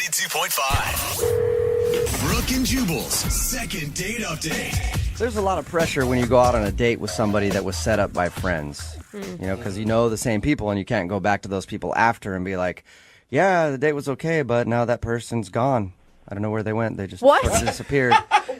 92.5. Brooke and Jubal's second date update. There's a lot of pressure when you go out on a date with somebody that was set up by friends. You know, because you know the same people and you can't go back to those people after and be like, yeah, the date was okay, but now that person's gone. I don't know where they went. They just sort of disappeared.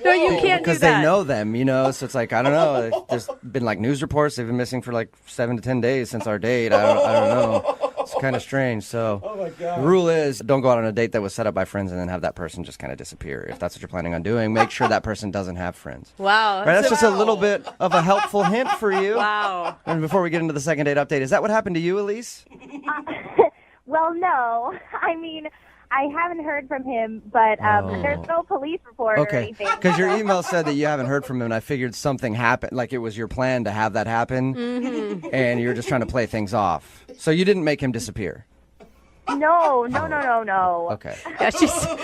No, you can't do that. Because they know them, you know, so it's like, I don't know. There's been like news reports. They've been missing for like 7 to 10 days since our date. I don't know. It's kind of strange. So the rule is don't go out on a date that was set up by friends and then have that person just kind of disappear. If that's what you're planning on doing, make sure that person doesn't have friends. Wow. Right, that's just a little bit of a helpful hint for you. Wow. And before we get into the second date update, is that what happened to you, Elise? Well, no. I mean, I haven't heard from him, but there's no police report or anything. Because your email said that you haven't heard from him, and I figured something happened, like it was your plan to have that happen, and you're just trying to play things off. So you didn't make him disappear? No. Okay. Yeah,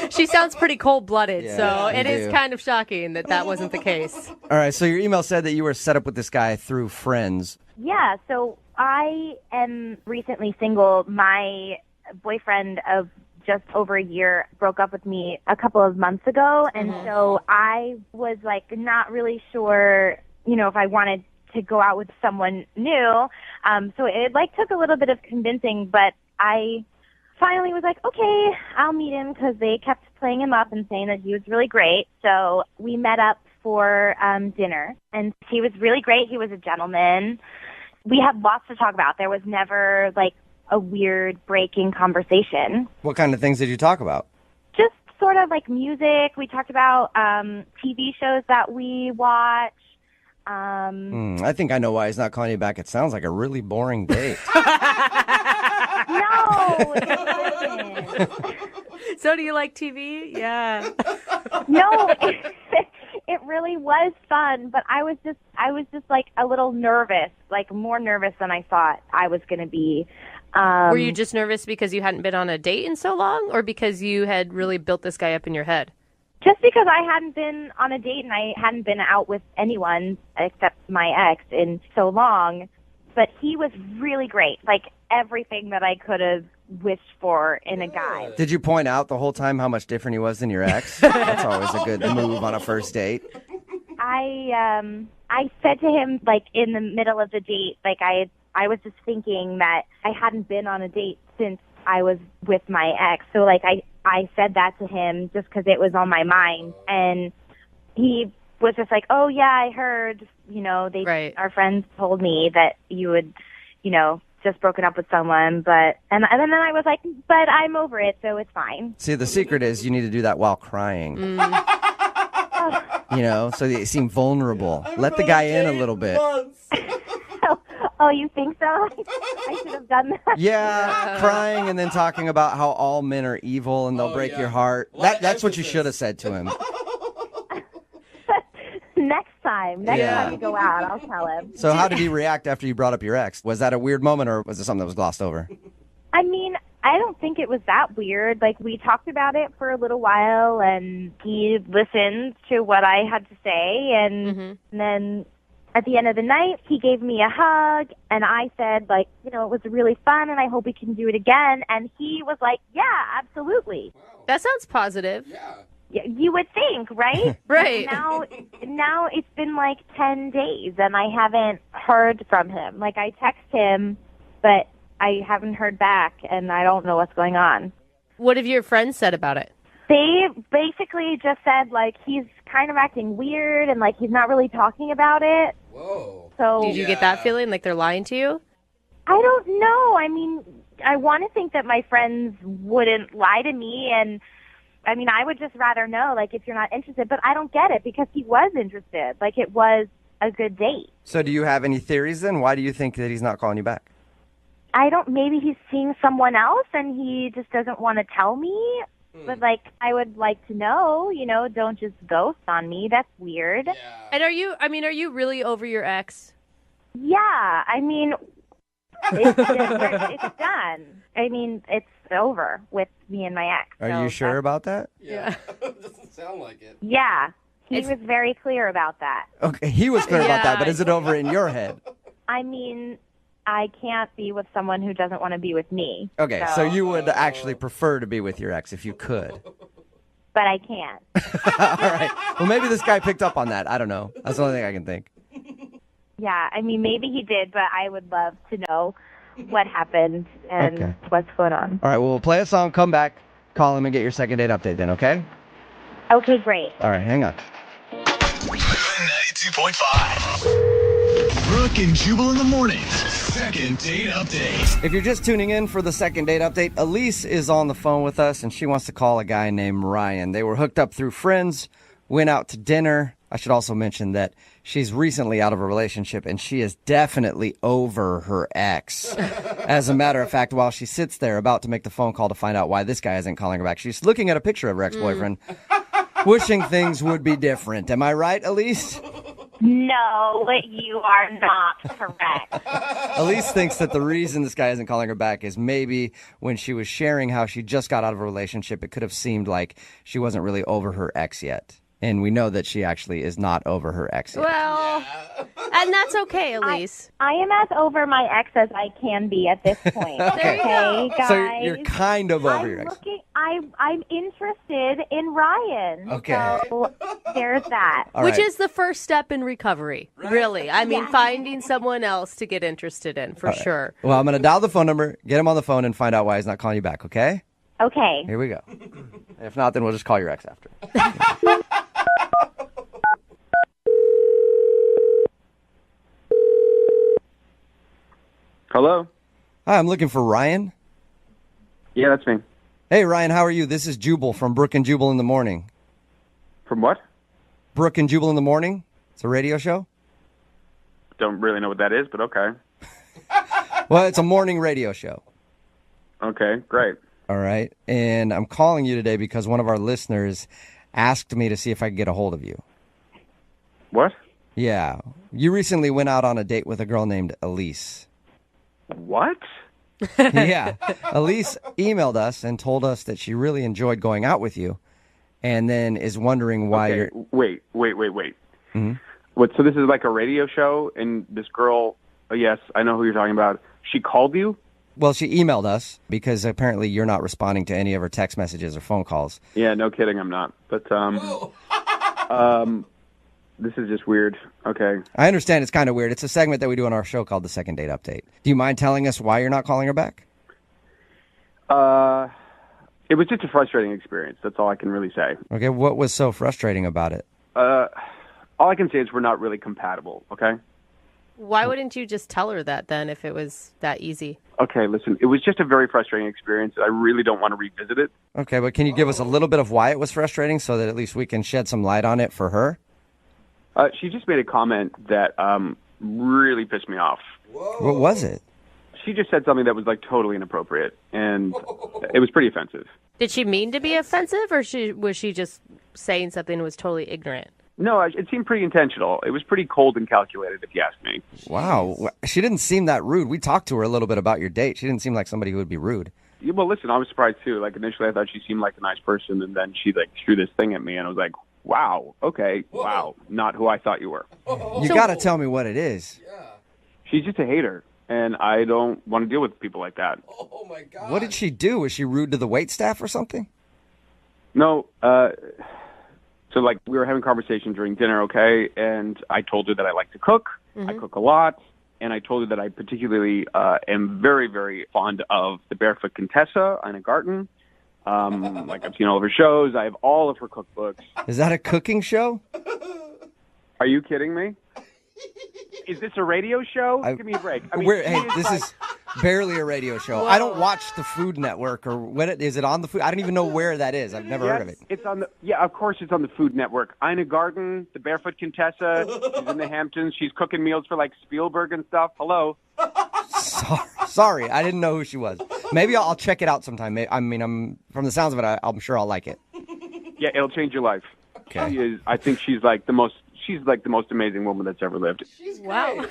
she sounds pretty cold-blooded, Yeah, so you it is do. kind of shocking that wasn't the case. All right, so your email said that you were set up with this guy through friends. Yeah, so I am recently single. My boyfriend of just over a year broke up with me a couple of months ago, and so I was like not really sure, you know, if I wanted to go out with someone new. So it like took a little bit of convincing, but I finally was like, okay, I'll meet him, because they kept playing him up and saying that he was really great. So we met up for dinner, and he was really great. He was a gentleman. We had lots to talk about. There was never like a weird breaking conversation. What kind of things did you talk about? Just sort of like music. We talked about TV shows that we watch. I think I know why he's not calling you back. It sounds like a really boring date. No, it wasn't. So do you like TV? Yeah. No, it really was fun, but I was just like a little nervous, like more nervous than I thought I was going to be. Were you just nervous because you hadn't been on a date in so long, or because you had really built this guy up in your head? Just because I hadn't been on a date and I hadn't been out with anyone except my ex in so long. But he was really great, like everything that I could have wished for in a guy. Did you point out the whole time how much different he was than your ex? That's always a good move on a first date. I said to him, like in the middle of the date, like I was just thinking that I hadn't been on a date since I was with my ex. So like I said that to him just because it was on my mind, and he was just like, oh yeah, I heard, you know, our friends told me that you would, you know, just broken up with someone, and then I was like, but I'm over it, so it's fine. See, the secret is you need to do that while crying. You know, so you seem vulnerable. Let the guy in a little bit. Oh, you think so? I should have done that. Yeah, crying and then talking about how all men are evil and they'll break your heart. That's what you should have said to him. Next time we go out, I'll tell him. So how did he react after you brought up your ex? Was that a weird moment, or was it something that was glossed over? I mean, I don't think it was that weird. Like, we talked about it for a little while, and he listened to what I had to say, and then at the end of the night, he gave me a hug, and I said, like, you know, it was really fun, and I hope we can do it again. And he was like, yeah, absolutely. That sounds positive. Yeah. You would think, right? Right. Now it's been like 10 days, and I haven't heard from him. Like, I text him, but I haven't heard back, and I don't know what's going on. What have your friends said about it? They basically just said, like, he's kind of acting weird, and, like, he's not really talking about it. Whoa. So Did you get that feeling, like they're lying to you? I don't know. I mean, I want to think that my friends wouldn't lie to me, and I mean, I would just rather know, like, if you're not interested. But I don't get it, because he was interested. Like, it was a good date. So do you have any theories then? Why do you think that he's not calling you back? Maybe he's seeing someone else and he just doesn't want to tell me. But, like, I would like to know, you know, don't just ghost on me. That's weird. Yeah. And are you really over your ex? Yeah, I mean, it's done. I mean, it's over with me and my ex. Are you sure about that? Yeah. Doesn't sound like it. Yeah. He was very clear about that. Okay, he was clear about that, but is it over in your head? I mean, I can't be with someone who doesn't want to be with me. Okay, so you would actually prefer to be with your ex if you could. But I can't. All right. Well, maybe this guy picked up on that. I don't know. That's the only thing I can think. Yeah, I mean, maybe he did, but I would love to know what happened and what's going on. All right, well, we'll play a song, come back, call him, and get your second date update then, okay? Okay, great. All right, hang on. 92.5. Brooke and Jubal in the morning. Second date update. If you're just tuning in for the second date update, Elise is on the phone with us, and she wants to call a guy named Ryan. They were hooked up through friends, went out to dinner. I should also mention that she's recently out of a relationship, and she is definitely over her ex. As a matter of fact, while she sits there about to make the phone call to find out why this guy isn't calling her back, she's looking at a picture of her ex-boyfriend, wishing things would be different. Am I right, Elise? No, you are not correct. Elise thinks that the reason this guy isn't calling her back is maybe when she was sharing how she just got out of a relationship, it could have seemed like she wasn't really over her ex yet. And we know that she actually is not over her ex yet. Well, and that's okay, Elise. I am as over my ex as I can be at this point. There you go. Guys. So you're kind of over your ex. I'm interested in Ryan. Okay. So there's that. All Which right. is the first step in recovery, really. I mean, finding someone else to get interested in, for sure. Well, I'm going to dial the phone number, get him on the phone, and find out why he's not calling you back, okay? Okay. Here we go. If not, then we'll just call your ex after. Hello? Hi, I'm looking for Ryan. Yeah, that's me. Hey, Ryan, how are you? This is Jubal from Brooke and Jubal in the Morning. From what? Brooke and Jubal in the Morning? It's a radio show? Don't really know what that is, but okay. Well, it's a morning radio show. Okay, great. All right. And I'm calling you today because one of our listeners asked me to see if I could get a hold of you. What? Yeah. You recently went out on a date with a girl named Elise. What? Yeah. Elise emailed us and told us that she really enjoyed going out with you and then is wondering why Okay, you're... wait. Mhm. What, so this is like a radio show, and this girl, oh, yes, I know who you're talking about. She called you? Well, she emailed us because apparently you're not responding to any of her text messages or phone calls. Yeah, no kidding, I'm not. But, this is just weird. Okay. I understand it's kind of weird. It's a segment that we do on our show called the Second Date Update. Do you mind telling us why you're not calling her back? It was just a frustrating experience. That's all I can really say. Okay, what was so frustrating about it? All I can say is we're not really compatible, okay? Why wouldn't you just tell her that then if it was that easy? Okay, listen, it was just a very frustrating experience. I really don't want to revisit it. Okay, but can you give us a little bit of why it was frustrating so that at least we can shed some light on it for her? She just made a comment that really pissed me off. What was it? She just said something that was like totally inappropriate, and it was pretty offensive. Did she mean to be offensive, or was she just saying something that was totally ignorant? No, it seemed pretty intentional. It was pretty cold and calculated, if you ask me. Wow, she didn't seem that rude. We talked to her a little bit about your date. She didn't seem like somebody who would be rude. Yeah, well, listen, I was surprised too. Like initially, I thought she seemed like a nice person, and then she like threw this thing at me, and I was like, "Wow, okay, wow, not who I thought you were." You got to tell me what it is. She's just a hater, and I don't want to deal with people like that. Oh my God. What did she do? Was she rude to the wait staff or something? No, so like we were having a conversation during dinner, okay, and I told her that I like to cook. I cook a lot, and I told her that I particularly am very, very fond of the Barefoot Contessa, Ina Garten. Like I've seen all of her shows. I have all of her cookbooks. Is that a cooking show? Are you kidding me? Is this a radio show? Give me a break. I mean, Hey, this is barely a radio show. I don't watch the Food Network or is it on the Food? I don't even know where that is. I've never heard of it. It's on the of course it's on the Food Network. Ina Garten, the Barefoot Contessa. She's in the Hamptons. She's cooking meals for like Spielberg and stuff. Hello. Sorry, I didn't know who she was. Maybe I'll check it out sometime. I'm from the sounds of it, I'm sure I'll like it. Yeah, it'll change your life. Okay. I think she's like the most amazing woman that's ever lived. Wow.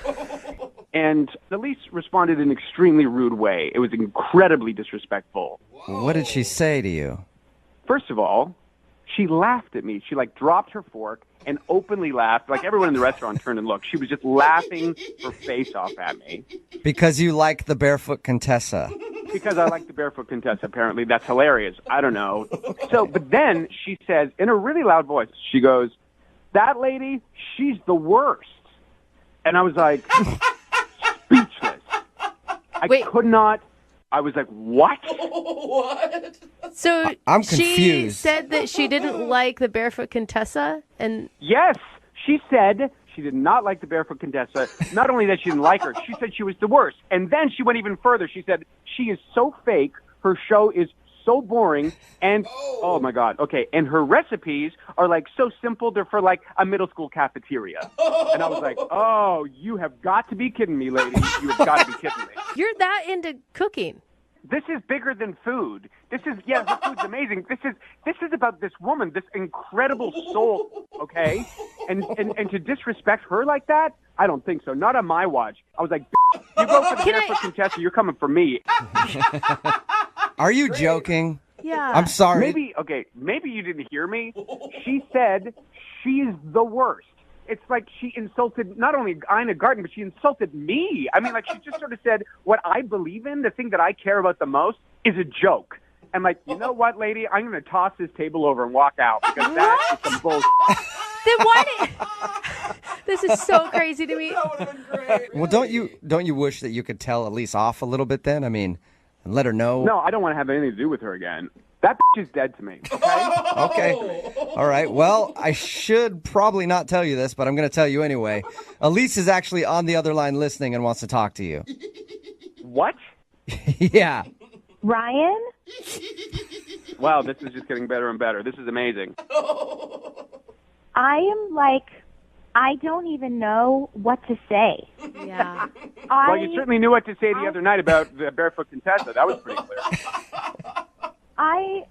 And Elise responded in an extremely rude way. It was incredibly disrespectful. What did she say to you? First of all, she laughed at me. She like dropped her fork and openly laughed. Like everyone in the restaurant turned and looked. She was just laughing her face off at me. Because you like the Barefoot Contessa. Because I like the Barefoot Contessa, apparently. That's hilarious. I don't know. So, but then she says, in a really loud voice, she goes, that lady, she's the worst. And I was like, speechless. I could not. I was like, what? What? So I'm she confused. said that she didn't like the Barefoot Contessa, and Yes, she said she did not like the Barefoot Contessa. Not only that she didn't like her, she said she was the worst. And then she went even further. She said she is so fake, her show is so boring, and oh my God, okay, and her recipes are like so simple, they're for like a middle school cafeteria. And I was like, oh, you have got to be kidding me, lady. You have got to be kidding me. you're that into cooking. This is bigger than food. This is, yeah, the food's amazing. This is about this woman, this incredible soul, okay? And to disrespect her like that, I don't think so. Not on my watch. I was like, you go for the Barefoot Contessa, you're coming for me. Are you joking? Yeah. I'm sorry. Maybe you didn't hear me. She said she's the worst. It's like she insulted not only Ina Garten, but she insulted me. I mean, like she just sort of said, what I believe in, the thing that I care about the most, is a joke. I'm like, you know what, lady? I'm going to toss this table over and walk out because that is some bullshit. Then why did... This is so crazy to me. That would have been great. Well, don't you wish that you could tell Elise off a little bit then? I mean, and let her know. No, I don't want to have anything to do with her again. That bitch is dead to me, okay? Okay. All right. Well, I should probably not tell you this, but I'm going to tell you anyway. Elise is actually on the other line listening and wants to talk to you. What? Yeah. Ryan? Wow, this is just getting better and better. This is amazing. I am like, I don't even know what to say. Yeah. Well, you certainly knew what to say the other night about the Barefoot Contessa. That was pretty clear. I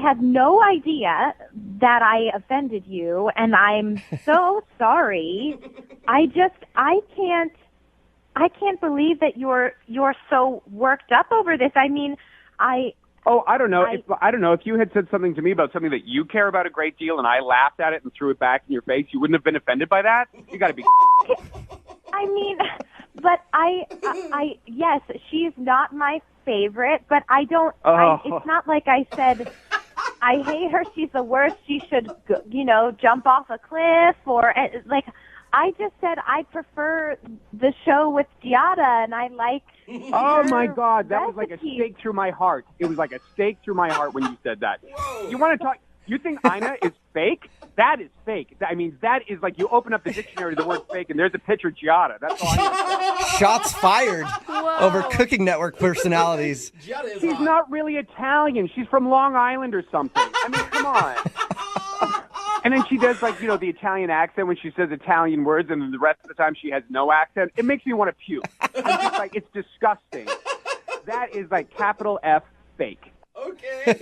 have no idea that I offended you, and I'm so sorry. I can't believe that you're so worked up over this. I mean, I don't know. If you had said something to me about something that you care about a great deal, and I laughed at it and threw it back in your face, you wouldn't have been offended by that. You got to be. I mean, but I yes, she's not my favorite, but I don't. It's not like I said I hate her. She's the worst. She should, jump off a cliff or like. I just said I prefer the show with Giada, and I like. Oh my God, that was like a recipes. stake through my heart. It was like a stake through my heart when you said that. You want to talk? You think Ina is fake? That is fake. I mean, that is like you open up the dictionary, the word fake, and there's a picture of Giada. That's all I know. Shots fired Whoa. over Cooking Network personalities. Giada is She's hot. not really Italian. She's from Long Island or something. I mean, come on. And then she does the Italian accent when she says Italian words, and then the rest of the time she has no accent. It makes me want to puke. I'm just like, it's disgusting. That is like capital F fake. Okay.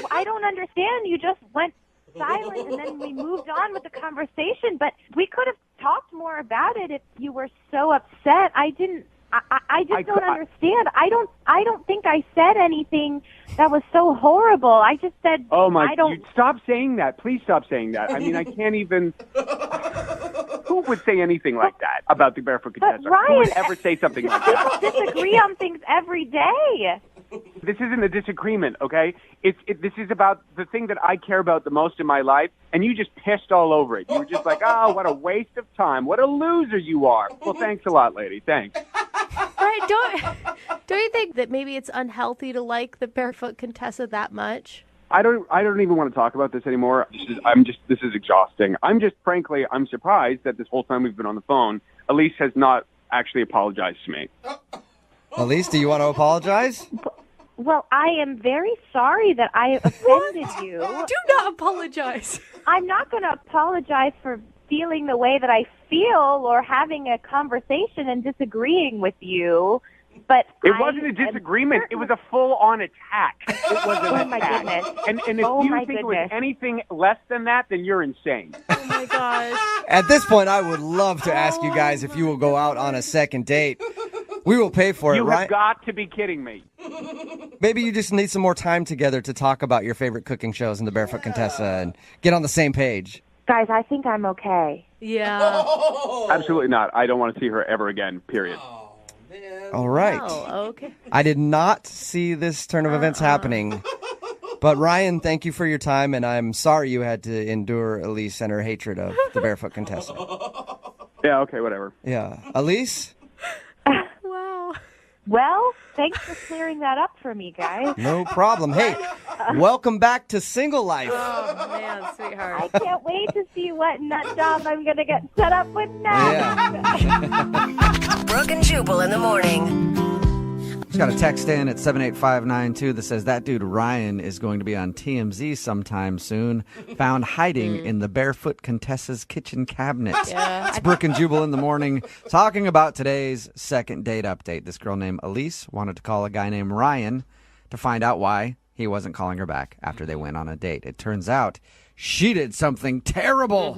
I don't understand. You just went silent, and then we moved on with the conversation. But we could have talked more about it if you were so upset. I didn't. I just don't understand. I don't think I said anything that was so horrible. I just said, Oh my! I don't. You stop saying that. Please stop saying that. I mean, I can't even. Who would say anything like that about the Barefoot Contessa? Ryan, Who would ever say something like that? People disagree on things every day. This isn't a disagreement, okay? This is about the thing that I care about the most in my life, and you just pissed all over it. You were just like, oh, what a waste of time. What a loser you are. Well, thanks a lot, lady. Thanks. Right? Don't you think that maybe it's unhealthy to like the Barefoot Contessa that much? I don't even want to talk about this anymore. This is exhausting. Frankly, I'm surprised that this whole time we've been on the phone, Elise has not actually apologized to me. Elise, do you want to apologize? Well, I am very sorry that I offended you. Do not apologize. I'm not going to apologize for feeling the way that I feel or having a conversation and disagreeing with you. But it wasn't a disagreement. It was a full-on attack. It was an Oh, my attack. goodness. And if Oh, you my think it was goodness. anything less than that, then you're insane. Oh my gosh. At this point, I would love to ask you guys if you will go out on a second date. We will pay for it, You right? have got to be kidding me. Maybe you just need some more time together to talk about your favorite cooking shows and the Barefoot Contessa and get on the same page. Guys, I think I'm okay. Yeah. Absolutely not. I don't want to see her ever again, period. Oh, man. All right. Oh, okay. I did not see this turn of events happening. But Ryan, thank you for your time, and I'm sorry you had to endure Elise and her hatred of the Barefoot Contessa. Yeah, okay, whatever. Yeah. Elise? Wow. Well, thanks for clearing that up for me, guys. No problem. Hey, welcome back to single life. Oh, man, sweetheart. I can't wait to see what nut job I'm going to get set up with now. Yeah. Brooke and Jubal in the morning. Just got a text in at 78592 that says that dude Ryan is going to be on TMZ sometime soon. Found hiding in the Barefoot Contessa's kitchen cabinet. Yeah. It's Brooke and Jubal in the morning talking about today's second date update. This girl named Elise wanted to call a guy named Ryan to find out why he wasn't calling her back after they went on a date. It turns out she did something terrible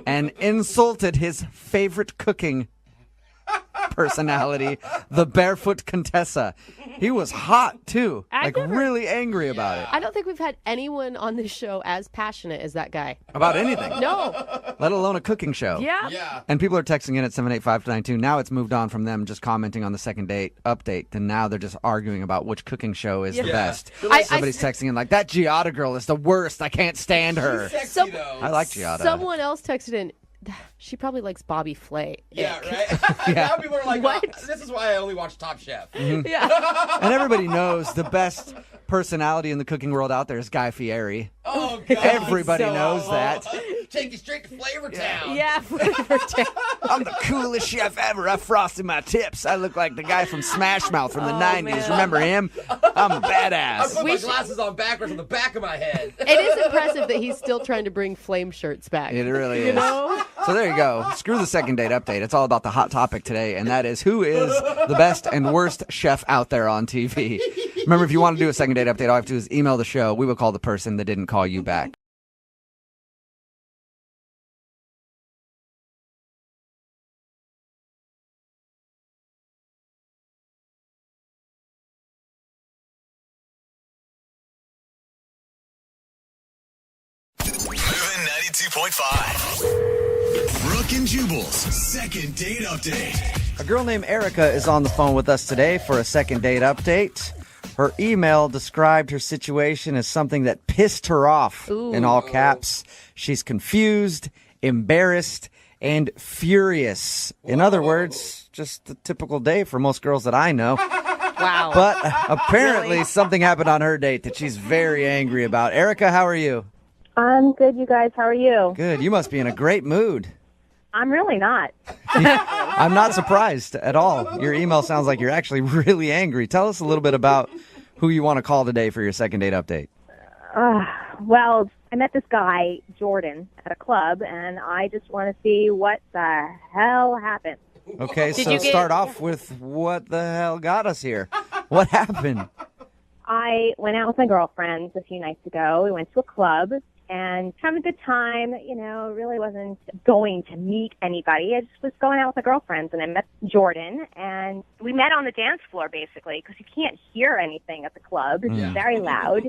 and insulted his favorite cooking personality, the Barefoot Contessa. He was hot, too. Really angry about it. I don't think we've had anyone on this show as passionate as that guy. About anything. No. Let alone a cooking show. Yeah. Yeah. And people are texting in at 78592. Now it's moved on from them just commenting on the second date update to now they're just arguing about which cooking show is the best. Somebody's texting in like, that Giada girl is the worst. I can't stand her. Sexy, Some- though. I like Giada. Someone else texted in, she probably likes Bobby Flay. Yeah, Ick. right? Now people are like, What? oh, this is why I only watch Top Chef. Yeah. And everybody knows the best personality in the cooking world out there is Guy Fieri. Oh, God. Everybody so knows that. Take you straight to Flavor Town. Yeah. I'm the coolest chef ever. I frosted my tips. I look like the guy from Smash Mouth from the 90s. man. Remember him? I'm a I badass. put my glasses on backwards on the back of my head. It is impressive that he's still trying to bring flame shirts back. It really You is. know? So there you go. Screw the second date update. It's all about the hot topic today, and that is who is the best and worst chef out there on TV. Remember, if you want to do a second date update, all you have to do is email the show. We will call the person that didn't call you back. Moving 92.5. Brooke and Jubal's second date update. A girl named Erica is on the phone with us today for a second date update. Her email described her situation as something that pissed her off. In all caps, she's confused, embarrassed, and furious. In other words, just a typical day for most girls that I know. Wow. But apparently something happened on her date that she's very angry about. Erica, how are you? I'm good, you guys. How are you? Good. You must be in a great mood. I'm really not. I'm not surprised at all. Your email sounds like you're actually really angry. Tell us a little bit about who you want to call today for your second date update. Well, I met this guy, Jordan, at a club, and I just want to see what the hell happened. Okay, Did so you get- start off with what the hell got us here. What happened? I went out with my girlfriends a few nights ago. We went to a club and having a good time. You know, really wasn't going to meet anybody. I just was going out with my girlfriends, and I met Jordan, and we met on the dance floor, basically, because you can't hear anything at the club. It's very loud.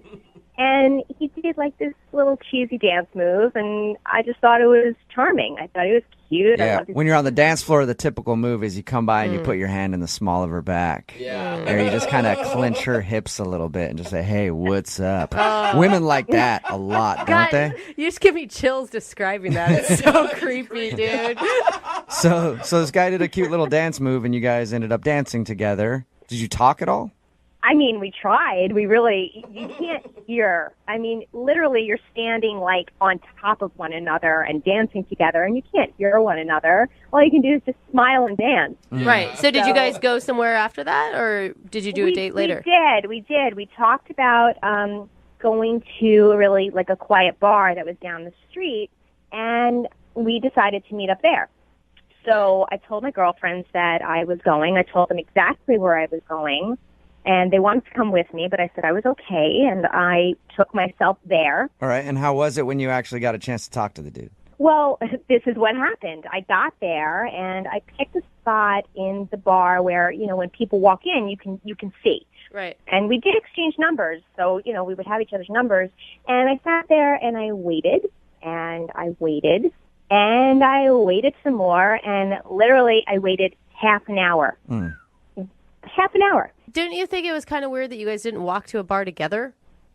And he did, like, this little cheesy dance move, and I just thought it was charming. I thought it was cute. I Yeah, loved his when you're on the dance floor, the typical move is you come by and you put your hand in the small of her back. Yeah. Or you just kind of clench her hips a little bit and just say, hey, what's up? Women like that a lot, don't God, they? you just give me chills describing that. It's so creepy, dude. So this guy did a cute little dance move, and you guys ended up dancing together. Did you talk at all? I mean, we tried. You can't hear. I mean, literally, you're standing, like, on top of one another and dancing together, and you can't hear one another. All you can do is just smile and dance. Right. So did you guys go somewhere after that, or did you do a date later? We did. We talked about going to really, like, a quiet bar that was down the street, and we decided to meet up there. So I told my girlfriends that I was going. I told them exactly where I was going. And they wanted to come with me, but I said I was okay, and I took myself there. All right, and how was it when you actually got a chance to talk to the dude? Well, this is what happened. I got there, and I picked a spot in the bar where, you know, when people walk in, you can see. Right. And we did exchange numbers, so, you know, we would have each other's numbers. And I sat there and I waited, and I waited, and I waited some more, and literally I waited half an hour. Half an hour. Didn't you think it was kind of weird that you guys didn't walk to a bar together?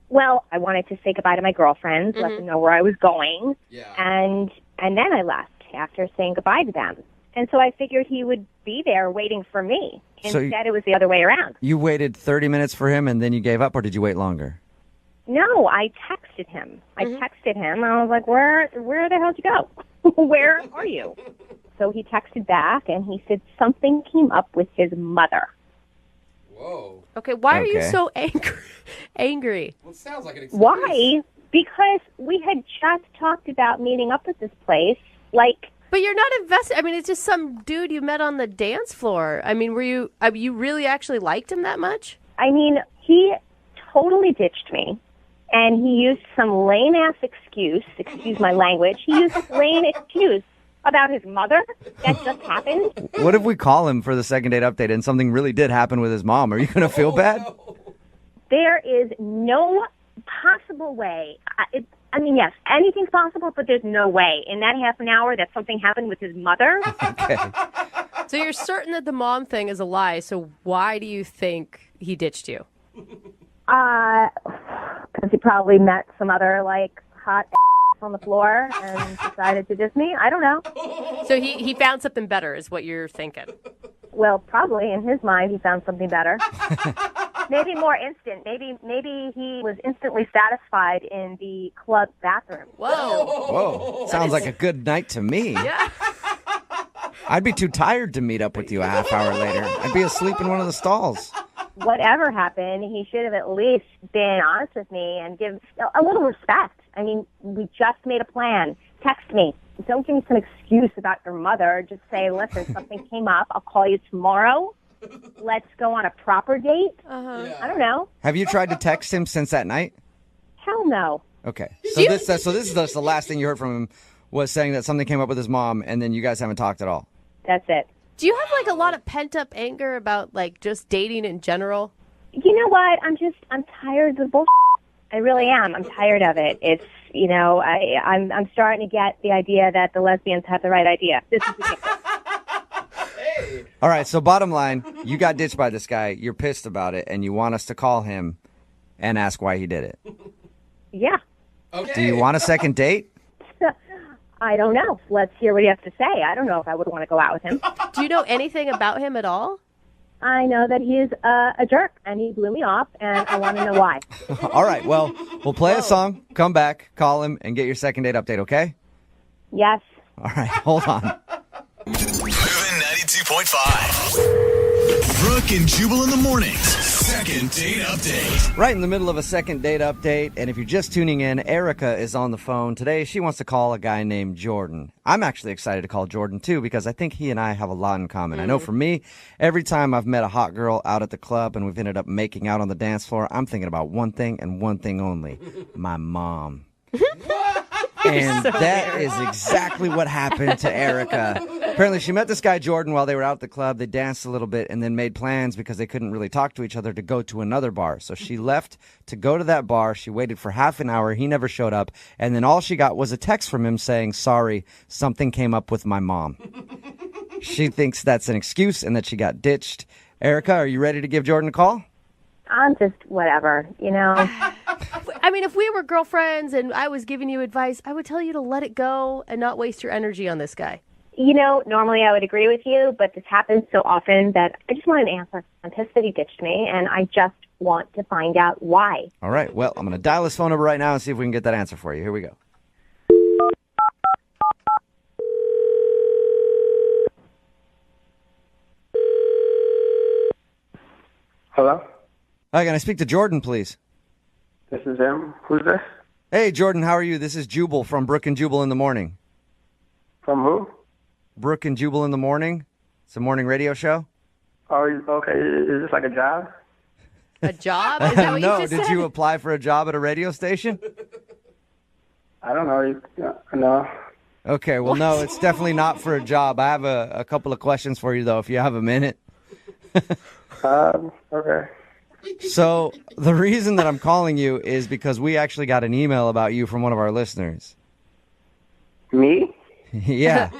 Well, I wanted to say goodbye to my girlfriends, let them know where I was going, Yeah. and then I left after saying goodbye to them. And so I figured he would be there waiting for me. So Instead, it was the other way around. You waited 30 minutes for him and then you gave up, or did you wait longer? No, I texted him. I was like, where the hell did you go? Where are you? So he texted back, and he said something came up with his mother. Whoa. Okay, why are you Okay. so angry? Well, it sounds like an excuse. Why? Because we had just talked about meeting up at this place, like... But you're not invested. I mean, it's just some dude you met on the dance floor. I mean, you really actually liked him that much? I mean, he totally ditched me, and he used some lame-ass excuse, excuse my language, he used this lame excuse about his mother that just happened. What if we call him for the second date update and something really did happen with his mom? Are you going to feel bad? There is no possible way. I mean, yes, anything's possible, but there's no way in that half an hour that something happened with his mother. Okay. So you're certain that the mom thing is a lie, so why do you think he ditched you? Because he probably met some other, like, hot on the floor and decided to diss me. I don't know. So he found something better is what you're thinking. Well, probably in his mind he found something better. Maybe more instant. Maybe he was instantly satisfied in the club bathroom. Whoa. Whoa. Sounds like a good night to me. Yeah. I'd be too tired to meet up with you a half hour later. I'd be asleep in one of the stalls. Whatever happened, he should have at least been honest with me and give a little respect. I mean, we just made a plan. Text me. Don't give me some excuse about your mother. Just say, listen, something came up. I'll call you tomorrow. Let's go on a proper date. Uh-huh. I don't know. Have you tried to text him since that night? Hell no. Okay. So this is just the last thing you heard from him was saying that something came up with his mom, and then you guys haven't talked at all. That's it. Do you have like a lot of pent up anger about like just dating in general? You know what? I'm tired of the bullshit. I really am. I'm tired of it. It's, you know, I'm starting to get the idea that the lesbians have the right idea. This is ridiculous. All right, so bottom line, you got ditched by this guy. You're pissed about it, and you want us to call him and ask why he did it. Yeah. Okay. Do you want a second date? I don't know. Let's hear what he has to say. I don't know if I would want to go out with him. Do you know anything about him at all? I know that he is a jerk, and he blew me off, and I want to know why. All right, well, we'll play a song, come back, call him, and get your second date update, okay? Yes. All right, hold on. Moving 92.5. Brooke and Jubal in the mornings. Second date update. Right in the middle of a second date update, and if you're just tuning in, Erica is on the phone. Today, she wants to call a guy named Jordan. I'm actually excited to call Jordan, too, because I think he and I have a lot in common. I know for me, every time I've met a hot girl out at the club and we've ended up making out on the dance floor, I'm thinking about one thing and one thing only, my mom. And that is exactly what happened to Erica. Apparently, she met this guy, Jordan, while they were out at the club. They danced a little bit and then made plans because they couldn't really talk to each other to go to another bar. So she left to go to that bar. She waited for half an hour. He never showed up. And then all she got was a text from him saying, sorry, something came up with my mom. She thinks that's an excuse and that she got ditched. Erica, are you ready to give Jordan a call? I'm just whatever, you know. I mean, if we were girlfriends and I was giving you advice, I would tell you to let it go and not waste your energy on this guy. You know, normally I would agree with you, but this happens so often that I just want an answer. I'm pissed that he ditched me, and I just want to find out why. All right, well, I'm going to dial his phone number right now and see if we can get that answer for you. Here we go. Hello? Hi, can I speak to Jordan, please? This is him. Who's this? Hey, Jordan, how are you? This is Jubal from Brooke and Jubal in the Morning. From who? Brooke and Jubal in the Morning. It's a morning radio show. Oh, okay. Is this like a job? A job? Is that what No, you just did said? you apply for a job at a radio station? I don't know. No. Okay, well, no, it's definitely not for a job. I have a couple of questions for you, though, if you have a minute. Okay. So the reason that I'm calling you is because we actually got an email about you from one of our listeners. Me? Yeah.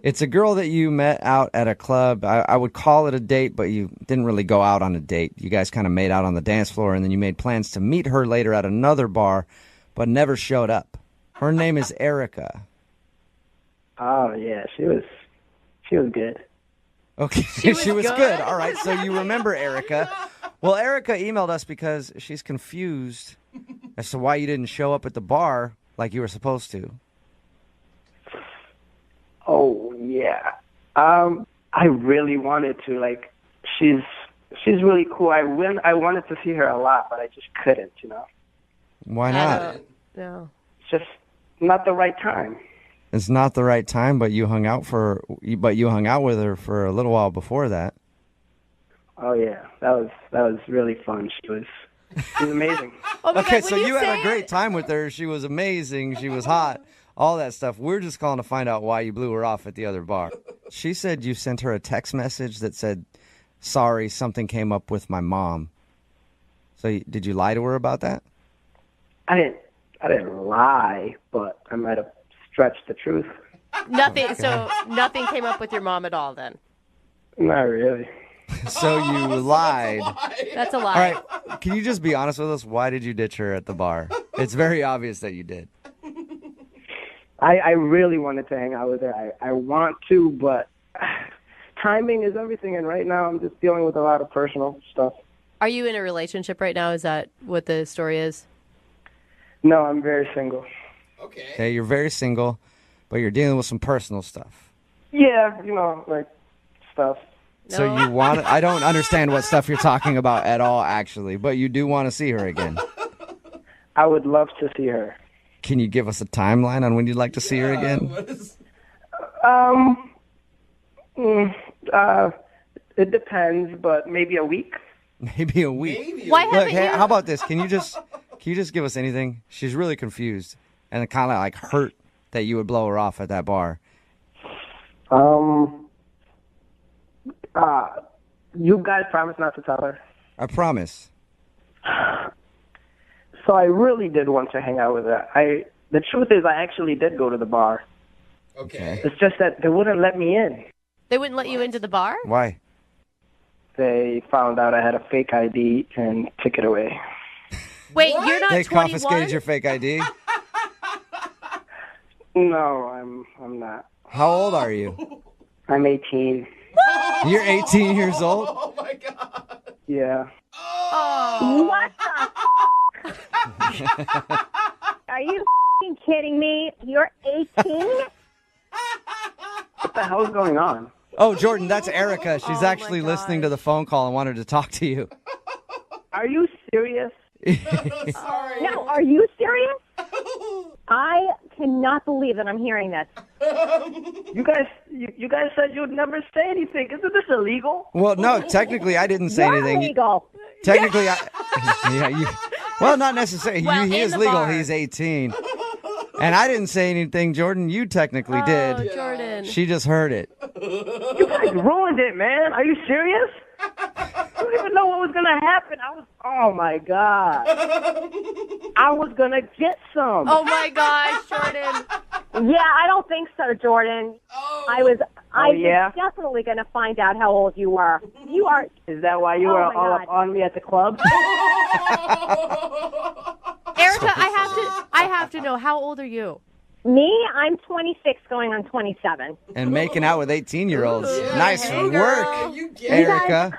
It's a girl that you met out at a club. I would call it a date, but you didn't really go out on a date. You guys kind of made out on the dance floor, and then you made plans to meet her later at another bar, but never showed up. Her name is Erica. Oh yeah, she was good. Okay, she was good. All right, so you remember Erica. Well, Erica emailed us because she's confused as to why you didn't show up at the bar like you were supposed to. Oh yeah. I really wanted to. Like, she's really cool. I wanted to see her a lot, but I just couldn't. Why not? No. It's just not the right time. It's not the right time, but you hung out with her for a little while before that. Oh yeah, that was really fun. She was amazing. Oh my Okay, God, so when you say had a great it- time with her. She was amazing. She was hot. All that stuff. We're just calling to find out why you blew her off at the other bar. She said you sent her a text message that said, "Sorry, something came up with my mom." So did you lie to her about that? I didn't lie, but I might have stretched the truth. Nothing. So nothing came up with your mom at all then. Not really. So you lied. That's a lie. All right, can you just be honest with us? Why did you ditch her at the bar? It's very obvious that you did. I really wanted to hang out with her. I want to, but timing is everything, and right now I'm just dealing with a lot of personal stuff. Are you in a relationship right now? Is that what the story is? No, I'm very single. Okay, you're very single, but you're dealing with some personal stuff. Yeah, like stuff. So you want I don't understand what stuff you're talking about at all, actually, but you do want to see her again. I would love to see her. Can you give us a timeline on when you'd like to see her again? It depends, but maybe a week. Maybe a week. Why Look, haven't hey, you? how about this? Can you just give us anything? She's really confused and kind of like hurt that you would blow her off at that bar. You guys promise not to tell her. I promise. So I really did want to hang out with her. The truth is, I actually did go to the bar. Okay. It's just that they wouldn't let me in. They wouldn't let you into the bar? Why? They found out I had a fake ID and took it away. Wait, you're not They 21? confiscated your fake ID? No, I'm not. How old are you? I'm 18. You're 18 years old? Oh my God. Yeah. What the Are you f***ing kidding me? You're 18? What the hell's going on? Oh, Jordan, that's Erica. She's Oh, my actually listening to gosh. the phone call and wanted to talk to you. Are you serious? Sorry. No, are you serious? I cannot believe that I'm hearing this. You guys said you'd never say anything. Isn't this illegal? Well, no, technically I didn't say You're anything. illegal. Technically, well, not necessarily. Well, he in is the legal. bar. He's 18. And I didn't say anything, Jordan. You technically Oh, did. Jordan. She just heard it. You guys ruined it, man. Are you serious? I don't even know what was going to happen. Oh my God. I was going to get some. Oh my gosh, Jordan. Yeah, I don't think so, Jordan. I was yeah? definitely going to find out how old you were. You are. Is that why you Oh, were my all God. up on me at the club? Erica, I have to know, how old are you? Me, I'm 26 going on 27. And making out with 18-year-olds. Nice hey, work, girl. You get Erica.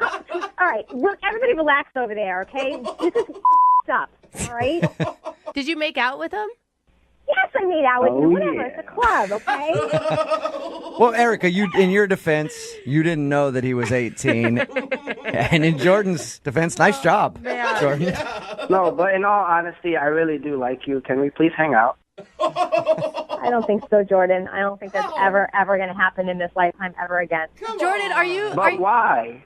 All right, look, everybody relax over there, okay? This is up, all right? Did you make out with him? Yes, I made out with you. Oh, Whatever, yeah. it's a club, okay? Well, Erica, in your defense, you didn't know that he was 18. And in Jordan's defense, nice job, Jordan. No, but in all honesty, I really do like you. Can we please hang out? I don't think so, Jordan. I don't think that's ever going to happen in this lifetime ever again. Jordan, are you? But why?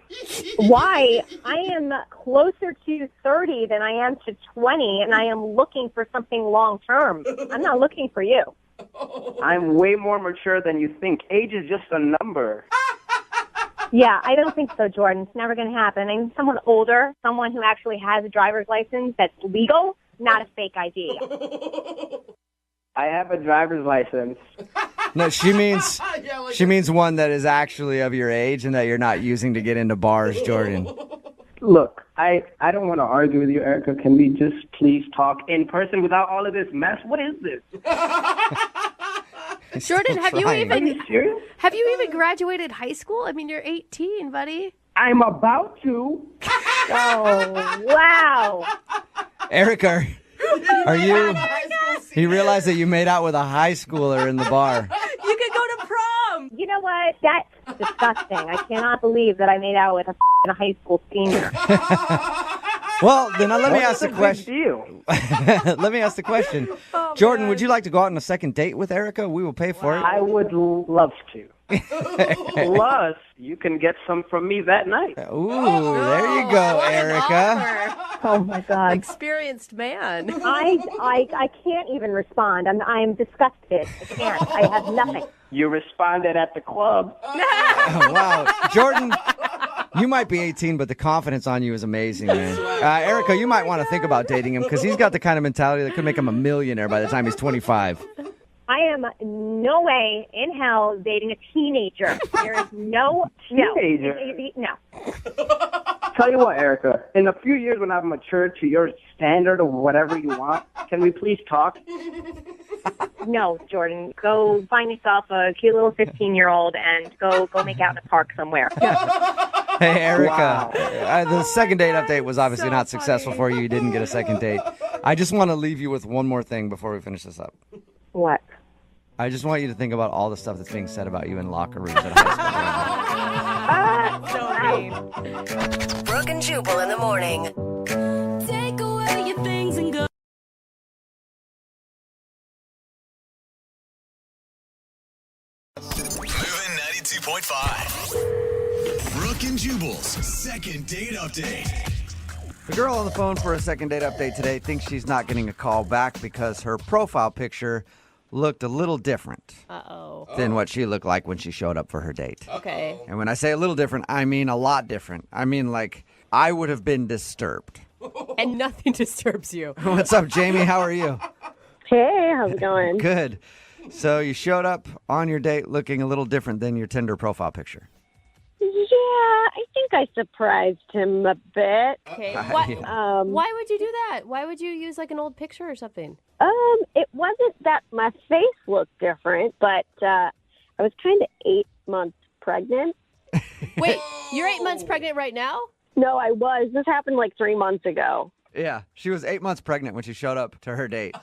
Why? I am closer to 30 than I am to 20, and I am looking for something long term. I'm not looking for you. I'm way more mature than you think. Age is just a number. Yeah, I don't think so, Jordan. It's never going to happen. I need someone older, someone who actually has a driver's license that's legal, not a fake ID. I have a driver's license. No, she means Yeah, like she means one that is actually of your age and that you're not using to get into bars, Jordan. Look, I don't want to argue with you, Erica. Can we just please talk in person without all of this mess? What is this? Jordan, have you Are even you serious? graduated high school? I mean, you're 18, buddy. I'm about to. Oh, wow. Erica, are you? He realized that you made out with a high schooler in the bar. You could go to prom. You know what? That's disgusting. I cannot believe that I made out with a high school senior. Well, then let me ask the question. Deal. Let me ask the question. Jordan, would you like to go out on a second date with Erica? We will pay for it. I would love to. Plus, you can get some from me that night. Ooh, there you go, Erica. Oh, my God. Experienced man. I can't even respond. I'm disgusted. I can't. I have nothing. You responded at the club. Oh, wow. Jordan, you might be 18, but the confidence on you is amazing, man. Erica, you might want to think about dating him because he's got the kind of mentality that could make him a millionaire by the time he's 25. I am no way in hell dating a teenager. There is no Teenager? No. Tell you what, Erica, in a few years when I've matured to your standard or whatever you want, can we please talk? No, Jordan. Go find yourself a cute little 15-year-old and go make out in a park somewhere. Hey, Erica, Wow. the second date update was obviously not successful for you. You didn't get a second date. I just want to leave you with one more thing before we finish this up. What? I just want you to think about all the stuff that's being said about you in locker rooms at high school. So mean. Brooke and Jubal in the morning. Take away your things and go. Moving 92.5. Brooke and Jubal's second date update. The girl on the phone for a second date update today thinks she's not getting a call back because her profile picture looked a little different than what she looked like when she showed up for her date. Okay. And when I say a little different, I mean a lot different. I mean, like, I would have been disturbed. And nothing disturbs you. What's up, Jamie? How are you? Hey, how's it going? Good. So you showed up on your date looking a little different than your Tinder profile picture. Yeah, I think I surprised him a bit. Okay. Yeah. Why would you do that? Why would you use like an old picture or something? It wasn't that my face looked different, but I was kind of 8 months pregnant. Wait, you're 8 months pregnant right now? No, I was. This happened like 3 months ago. Yeah, she was 8 months pregnant when she showed up to her date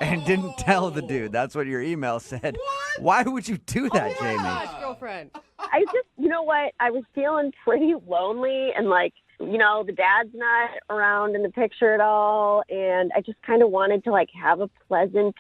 and didn't tell the dude. That's what your email said. What? Why would you do that, Jamie? Gosh, girlfriend. I just, you know what? I was feeling pretty lonely and like, you know, the dad's not around in the picture at all. And I just kind of wanted to like have a pleasant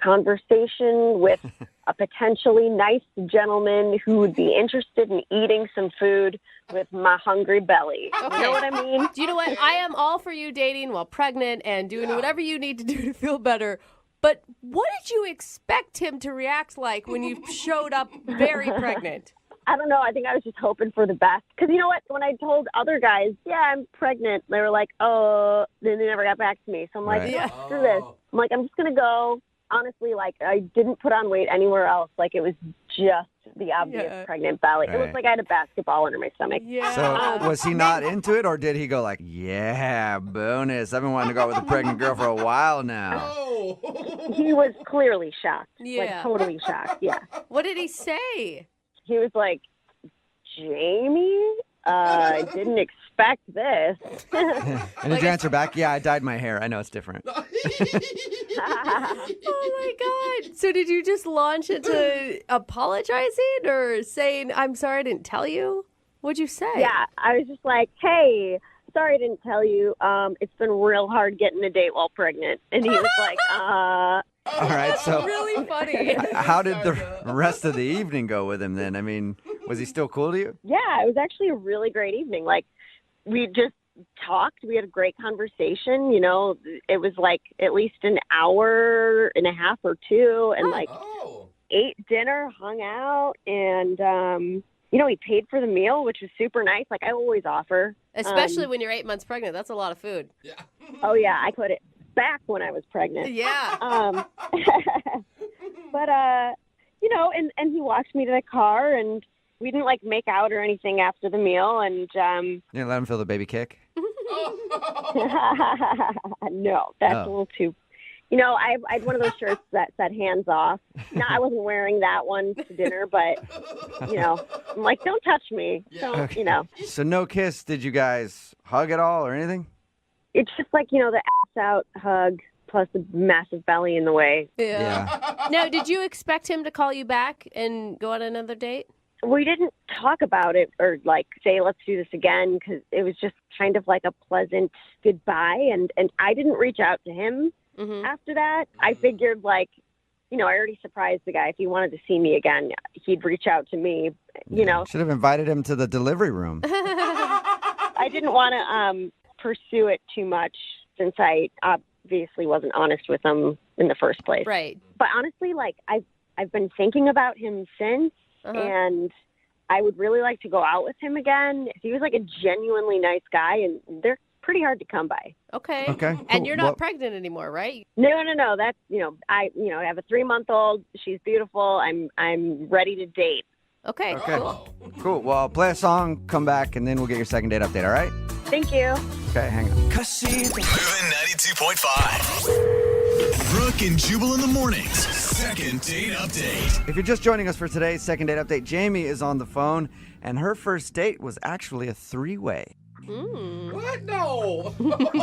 conversation with a potentially nice gentleman who would be interested in eating some food with my hungry belly. Okay. You know what I mean? Do you know what? I am all for you dating while pregnant and doing whatever you need to do to feel better. But what did you expect him to react like when you showed up very pregnant? I don't know. I think I was just hoping for the best. Because you know what? When I told other guys, yeah, I'm pregnant, they were like, oh, then they never got back to me. So I'm like, Right. Yeah. screw this. I'm like, I'm just going to go. Honestly, like, I didn't put on weight anywhere else. Like, it was just the obvious pregnant belly. It Right. looked like I had a basketball under my stomach. Yeah. So was he not into it, or did he go like, yeah, bonus, I've been wanting to go out with a pregnant girl for a while now? He was clearly shocked. Yeah. Like, totally shocked. Yeah. What did he say? He was like, Jamie? I didn't expect this. And did you answer back, yeah, I dyed my hair. I know it's different. Oh my God. So did you just launch into apologizing or saying, I'm sorry I didn't tell you? What'd you say? Yeah, I was just like, hey, sorry I didn't tell you. It's been real hard getting a date while pregnant. And he was like, All right, so Really funny. how did the rest of the evening go with him then? I mean, was he still cool to you? yeah, it was actually a really great evening. Like, we just talked. We had a great conversation. You know, it was like at least an hour and a half or two, and like ate dinner, hung out, and he paid for the meal, which was super nice. Like, I always offer. Especially when you're 8 months pregnant. That's a lot of food. Yeah. Oh, yeah, I put it back when I was pregnant. Yeah. But, and he walked me to the car, and we didn't, make out or anything after the meal, and... You didn't let him feel the baby kick? No, that's a little too... I had one of those shirts that said hands off. No, I wasn't wearing that one to dinner, but, I'm like, don't touch me. Don't, So no kiss. Did you guys hug at all or anything? It's just the ass out hug plus the massive belly in the way. Yeah. Now, did you expect him to call you back and go on another date? We didn't talk about it or say, let's do this again, because it was just kind of like a pleasant goodbye. And I didn't reach out to him after that. I figured I already surprised the guy. If he wanted to see me again, he'd reach out to me, Should have invited him to the delivery room. I didn't want to pursue it too much since I obviously wasn't honest with him in the first place. Right. But honestly, I've been thinking about him since. And I would really like to go out with him again. He was a genuinely nice guy, and they're pretty hard to come by. Okay. Cool. And you're not pregnant anymore, right? No. That's I have a 3-month-old. She's beautiful. I'm ready to date. Okay. Cool. Well, I'll play a song, come back, and then we'll get your second date update, all right? Thank you. Okay, hang on. Moving 92.5. Brooke and Jubal in the mornings. Second date update. If you're just joining us for today's second date update, Jamie is on the phone, and her first date was actually a 3-way. What? No.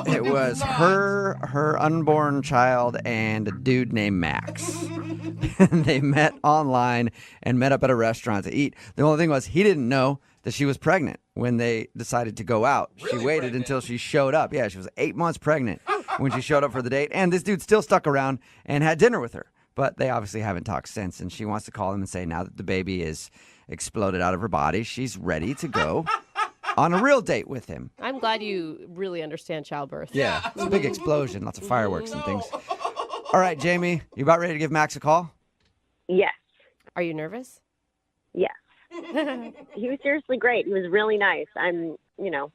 It was her unborn child and a dude named Max. And they met online and met up at a restaurant to eat. The only thing was he didn't know that she was pregnant when they decided to go out. Really she waited pregnant? until she showed up. Yeah, she was 8 months pregnant when she showed up for the date. And this dude still stuck around and had dinner with her. But they obviously haven't talked since. And she wants to call him and say now that the baby is exploded out of her body, she's ready to go on a real date with him. I'm glad you really understand childbirth. Yeah, it's a big explosion, lots of fireworks and things. All right, Jamie, you about ready to give Max a call? Yes. Are you nervous? Yes. He was seriously great. He was really nice. I'm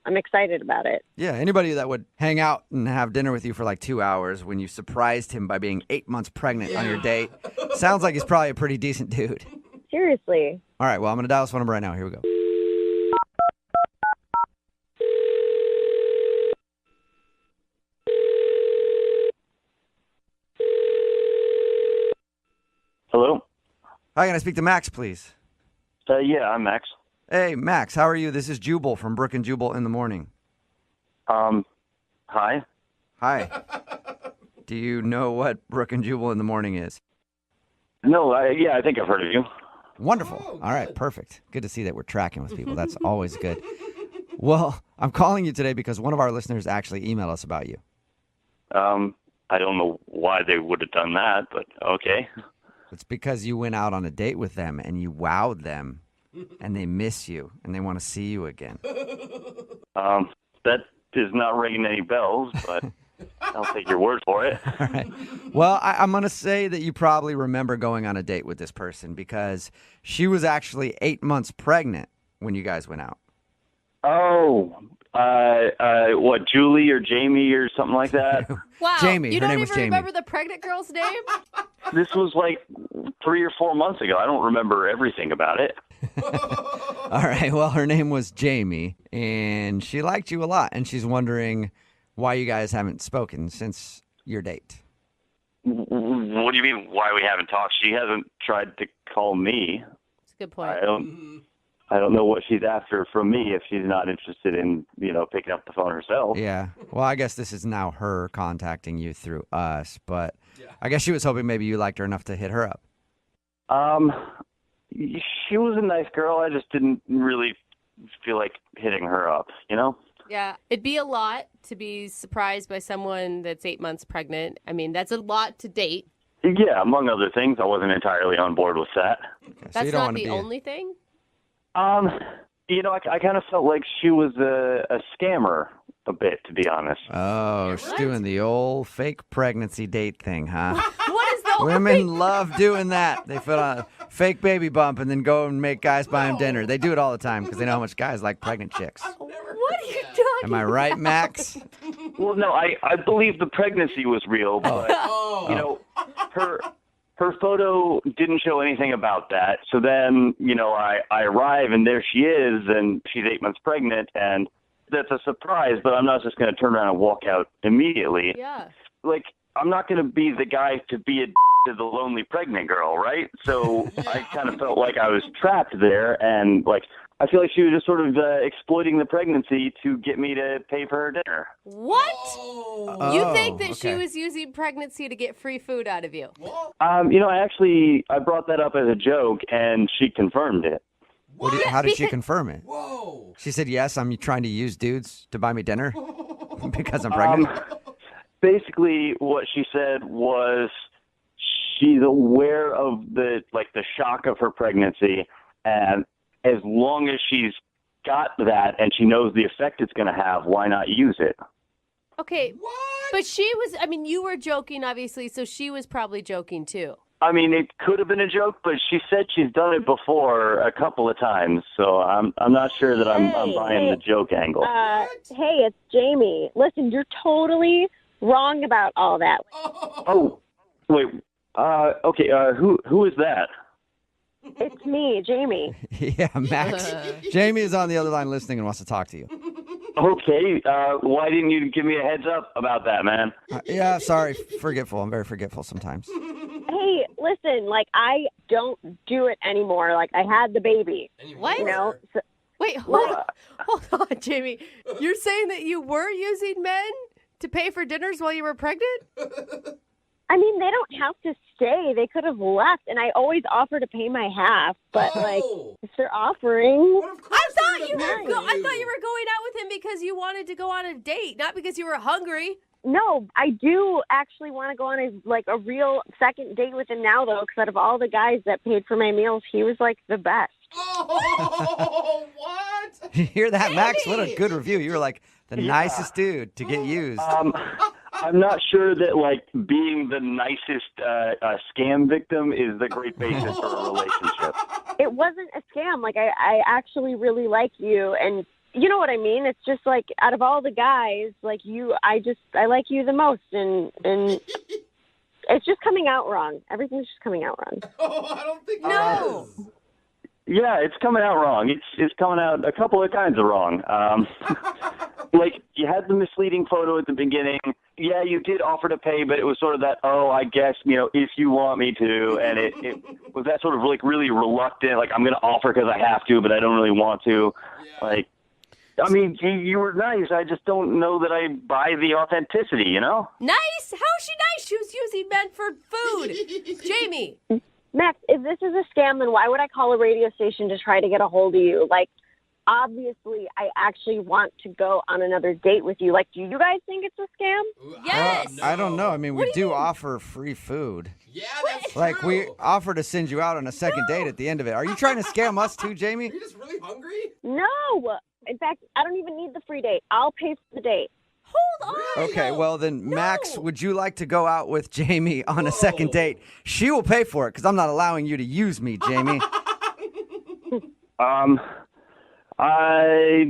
excited about it. Yeah, anybody that would hang out and have dinner with you for 2 hours when you surprised him by being 8 months pregnant on your date, sounds like he's probably a pretty decent dude. Seriously. All right, well, I'm going to dial this phone number right now. Here we go. Hello? Hi, can I speak to Max, please? Yeah, I'm Max. Hey, Max, how are you? This is Jubal from Brooke and Jubal in the morning. Hi? Hi. Do you know what Brooke and Jubal in the morning is? No, I think I've heard of you. Wonderful. All right, perfect. Good to see that we're tracking with people. That's always good. Well, I'm calling you today because one of our listeners actually emailed us about you. I don't know why they would have done that, but okay. It's because you went out on a date with them and you wowed them and they miss you and they want to see you again. That is not ringing any bells, but I'll take your word for it. All right. Well, I'm going to say that you probably remember going on a date with this person because she was actually 8 months pregnant when you guys went out. Oh, what, Julie or Jamie or something like that? Wow. Jamie. You Her don't name was even Jamie. remember the pregnant girl's name? This was 3 or 4 months ago. I don't remember everything about it. All right. Well, her name was Jamie, and she liked you a lot, and she's wondering why you guys haven't spoken since your date. What do you mean, why we haven't talked? She hasn't tried to call me. That's a good point. I don't know what she's after from me if she's not interested in, picking up the phone herself. Yeah. Well, I guess this is now her contacting you through us, but I guess she was hoping maybe you liked her enough to hit her up. She was a nice girl. I just didn't really feel like hitting her up, Yeah, it'd be a lot to be surprised by someone that's 8 months pregnant. I mean, that's a lot to date. Yeah, among other things, I wasn't entirely on board with that. Okay, That's not the only thing? I kind of felt like she was a scammer a bit, to be honest. Oh, she's doing the old fake pregnancy date thing, huh? What is the Women love doing that. They fake baby bump and then go and make guys buy him dinner. They do it all the time because they know how much guys like pregnant chicks. What are you talking Am I right, Max? Well, no, I believe the pregnancy was real, but you know, her photo didn't show anything about that. So then, you know, I arrive and there she is, and she's 8 months pregnant, and that's a surprise. But I'm not just going to turn around and walk out immediately. Yeah. Like, I'm not going to be the guy to be a to the lonely pregnant girl, right? So I kind of felt like I was trapped there, and like I feel like she was just sort of exploiting the pregnancy to get me to pay for her dinner. What? Oh, You think that she okay. was using pregnancy to get free food out of you? You know, I brought that up as a joke, and she confirmed it. How did she confirm it? Whoa. She said, yes, I'm trying to use dudes to buy me dinner because I'm pregnant. Basically, what she said was she's aware of the shock of her pregnancy, and as long as she's got that and she knows the effect it's going to have, why not use it? Okay, but she was, I mean, you were joking, obviously, so she was probably joking, too. I mean, it could have been a joke, but she said she's done it before a couple of times, so I'm not sure that I'm buying the joke angle. Hey, it's Jamie. Listen, you're totally wrong about all that. Oh, wait. Okay, who is that? It's me, Jamie. Yeah, Max. Jamie is on the other line listening and wants to talk to you. Okay, why didn't you give me a heads up about that, man? Yeah, sorry. Forgetful. I'm very forgetful sometimes. Hey, listen, like, I don't do it anymore. Like, I had the baby. What? You know? So, Wait, hold on, Jamie. You're saying that you were using men to pay for dinners while you were pregnant? I mean, they don't have to stay. They could have left, and I always offer to pay my half. But like, if they're offering, I thought you were going out with him because you wanted to go on a date, not because you were hungry. no, I do actually want to go on a real second date with him now, though. Because out of all the guys that paid for my meals, he was like the best. Oh, what? You hear that, Max? What a good review. You were like the nicest dude to get used. I'm not sure that, like, being the nicest scam victim is the great basis for a relationship. It wasn't a scam. Like, I actually really like you, and you know what I mean? It's just, like, out of all the guys, like, I like you the most, and it's just coming out wrong. Everything's just coming out wrong. Oh, I don't think No. it is. Yeah, it's coming out wrong. It's coming out a couple of kinds of wrong. Like, you had the misleading photo at the beginning. Yeah, you did offer to pay, but it was sort of that, I guess, if you want me to. And it was that sort of, like, really reluctant, like, I'm going to offer because I have to, but I don't really want to. Yeah. Like, I mean, you were nice. I just don't know that I buy the authenticity, you know? Nice? How is she nice? She was using men for food. Jamie. Max, if this is a scam, then why would I call a radio station to try to get a hold of you? Like, obviously, I actually want to go on another date with you. Like, do you guys think it's a scam? Yes. I don't know. I mean, we do offer free food. Yeah, that's Like, true. we offer to send you out on a second date at the end of it. Are you trying to scam us too, Jamie? Are you just really hungry? No. In fact, I don't even need the free date. I'll pay for the date. Hold on. Okay, well then, Max, would you like to go out with Jamie on a second date? She will pay for it because I'm not allowing you to use me, Jamie. I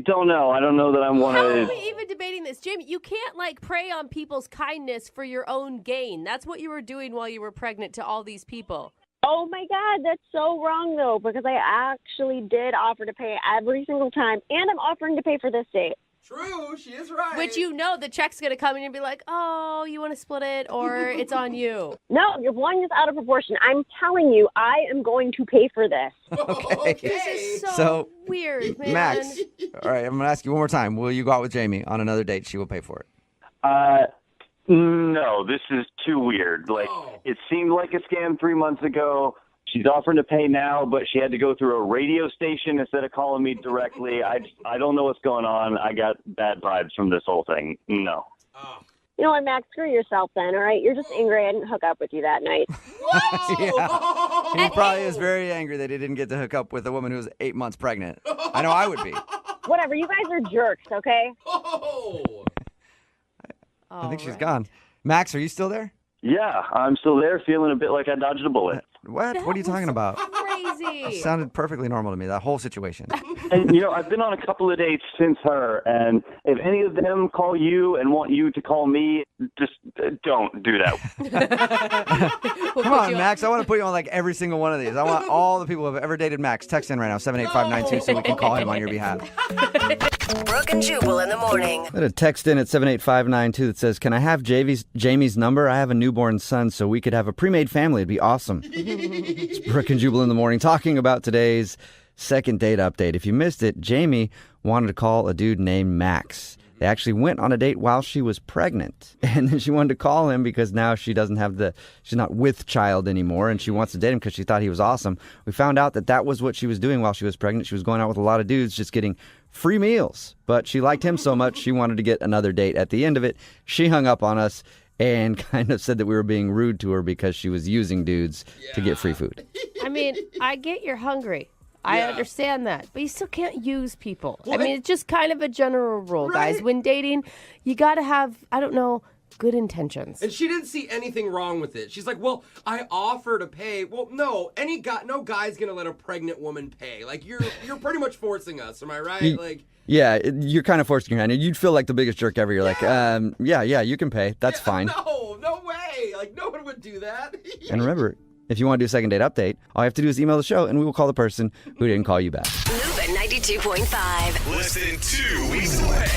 don't know. I don't know that I want How are to. we even debating this? Jamie, you can't, like, prey on people's kindness for your own gain. That's what you were doing while you were pregnant to all these people. Oh, my God, that's so wrong, though, because I actually did offer to pay every single time, and I'm offering to pay for this date. True, she is right. Which the check's going to come and you'll be like, oh, you want to split it or it's on you. No, you're blowing this out of proportion. I'm telling you, I am going to pay for this. Okay. This is so, So, weird, man. Max, all right, I'm going to ask you one more time. Will you go out with Jamie on another date? She will pay for it. No, this is too weird. Like, it seemed like a scam 3 months ago. She's offering to pay now, but she had to go through a radio station instead of calling me directly. I don't know what's going on. I got bad vibes from this whole thing. No. You know what, Max? Screw yourself then, all right? You're just angry I didn't hook up with you that night. Yeah. He probably is very angry that he didn't get to hook up with a woman who was 8 months pregnant. I know I would be. Whatever, you guys are jerks, okay? I think she's gone. Max, are you still there? Yeah, I'm still there feeling a bit like I dodged a bullet. What? What are you talking about? Crazy. crazy. It sounded perfectly normal to me, that whole situation. And, I've been on a couple of dates since her, and if any of them call you and want you to call me, just don't do that. We'll Come put on, you Max. I want to put you on like every single one of these. I want all the people who have ever dated Max. Text in right now, 78592, so we can call him on your behalf. Brooke and Jubal in the morning. I had a text in at 78592 that says, can I have Jamie's number? I have a newborn son, so we could have a pre-made family. It'd be awesome. It's Brooke and Jubal in the morning, talking about today's second date update. If you missed it, Jamie wanted to call a dude named Max. They actually went on a date while she was pregnant. And then she wanted to call him because now she doesn't have she's not with child anymore, and she wants to date him because she thought he was awesome. We found out that was what she was doing while she was pregnant. She was going out with a lot of dudes, just getting free meals. But she liked him so much, she wanted to get another date. At the end of it, she hung up on us and kind of said that we were being rude to her because she was using dudes to get free food. I mean, I get you're hungry. I understand that, but you still can't use people. Well, I mean, it's just kind of a general rule, guys. When dating, you got to have, I don't know, good intentions. And she didn't see anything wrong with it. She's like, well, I offer to pay. Well, no, no guy's going to let a pregnant woman pay. Like, you're pretty much forcing us. Am I right? Yeah, you're kind of forcing your hand. You'd feel like the biggest jerk ever. You're like, yeah, you can pay. That's fine. No way. Like, no one would do that. And remember, if you want to do a second date update, all you have to do is email the show, and we will call the person who didn't call you back. Move at 92.5. Less than 2 weeks away.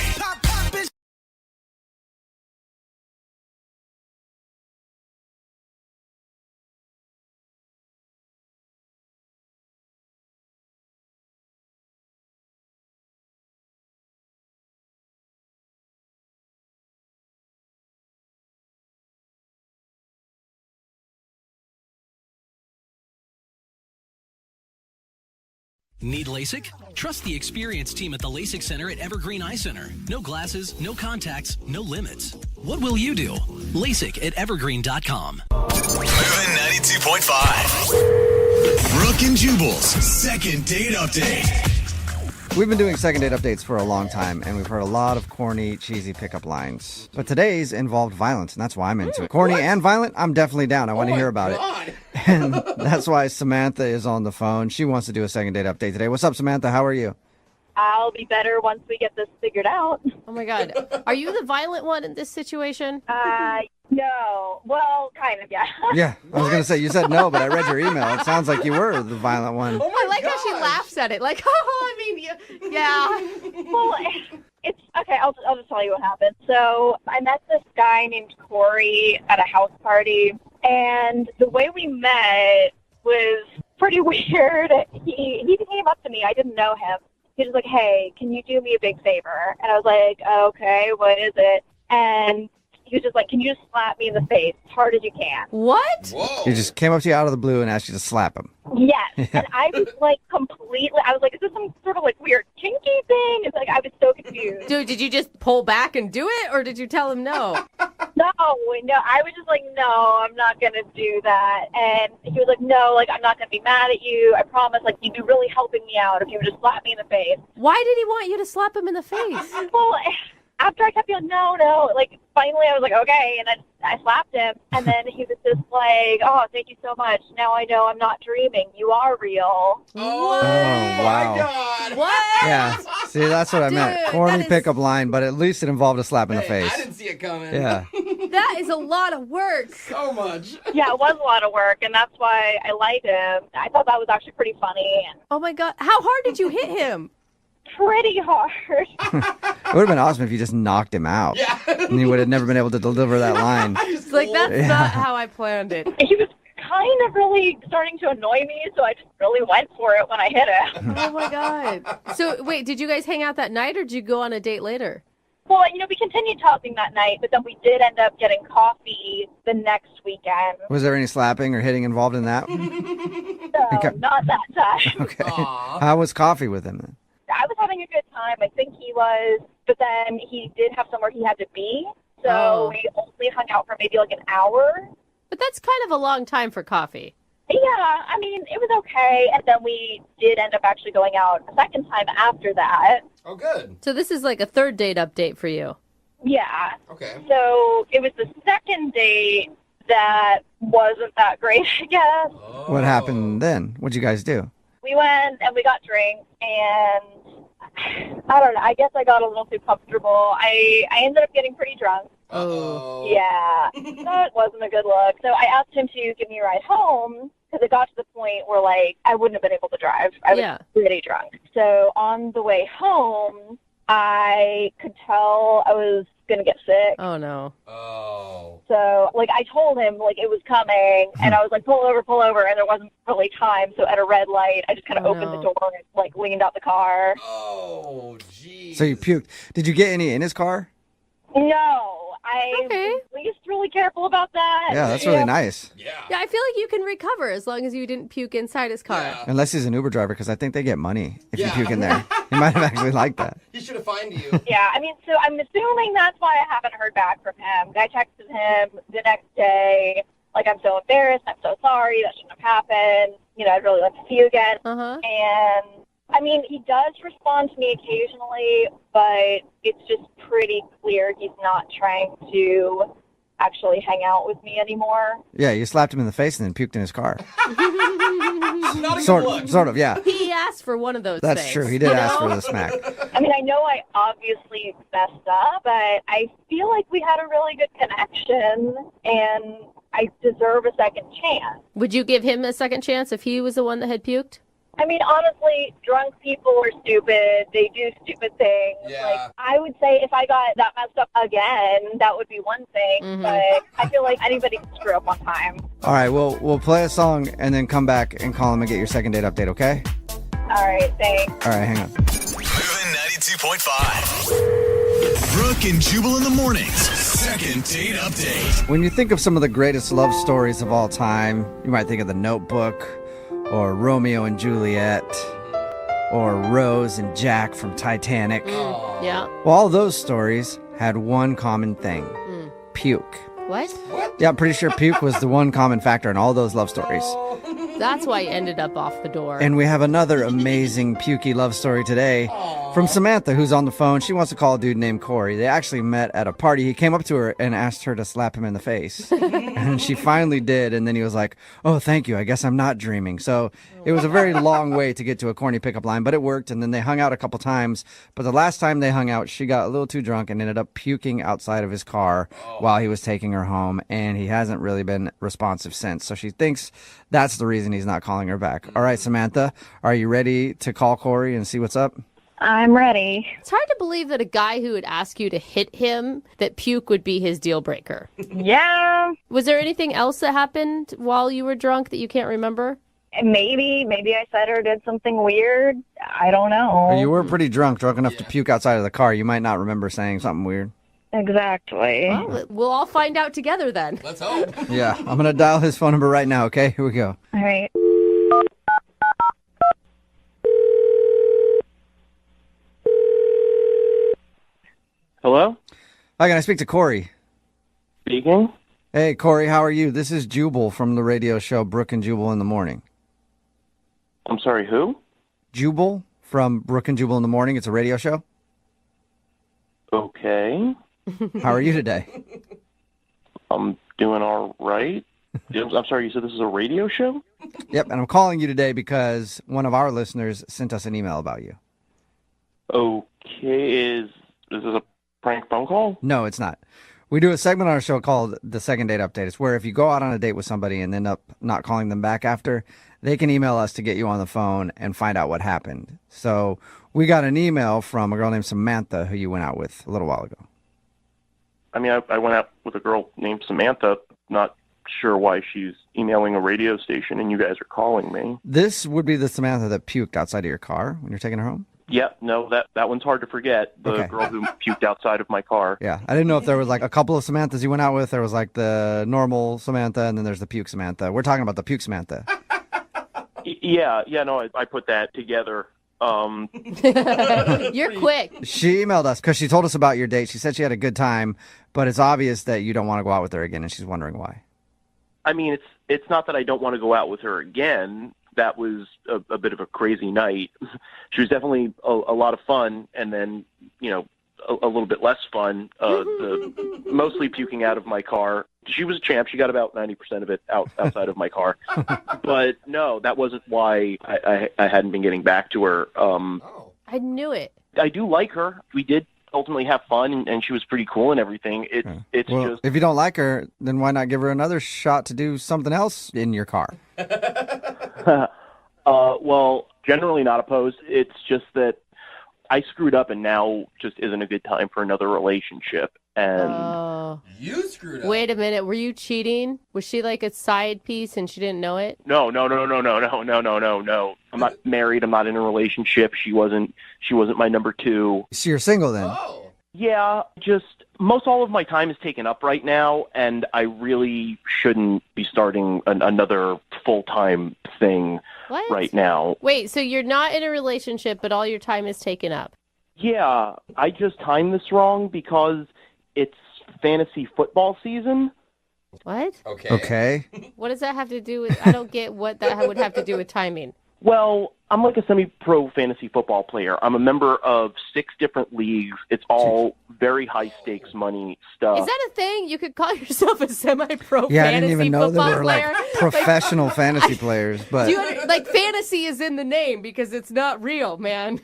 Need LASIK? Trust the experienced team at the LASIK Center at Evergreen Eye Center. No glasses, no contacts, no limits. What will you do? LASIK at evergreen.com. Moving 92.5. Brooke and Jubal's second date update. We've been doing second date updates for a long time, and we've heard a lot of corny, cheesy pickup lines. But today's involved violence, and that's why I'm into it. Corny and violent, I'm definitely down. I want to hear about it. And that's why Samantha is on the phone. She wants to do a second date update today. What's up, Samantha? How are you? I'll be better once we get this figured out. Oh, my God. Are you the violent one in this situation? No. Well, kind of, yeah. Yeah, I was going to say, you said no, but I read your email. It sounds like you were the violent one. Oh, I like how she laughs at it. Like, I mean, yeah. Well, it's okay. I'll just tell you what happened. So I met this guy named Corey at a house party, and the way we met was pretty weird. He came up to me. I didn't know him. He was like, hey, can you do me a big favor? And I was like, okay, what is it? And he was just like, can you just slap me in the face as hard as you can? What? Whoa. He just came up to you out of the blue and asked you to slap him. Yes. Yeah. And I was like I was like, is this some sort of like weird kinky thing? It's like, I was so confused. Dude, did you just pull back and do it, or did you tell him no? No, I was just like, no, I'm not going to do that. And he was like, no, like, I'm not going to be mad at you. I promise, like, you'd be really helping me out if you would just slap me in the face. Why did he want you to slap him in the face? Well, after I kept being no, like, finally I was like, okay, and then I slapped him, and then he was just like, oh, thank you so much. Now I know I'm not dreaming. You are real. Oh, wow. my God. What? Yeah, see, that's what I meant. Dude, Corny pickup line, but at least it involved a slap in the face. I didn't see it coming. Yeah. That is a lot of work. So much. Yeah, it was a lot of work, and that's why I liked him. I thought that was actually pretty funny. And Oh, my God. How hard did you hit him? pretty hard. It would have been awesome if you just knocked him out. Yeah. And he would have never been able to deliver that line. It's like, that's not how I planned it. He was kind of really starting to annoy me, so I just really went for it when I hit him. Oh, my God. So, wait, did you guys hang out that night, or did you go on a date later? Well, we continued talking that night, but then we did end up getting coffee the next weekend. Was there any slapping or hitting involved in that? No, Okay. not that time. Okay. Aw. How was coffee with him then? I was having a good time. I think he was, but then he did have somewhere he had to be, so Oh. we only hung out for maybe like an hour. But that's kind of a long time for coffee. Yeah, I mean, it was okay, and then we did end up actually going out a second time after that. Oh, good. So this is like a third date update for you. Yeah. Okay. So it was the second date that wasn't that great, I guess. What happened then? What'd you guys do? We went and we got drinks, and I don't know. I guess I got a little too comfortable. I ended up getting pretty drunk. Oh. Yeah, that wasn't a good look. So I asked him to give me a ride home because it got to the point where, like, I wouldn't have been able to drive. I was pretty drunk. So on the way home, I could tell I was going to get sick. Oh, no. Oh. So, like, I told him, like, it was coming, and I was like, pull over, and there wasn't really time. So at a red light, I just kind of opened the door and, like, leaned out the car. Oh, geez. So you puked. Did you get any in his car? No. I was at least really careful about that. Yeah, that's really nice. Yeah, I feel like you can recover as long as you didn't puke inside his car. Unless he's an Uber driver, because I think they get money if you puke in there. He might have actually liked that. He should have fined you. Yeah, I mean, so I'm assuming that's why I haven't heard back from him. I texted him the next day, like, I'm so embarrassed, I'm so sorry, that shouldn't have happened. You know, I'd really like to see you again. And, I mean, he does respond to me occasionally, but it's just pretty clear he's not trying to actually hang out with me anymore. Yeah, you slapped him in the face and then puked in his car. Not a good Sort look. of, yeah. He asked for one of those That's things. true. He did ask for the smack. I mean, I know I obviously messed up, but I feel like we had a really good connection, and I deserve a second chance. Would you give him a second chance if he was the one that had puked? I mean, honestly, drunk people are stupid. They do stupid things. Yeah. Like, I would say if I got that messed up again, that would be one thing. But I feel like anybody can screw up one time. All right, we'll play a song and then come back and call him and get your second date update, okay? All right, thanks. All right, hang on. Moving 92.5. Brooke and Jubal in the mornings. Second date update. When you think of some of the greatest love stories of all time, you might think of The Notebook, or Romeo and Juliet, or Rose and Jack from Titanic. Yeah. Well, all those stories had one common thing. Puke. What? Yeah, I'm pretty sure puke was the one common factor in all those love stories. That's why he ended up off the door. And we have another amazing pukey love story today from Samantha, who's on the phone. She wants to call a dude named Corey. They actually met at a party. He came up to her and asked her to slap him in the face. And she finally did. And then he was like, oh, thank you. I guess I'm not dreaming. So it was a very long way to get to a corny pickup line, but it worked. And then they hung out a couple times. But the last time they hung out, she got a little too drunk and ended up puking outside of his car while he was taking her home. And he hasn't really been responsive since. So she thinks that's the reason he's not calling her back. All right, Samantha, are you ready to call Corey and see what's up? I'm ready. It's hard to believe that a guy who would ask you to hit him, that puke would be his deal breaker. Yeah. Was there anything else that happened while you were drunk that you can't remember? Maybe I said or did something weird. I don't know. You were pretty drunk enough to puke outside of the car. You might not remember saying something weird. Exactly. Well, we'll all find out together then. Let's hope. Yeah, I'm going to dial his phone number right now, okay? Here we go. All right. Hello? Hi, can I speak to Corey? Speaking? Hey, Corey, how are you? This is Jubal from the radio show Brooke and Jubal in the Morning. I'm sorry, who? Jubal from Brooke and Jubal in the Morning. It's a radio show. Okay. How are you today? I'm doing all right. I'm sorry, you said this is a radio show? Yep, and I'm calling you today because one of our listeners sent us an email about you. Okay, is this a prank phone call? No, it's not. We do a segment on our show called The Second Date Update. It's where if you go out on a date with somebody and end up not calling them back after, they can email us to get you on the phone and find out what happened. So we got an email from a girl named Samantha who you went out with a little while ago. I mean, I went out with a girl named Samantha, not sure why she's emailing a radio station and you guys are calling me. This would be the Samantha that puked outside of your car when you're taking her home? Yeah, no, that one's hard to forget. The girl who puked outside of my car. Yeah, I didn't know if there was like a couple of Samanthas you went out with. There was like the normal Samantha and then there's the puke Samantha. We're talking about the puke Samantha. Yeah, no, I put that together. You're quick. She emailed us because she told us about your date. She said she had a good time, but it's obvious that you don't want to go out with her again, and she's wondering why. I mean, it's not that I don't want to go out with her again. That was a bit of a crazy night. She was definitely a lot of fun, and then, you know, a little bit less fun. Mostly puking out of my car. She was a champ. She got about 90% of it outside of my car. But no, that wasn't why I hadn't been getting back to her. I knew it. I do like her. We did ultimately have fun, and she was pretty cool and everything. It's Well, just if you don't like her, then why not give her another shot to do something else in your car? well, generally not opposed. It's just that I screwed up, and now just isn't a good time for another relationship. And you screwed up. Wait a minute. Were you cheating? Was she like a side piece and she didn't know it? No. I'm not married. I'm not in a relationship. She wasn't my number two. So you're single then? Yeah, just most all of my time is taken up right now, and I really shouldn't be starting another full-time thing right now. Wait, so you're not in a relationship, but all your time is taken up? Yeah, I just timed this wrong because it's fantasy football season. What? Okay. What does that have to do with... I don't get what that would have to do with timing. Well, I'm like a semi-pro fantasy football player. I'm a member of 6 different leagues. It's all very high-stakes money stuff. Is that a thing? You could call yourself a semi-pro Yeah, fantasy I didn't even know football there were player? like professional fantasy players. But Like fantasy is in the name because it's not real, man.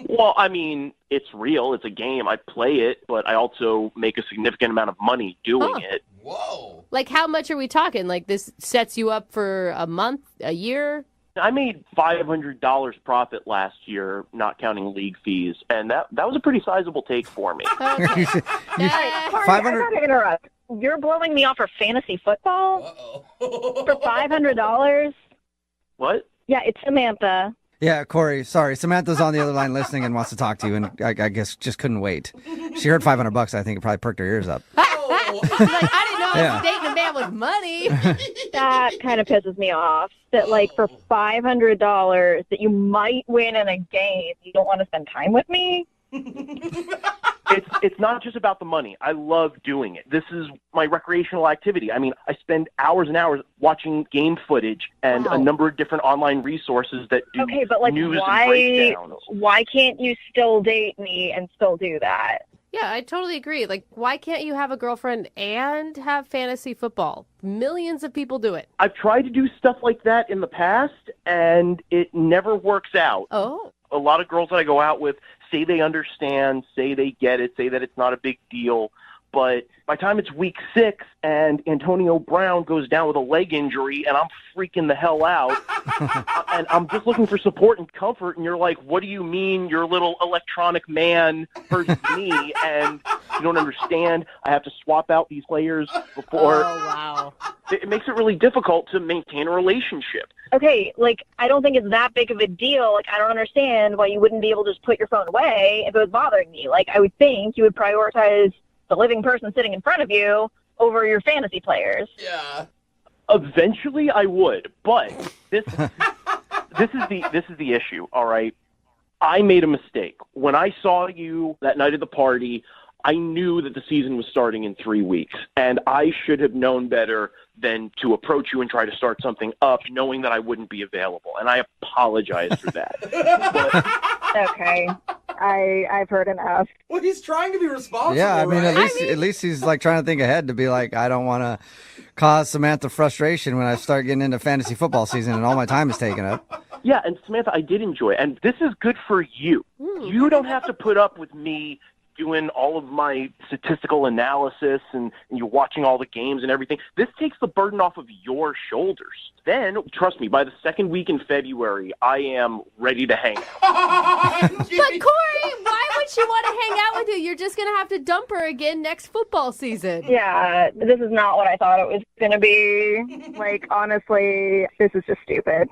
Well, I mean, it's real. It's a game. I play it, but I also make a significant amount of money doing it. Whoa. Like how much are we talking? Like this sets you up for a month, a year? I made $500 profit last year, not counting league fees, and that was a pretty sizable take for me. Sorry, I gotta interrupt. You're blowing me off for fantasy football? For $500? What? Yeah, it's Samantha. yeah, Corey, sorry. Samantha's on the other line listening and wants to talk to you, and I guess just couldn't wait. She heard $500. I think it probably perked her ears up. I didn't know I was dating a man with money. That kind of pisses me off. That like for $500 that you might win in a game, you don't want to spend time with me? It's not just about the money. I love doing it. This is my recreational activity. I mean, I spend hours and hours watching game footage and a number of different online resources that do news and breakdowns. Why can't you still date me and still do that? Yeah, I totally agree. Like, why can't you have a girlfriend and have fantasy football? Millions of people do it. I've tried to do stuff like that in the past, and it never works out. Oh. A lot of girls that I go out with say they understand, say they get it, say that it's not a big deal. But by the time it's week 6 and Antonio Brown goes down with a leg injury and I'm freaking the hell out and I'm just looking for support and comfort, and you're like, what do you mean your little electronic man hurts me and you don't understand? I have to swap out these players before. Oh, wow. It makes it really difficult to maintain a relationship. Okay, like, I don't think it's that big of a deal. Like, I don't understand why you wouldn't be able to just put your phone away if it was bothering me. Like, I would think you would prioritize the living person sitting in front of you over your fantasy players. Yeah. Eventually I would, but this is the issue, all right? I made a mistake. When I saw you that night at the party, I knew that the season was starting in 3 weeks, and I should have known better than to approach you and try to start something up knowing that I wouldn't be available, and I apologize for that. Okay. I've heard enough. Well, he's trying to be responsible. Yeah, I mean, right? at least he's like trying to think ahead to be like, I don't want to cause Samantha frustration when I start getting into fantasy football season and all my time is taken up. Yeah, and Samantha, I did enjoy it, and this is good for you. You don't have to put up with me doing all of my statistical analysis and you watching all the games and everything. This takes the burden off of your shoulders. Then, trust me, by the second week in February, I am ready to hang out. But Corey, why would she want to hang out with you? You're just going to have to dump her again next football season. Yeah, this is not what I thought it was going to be. Like, honestly, this is just stupid.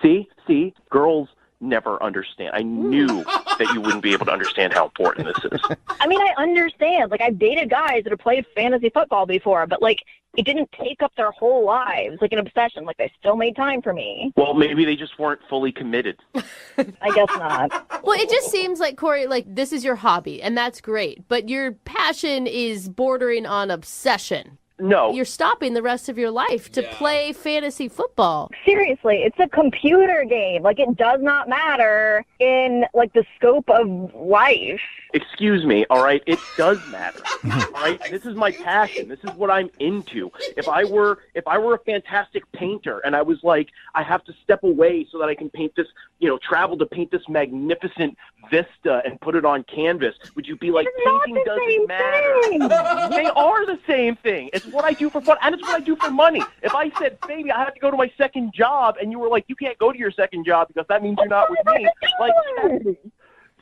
See, girls never understand. I knew that you wouldn't be able to understand how important this is. I mean, I understand. Like, I've dated guys that have played fantasy football before, but, like, it didn't take up their whole lives, like an obsession. Like, they still made time for me. Well, maybe they just weren't fully committed. I guess not. Well, it just seems like, Corey, like, this is your hobby, and that's great. But your passion is bordering on obsession. No. you're stopping the rest of your life to play fantasy football. Seriously, it's a computer game. Like, it does not matter in, like, the scope of life. Excuse me, all right? It does matter, all right? This is my passion. This is what I'm into. If I were a fantastic painter and I was like, I have to step away so that I can paint this, travel to paint this magnificent vista and put it on canvas, would you be like, painting doesn't matter? They are the same thing. It's what I do for fun, and it's what I do for money. If I said, baby, I have to go to my second job, and you were like, you can't go to your second job because that means you're not with me, like,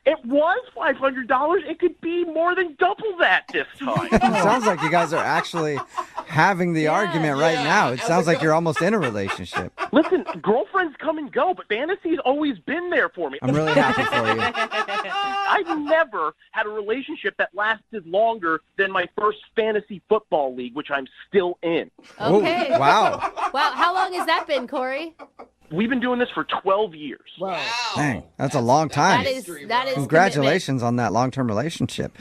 it was $500. It could be more than double that this time. It sounds like you guys are actually having the argument right now. It sounds like you're almost in a relationship. Listen, girlfriends come and go, but fantasy's always been there for me. I'm really happy for you. I've never had a relationship that lasted longer than my first fantasy football league, which I'm still in. Okay. Ooh, wow. Wow, how long has that been, Corey? We've been doing this for 12 years. Wow. Dang, that's a long time. That is Congratulations on that long-term relationship.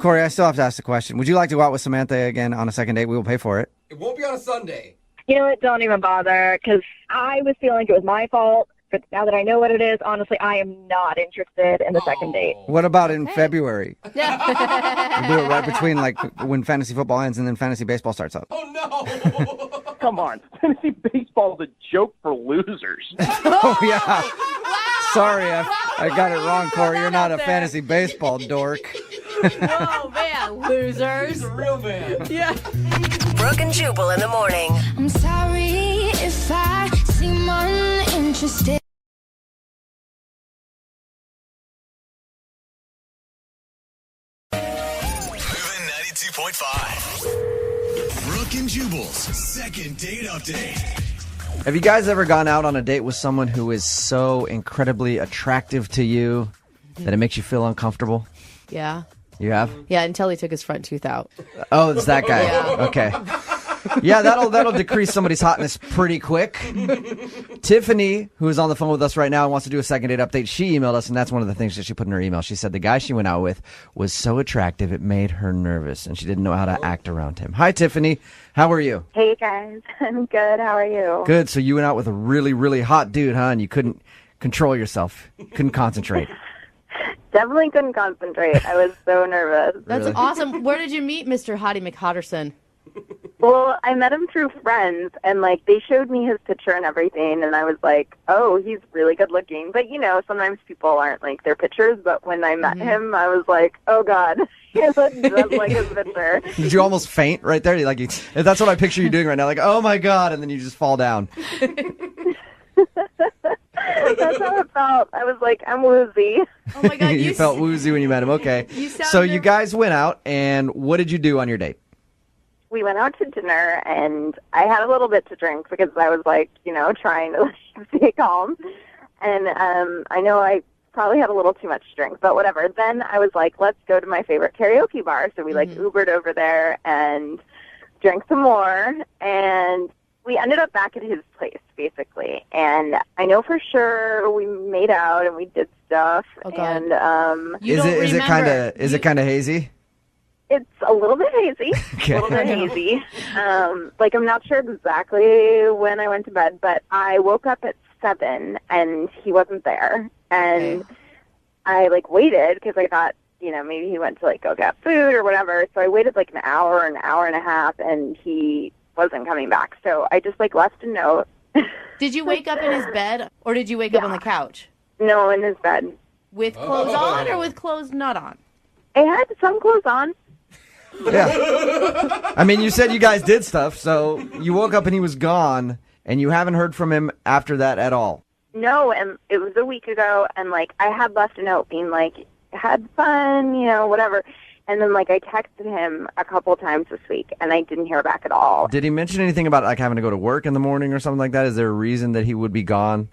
Corey, I still have to ask the question. Would you like to go out with Samantha again on a second date? We will pay for it. It won't be on a Sunday. You know what? Don't even bother, because I was feeling like it was my fault. But now that I know what it is, honestly, I am not interested in the second date. What about in February? We'll do it right between when fantasy football ends and then fantasy baseball starts up. Oh, no. Come on. Fantasy baseball is a joke for losers. Oh, yeah. Sorry, I got it wrong, Corey. You're not a fantasy baseball dork. Oh, man, losers. He's a real man. Yeah. Brooke and Jubal in the morning. I'm sorry if I seem uninterested. Moving 92.5. Brooke and Jubal's second date update. Have you guys ever gone out on a date with someone who is so incredibly attractive to you that it makes you feel uncomfortable? Yeah. You have? Yeah, until he took his front tooth out. Oh, it's that guy. Yeah. Okay. Yeah, that'll decrease somebody's hotness pretty quick. Tiffany, who is on the phone with us right now and wants to do a second date update, she emailed us, and that's one of the things that she put in her email. She said the guy she went out with was so attractive it made her nervous, and she didn't know how to act around him. Hi, Tiffany. How are you? Hey, guys. I'm good. How are you? Good. So you went out with a really, really hot dude, huh? And you couldn't control yourself. Couldn't concentrate. Definitely couldn't concentrate. I was so nervous. That's awesome. Where did you meet Mr. Hottie McHotterson? Well, I met him through friends, and, they showed me his picture and everything, and I was like, oh, he's really good looking. But, sometimes people aren't like their pictures, but when I met him, I was like, oh, God, he looks just like his picture. Did you almost faint right there? That's what I picture you doing right now. Like, oh, my God, and then you just fall down. That's how it felt. I was like, I'm woozy. Oh, my God. You felt woozy when you met him. Okay. You guys went out, and what did you do on your date? We went out to dinner, and I had a little bit to drink because I was trying to stay calm. And I know I probably had a little too much to drink, but whatever. Then I was like, let's go to my favorite karaoke bar. So we Ubered over there and drank some more, and we ended up back at his place, basically. And I know for sure we made out and we did stuff. Okay. And Is it kind of hazy? it's a little bit hazy. Okay. A little bit hazy. I'm not sure exactly when I went to bed, but I woke up at 7 and he wasn't there. And I waited because I thought, maybe he went to go get food or whatever. So I waited an hour and a half, and he wasn't coming back. So I just left a note. Did you wake up in his bed, or did you wake up on the couch? No, in his bed. With clothes on or with clothes not on? I had some clothes on. Yeah. I mean, you said you guys did stuff, so you woke up and he was gone, and you haven't heard from him after that at all. No, and it was a week ago, and I had left a note being had fun, whatever. And then I texted him a couple times this week, and I didn't hear back at all. Did he mention anything about having to go to work in the morning or something like that? Is there a reason that he would be gone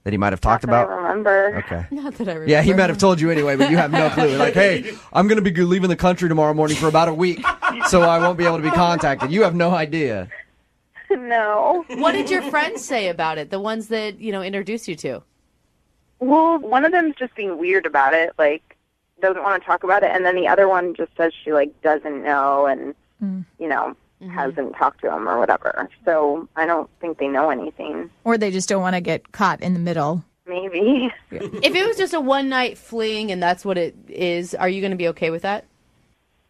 that he might have talked about? I remember. Okay. Not that I remember. Yeah, he might have told you anyway, but you have no clue. Hey, I'm going to be leaving the country tomorrow morning for about a week, so I won't be able to be contacted. You have no idea. No. What did your friends say about it? The ones that, introduced you to? Well, one of them's just being weird about it, doesn't want to talk about it, and then the other one just says she, doesn't know, and, hasn't talked to him or whatever. So I don't think they know anything. Or they just don't want to get caught in the middle. Maybe. If it was just a one-night fling and that's what it is, are you going to be okay with that?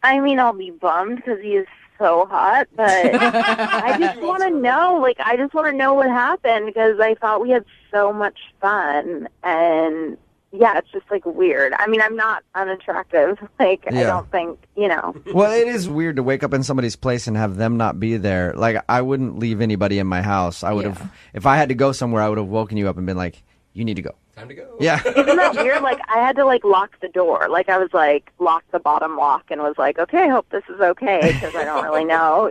I mean, I'll be bummed because he is so hot, but I just want to know. Like, I just want to know what happened because I thought we had so much fun, and yeah, it's just like weird. I mean, I'm not unattractive. Like, I don't think, Well, it is weird to wake up in somebody's place and have them not be there. Like, I wouldn't leave anybody in my house. I would have, if I had to go somewhere, I would have woken you up and been like, you need to go. Time to go. Yeah. Isn't that weird? Like, I had to, lock the door. Like, I was, locked the bottom lock and was like, okay, I hope this is okay because I don't really know,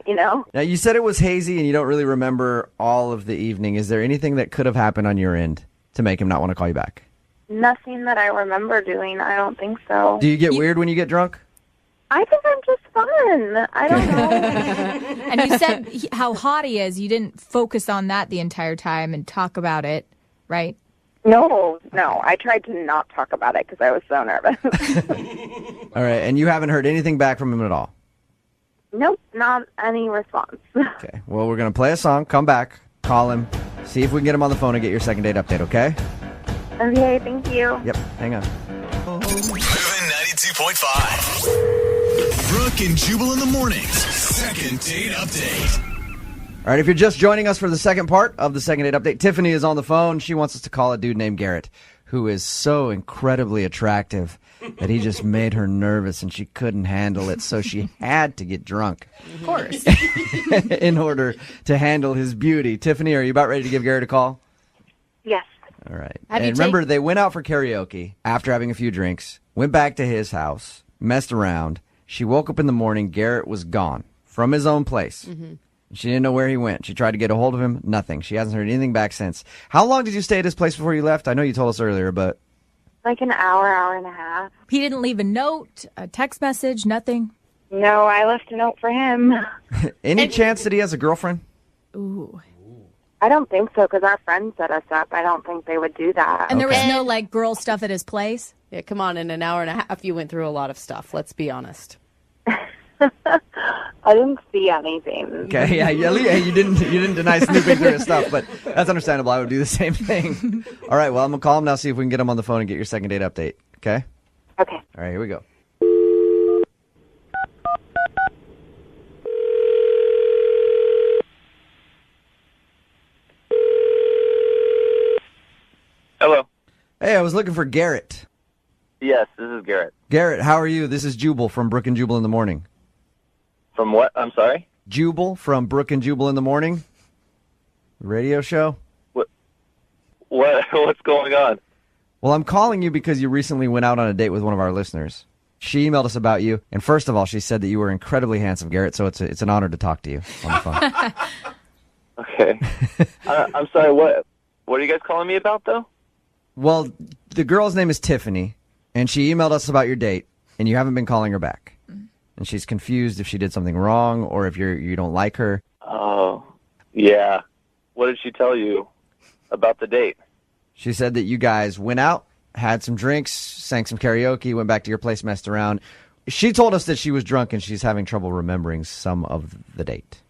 Now, you said it was hazy and you don't really remember all of the evening. Is there anything that could have happened on your end to make him not want to call you back? Nothing that I remember doing. I don't think so. Do you get weird when you get drunk? I think I'm just fun. I don't know. And you said how hot he is. You didn't focus on that the entire time and talk about it, right? No. I tried to not talk about it because I was so nervous. All right, and you haven't heard anything back from him at all? Nope, not any response. Okay, well, we're going to play a song, come back, call him, see if we can get him on the phone and get your second date update, okay? Okay, thank you. Yep, hang on. Moving 92.5. Brooke and Jubal in the mornings. Second date update. All right, if you're just joining us for the second part of the second date update, Tiffany is on the phone. She wants us to call a dude named Garrett, who is so incredibly attractive that he just made her nervous and she couldn't handle it, so she had to get drunk. Of course. In order to handle his beauty. Tiffany, are you about ready to give Garrett a call? Yes. All right. Have And you remember, they went out for karaoke after having a few drinks, went back to his house, messed around. She woke up in the morning. Garrett was gone from his own place. Mm-hmm. She didn't know where he went. She tried to get a hold of him. Nothing. She hasn't heard anything back since. How long did you stay at his place before you left? I know you told us earlier, but... Like an hour and a half. He didn't leave a note, a text message, nothing? No, I left a note for him. Any chance that he has a girlfriend? Ooh. I don't think so, because our friends set us up. I don't think they would do that. And there was no, girl stuff at his place? Yeah, come on. In an hour and a half, you went through a lot of stuff. Let's be honest. I didn't see anything. Okay, yeah, you didn't deny snooping through his stuff, but that's understandable. I would do the same thing. All right, well, I'm going to call him now, see if we can get him on the phone and get your second date update, okay? Okay. All right, here we go. Hello. Hey, I was looking for Garrett. Yes, this is Garrett. Garrett, how are you? This is Jubal from Brooke and Jubal in the Morning. From what? I'm sorry? Jubal from Brooke and Jubal in the Morning. Radio show. What's going on? Well, I'm calling you because you recently went out on a date with one of our listeners. She emailed us about you, and first of all, she said that you were incredibly handsome, Garrett, so it's an honor to talk to you on the phone. Okay. I'm sorry, what are you guys calling me about, though? Well, the girl's name is Tiffany, and she emailed us about your date, and you haven't been calling her back. And she's confused if she did something wrong or if you don't like her. Oh, yeah. What did she tell you about the date? She said that you guys went out, had some drinks, sang some karaoke, went back to your place, messed around. She told us that she was drunk and she's having trouble remembering some of the date.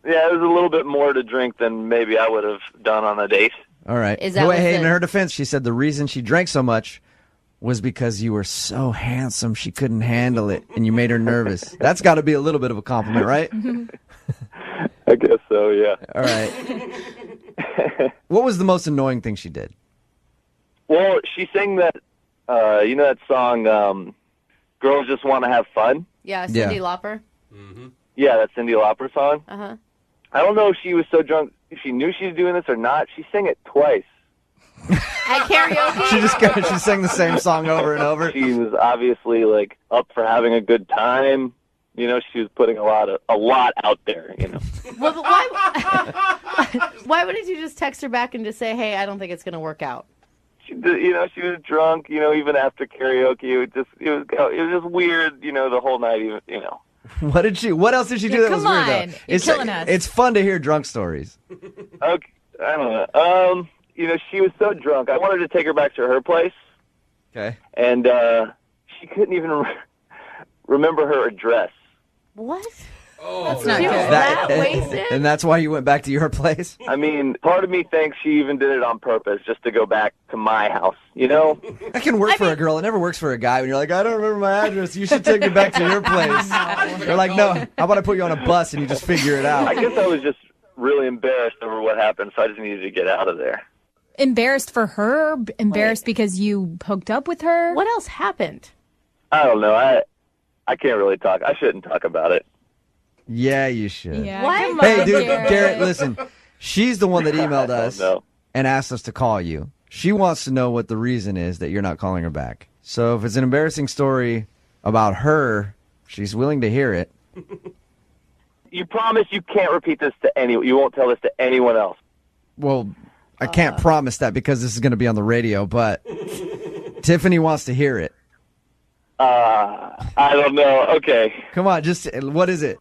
Yeah, it was a little bit more to drink than maybe I would have done on a date. All right. Is that Hey, in her defense, she said the reason she drank so much was because you were so handsome she couldn't handle it and you made her nervous. That's got to be a little bit of a compliment, right? I guess so, yeah. All right. What was the most annoying thing she did? Well, she sang that, that song, Girls Just Want to Have Fun? Yeah, Cyndi Lauper. Mm-hmm. Yeah, that Cyndi Lauper song. Uh-huh. I don't know if she was so drunk, if she knew she was doing this or not. She sang it twice. At karaoke? She sang the same song over and over. She was obviously up for having a good time. She was putting a lot out there. Well, but why wouldn't you just text her back and just say, "Hey, I don't think it's going to work out"? She was drunk. Even after karaoke, it was just weird. The whole night. What else did she do that was weird though? You're killing us. It's fun to hear drunk stories. Okay, I don't know. She was so drunk. I wanted to take her back to her place. Okay. And she couldn't even remember her address. What? That's not She was good. that wasted? And that's why you went back to your place? I mean, part of me thinks she even did it on purpose just to go back to my house, you know? That can work for a girl. It never works for a guy when you're like, I don't remember my address. You should take me back to your place. They're like, no, how about I put you on a bus and you just figure it out? I guess I was just really embarrassed over what happened, so I just needed to get out of there. Embarrassed for her? Embarrassed because you hooked up with her? What else happened? I don't know. I can't really talk. I shouldn't talk about it. Yeah, you should. Yeah, What? come Hey, on, dude, Garrett, listen. She's the one that emailed us know. and asked us to call you. She wants to know what the reason is that you're not calling her back. So if it's an embarrassing story about her, she's willing to hear it. You promise you can't repeat this to anyone. You won't tell this to anyone else. Well, I can't promise that because this is going to be on the radio, but Tiffany wants to hear it. I don't know. Okay. Come on, just what is it?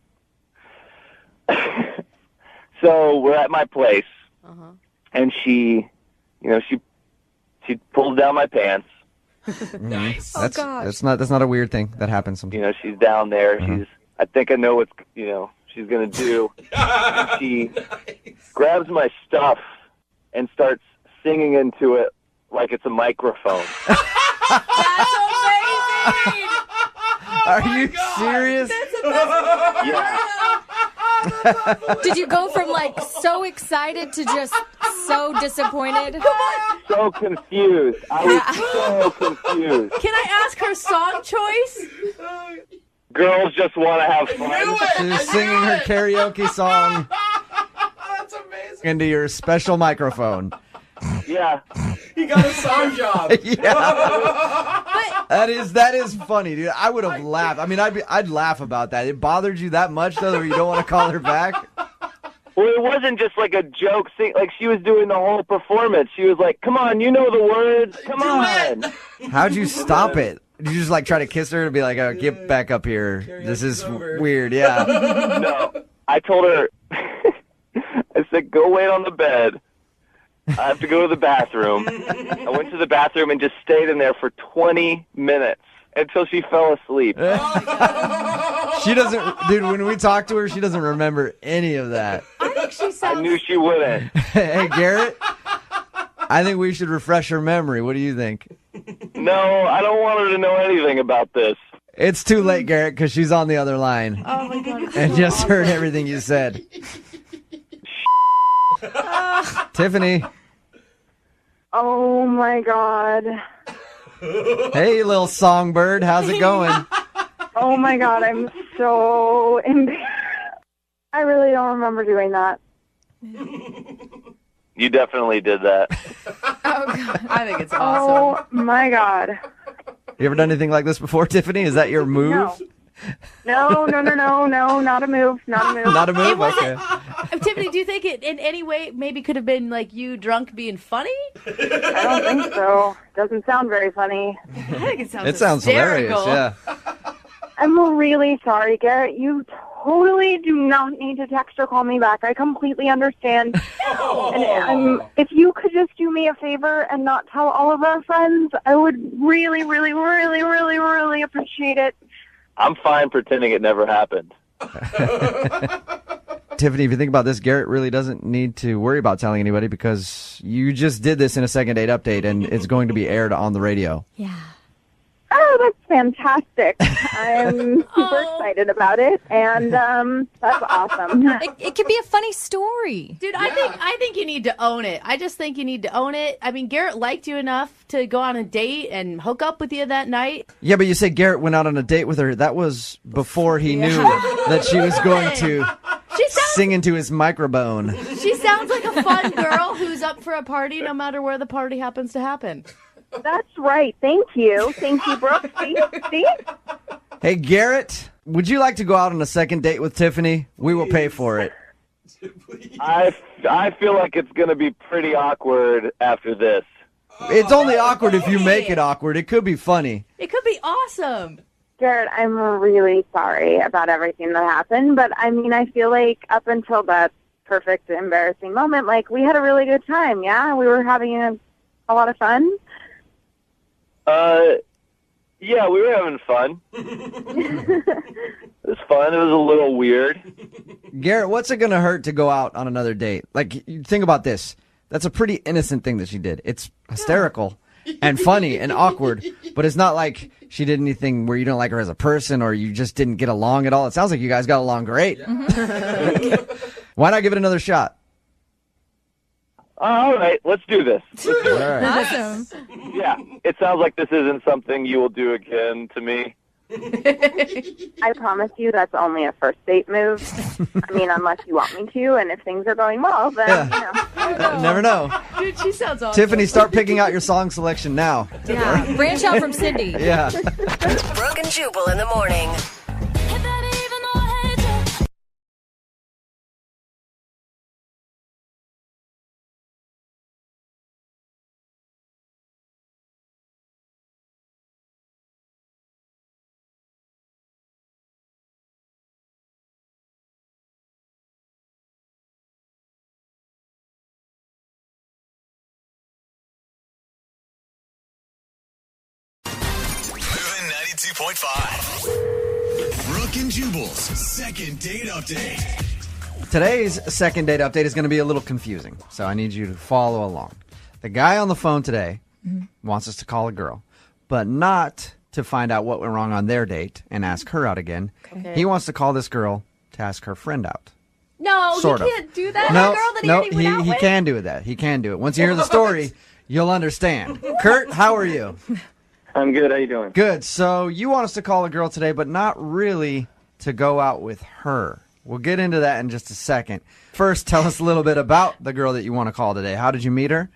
So we're at my place, and she pulls down my pants. Nice. That's not a weird thing that happens sometimes. You know, she's down there. I think I know what she's gonna do. She grabs my stuff and starts singing into it like it's a microphone. That's amazing! Are you serious? Did you go from like so excited to just so disappointed? So confused. I was so confused. Can I ask her song choice? Girls just want to have fun. She's singing her karaoke song That's amazing. into your special microphone. Yeah. He got a song job. Yeah. That is funny, dude. I would have laughed. I mean, I'd laugh about that. It bothered you that much, though, that you don't want to call her back? Well, it wasn't just like a joke thing. Like, she was doing the whole performance. She was like, come on, you know the words. Come on. How'd you stop it? Did you just like try to kiss her and be like, oh, get back up here. This is weird, yeah. No. I told her, I said, go wait on the bed. I have to go to the bathroom. I went to the bathroom and just stayed in there for 20 minutes until she fell asleep. She doesn't, dude, when we talk to her, she doesn't remember any of that. I think she I sounds... knew she wouldn't. Hey, Garrett, I think we should refresh her memory. What do you think? No, I don't want her to know anything about this. It's too late, Garrett, because she's on the other line. Oh, my God. And just heard everything you said. Tiffany. Oh my God. Hey, little songbird. How's it going? Oh my God, I'm so embarrassed. I really don't remember doing that. You definitely did that. Oh, God. I think it's awesome. Oh my God. You ever done anything like this before, Tiffany? Is that your move? No, not a move. Not a move? Okay. Tiffany, do you think it in any way maybe could have been like you drunk being funny? I don't think so. Doesn't sound very funny. I think it sounds It sounds hilarious, hysterical. yeah. I'm really sorry, Garrett. You totally do not need to text or call me back. I completely understand. And if you could just do me a favor and not tell all of our friends, I would really, really, really, really, really appreciate it. I'm fine pretending it never happened. Tiffany, if you think about this, Garrett really doesn't need to worry about telling anybody because you just did this in a second date update and it's going to be aired on the radio. Yeah. Oh, that's fantastic. I'm super excited about it, and that's awesome. It could be a funny story. Dude, I think you need to own it. I just think you need to own it. I mean, Garrett liked you enough to go on a date and hook up with you that night. Yeah, but you say Garrett went out on a date with her. That was before he knew that she was going to sing into his microphone. She sounds like a fun girl who's up for a party no matter where the party happens to happen. That's right. Thank you. Thank you, Brooke. See? Hey, Garrett, would you like to go out on a second date with Tiffany? We will pay for it. I feel like it's going to be pretty awkward after this. It's only awkward if you make it awkward. It could be funny. It could be awesome. Garrett, I'm really sorry about everything that happened, but I mean, I feel like up until that perfect, embarrassing moment, like, we had a really good time, yeah? We were having a lot of fun. Yeah, we were having fun. was fun. It was a little weird. Garrett, what's it going to hurt to go out on another date? Like, you think about this. That's a pretty innocent thing that she did. It's hysterical and funny and awkward, but it's not like she did anything where you don't like her as a person or you just didn't get along at all. It sounds like you guys got along great. Why not give it another shot? All right, let's do this. All right. Awesome. Yeah, it sounds like this isn't something you will do again to me. I promise you that's only a first date move. I mean, unless you want me to, and if things are going well, then, Never know. Dude, she sounds awesome. Tiffany, start picking out your song selection now. Yeah. Branch out from Cindy. Yeah. Brooke and Jubal in the morning. Moving 92.5. Brooke and Jubal's second date update. Today's second date update is going to be a little confusing, so I need you to follow along. The guy on the phone today wants us to call a girl, but not to find out what went wrong on their date and ask her out again. Okay. He wants to call this girl to ask her friend out. No, Sort you of. can't do that. No, The girl that no, he went out he with? can do that. He can do it. Once you hear the story, you'll understand. Kurt, how are you? I'm good. How you doing? Good. So you want us to call a girl today, but not really to go out with her. We'll get into that in just a second. First, tell us a little bit about the girl that you want to call today. How did you meet her?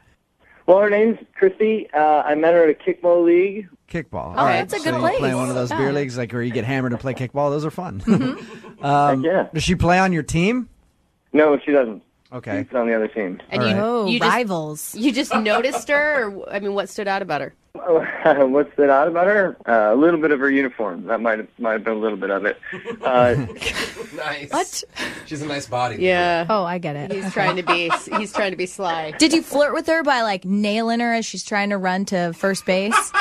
Well, her name's Christy. I met her at a kickball league. Kickball. Oh, All right. that's a good so place. You play one of those Yeah. beer leagues like where you get hammered and play kickball. Those are fun. Yeah. Does she play on your team? No, she doesn't. Okay. She's on the other team. And All you, right. Oh, you just, rivals. you just noticed her? Or, I mean, what stood out about her? What stood out about her? A little bit of her uniform. That might have been a little bit of it. Nice. What? She's a nice body. Yeah. Oh, I get it. He's trying to be sly. Did you flirt with her by like nailing her as she's trying to run to first base?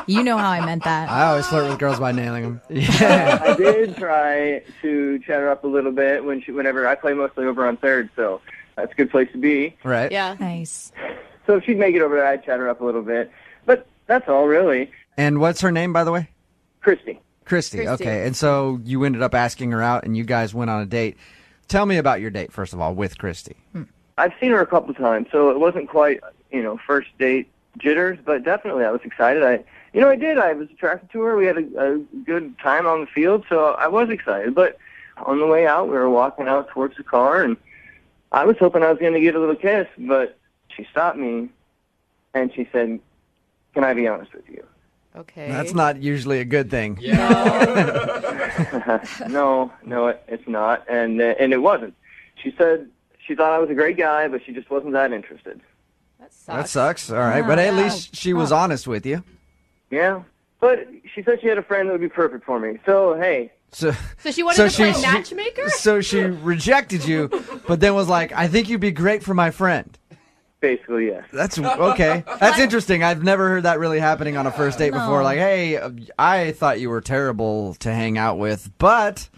You know how I meant that. I always flirt with girls by nailing them. Yeah. I did try to chat her up a little bit whenever I play mostly over on third, so that's a good place to be. Right. Yeah. Nice. So if she'd make it over there, I'd chat her up a little bit. But that's all, really. And what's her name, by the way? Christy. Christy. Okay. And so you ended up asking her out, and you guys went on a date. Tell me about your date, first of all, with Christy. I've seen her a couple of times, so it wasn't quite, first date jitters, but definitely I was excited. I was attracted to her. We had a good time on the field, so I was excited. But on the way out, we were walking out towards the car, and I was hoping I was going to get a little kiss, but she stopped me, and she said, "Can I be honest with you?" Okay. That's not usually a good thing. No, it's not, and it wasn't. She said she thought I was a great guy, but she just wasn't that interested. That sucks. All right. But at least she was honest with you. Yeah, but she said she had a friend that would be perfect for me. So, hey. So she wanted to play matchmaker? So she rejected you, but then was like, I think you'd be great for my friend. Basically, yes. That's okay. That's interesting. I've never heard that really happening on a first date before. Like, hey, I thought you were terrible to hang out with, but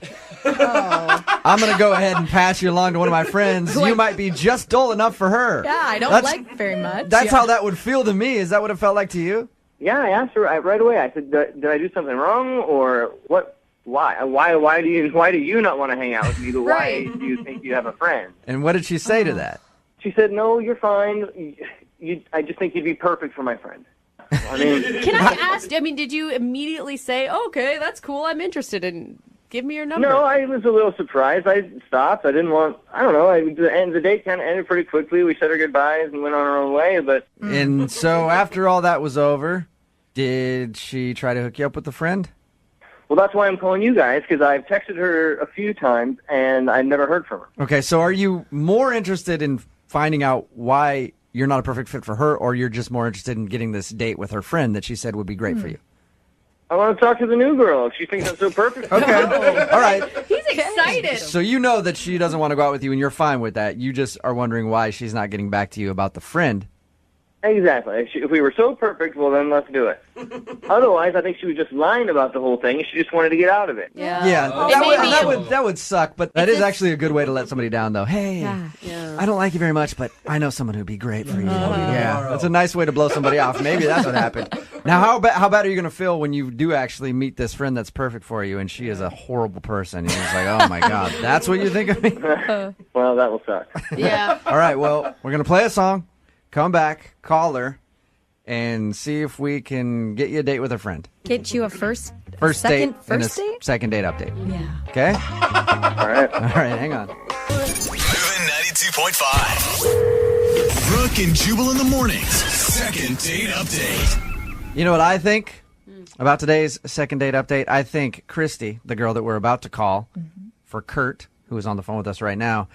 I'm going to go ahead and pass you along to one of my friends. You might be just dull enough for her. Yeah, I don't like very much. That's how that would feel to me. Is that what it felt like to you? Yeah, I asked her right away. I said, "Did I do something wrong, or what? Why? Why do you not want to hang out with me? Why do you think you have a friend?" And what did she say to that? She said, "No, you're fine. I just think you'd be perfect for my friend." I mean, Can I ask? I mean, did you immediately say, "Okay, that's cool. I'm interested in. Give me your number"? No, I was a little surprised. I stopped. I didn't want. I don't know. The date kind of ended pretty quickly. We said our goodbyes and went on our own way. But And so after all that was over, did she try to hook you up with a friend? well, that's why I'm calling you guys, because I've texted her a few times and I never heard from her. Okay, so are you more interested in finding out why you're not a perfect fit for her, or you're just more interested in getting this date with her friend that she said would be great for you? I want to talk to the new girl if she thinks I'm so perfect. Okay. All right. He's excited. So you know that she doesn't want to go out with you, and you're fine with that. You just are wondering why she's not getting back to you about the friend. Exactly. If we were so perfect, well, then let's do it. Otherwise, I think she was just lying about the whole thing, and she just wanted to get out of it. Yeah, that would suck, but that is actually a good way to let somebody down, though. Hey, I don't like you very much, but I know someone who'd be great for you. Yeah, that's a nice way to blow somebody off. Maybe that's what happened. Now, how bad are you going to feel when you do actually meet this friend that's perfect for you, and she is a horrible person? You're just like, oh my God, that's what you think of me? Well, that will suck. Yeah. All right, well, we're going to play a song, come back, call her, and see if we can get you a date with a friend. Get you a first date, first date? Second date update. Yeah. Okay? All right. All right, hang on. Moving 92.5. Brooke and Jubal in the mornings. Second date update. You know what I think about today's second date update? I think Christy, the girl that we're about to call for Kurt, who is on the phone with us right now,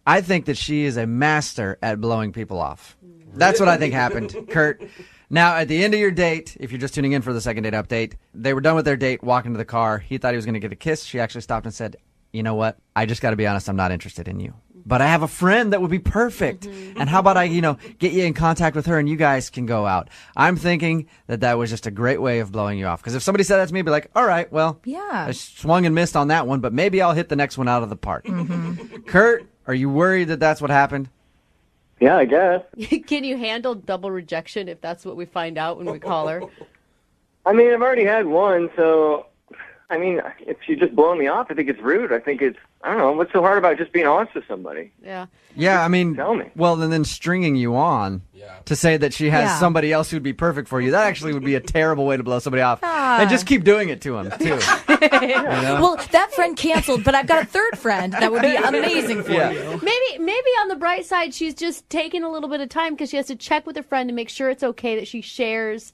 I think that she is a master at blowing people off. That's what I think happened, Kurt. Now, at the end of your date, if you're just tuning in for the second date update, they were done with their date, walking to the car. He thought he was going to get a kiss. She actually stopped and said, you know what? I just got to be honest. I'm not interested in you. But I have a friend that would be perfect. And how about I, get you in contact with her and you guys can go out? I'm thinking that was just a great way of blowing you off. Because if somebody said that to me, I'd be like, all right, well, I swung and missed on that one, but maybe I'll hit the next one out of the park. Kurt, are you worried that that's what happened? Yeah, I guess. Can you handle double rejection if that's what we find out when we call her? I mean, I've already had one, so, I mean, if she's just blowing me off, I think it's rude. I think it's, I don't know, what's so hard about just being honest with somebody? Yeah. Yeah, I mean, Tell me. well, and then stringing you on to say that she has somebody else who'd be perfect for you, that actually would be a terrible way to blow somebody off. And just keep doing it to him, too. Well, that friend canceled, but I've got a third friend that would be amazing for you. Maybe on the bright side, she's just taking a little bit of time because she has to check with her friend to make sure it's okay that she shares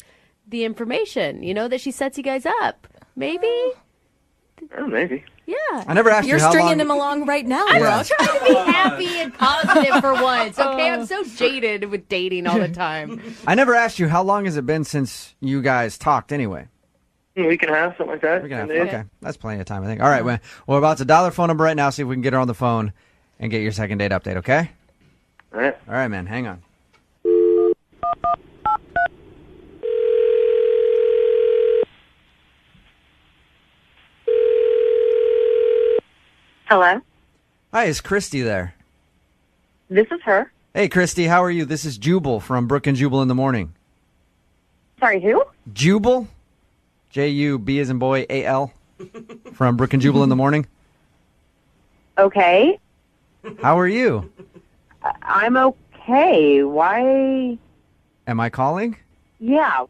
the information, that she sets you guys up. Maybe? Oh, maybe. Yeah. I never asked You're you how stringing long... him along right now, I'm bro. just trying to be happy and positive for once, okay? I'm so jaded with dating all the time. I never asked you, how long has it been since you guys talked anyway? A week and a half, something like that. Okay, that's plenty of time, I think. All right, we're about to dial her phone number right now, see if we can get her on the phone and get your second date update, okay? All right. All right, man, hang on. Hello? Hi, is Christy there? This is her. Hey, Christy, how are you? This is Jubal from Brooke and Jubal in the morning. Sorry, who? Jubal? J-U-B as in boy, A-L. From Brooke and Jubal in the morning. Okay. How are you? I'm okay. Why? Am I calling? Yeah.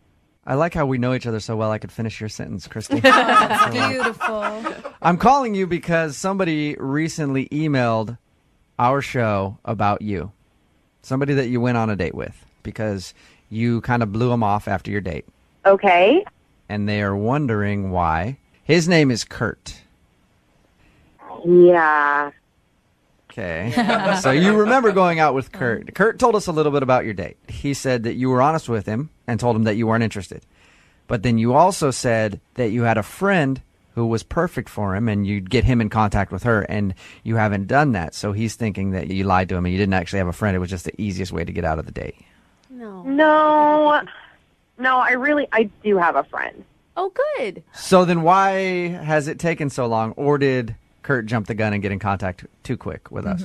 I like how we know each other so well I could finish your sentence, Christy. Beautiful. I'm calling you because somebody recently emailed our show about you. Somebody that you went on a date with because you kind of blew them off after your date. Okay. And they are wondering why. His name is Kurt. Yeah. Okay. So you remember going out with Kurt. Kurt told us a little bit about your date. He said that you were honest with him and told him that you weren't interested. But then you also said that you had a friend who was perfect for him and you'd get him in contact with her, and you haven't done that. So he's thinking that you lied to him and you didn't actually have a friend. It was just the easiest way to get out of the date. No, I do have a friend. Oh, good. So then why has it taken so long? Or did Kurt jump the gun and get in contact too quick with us?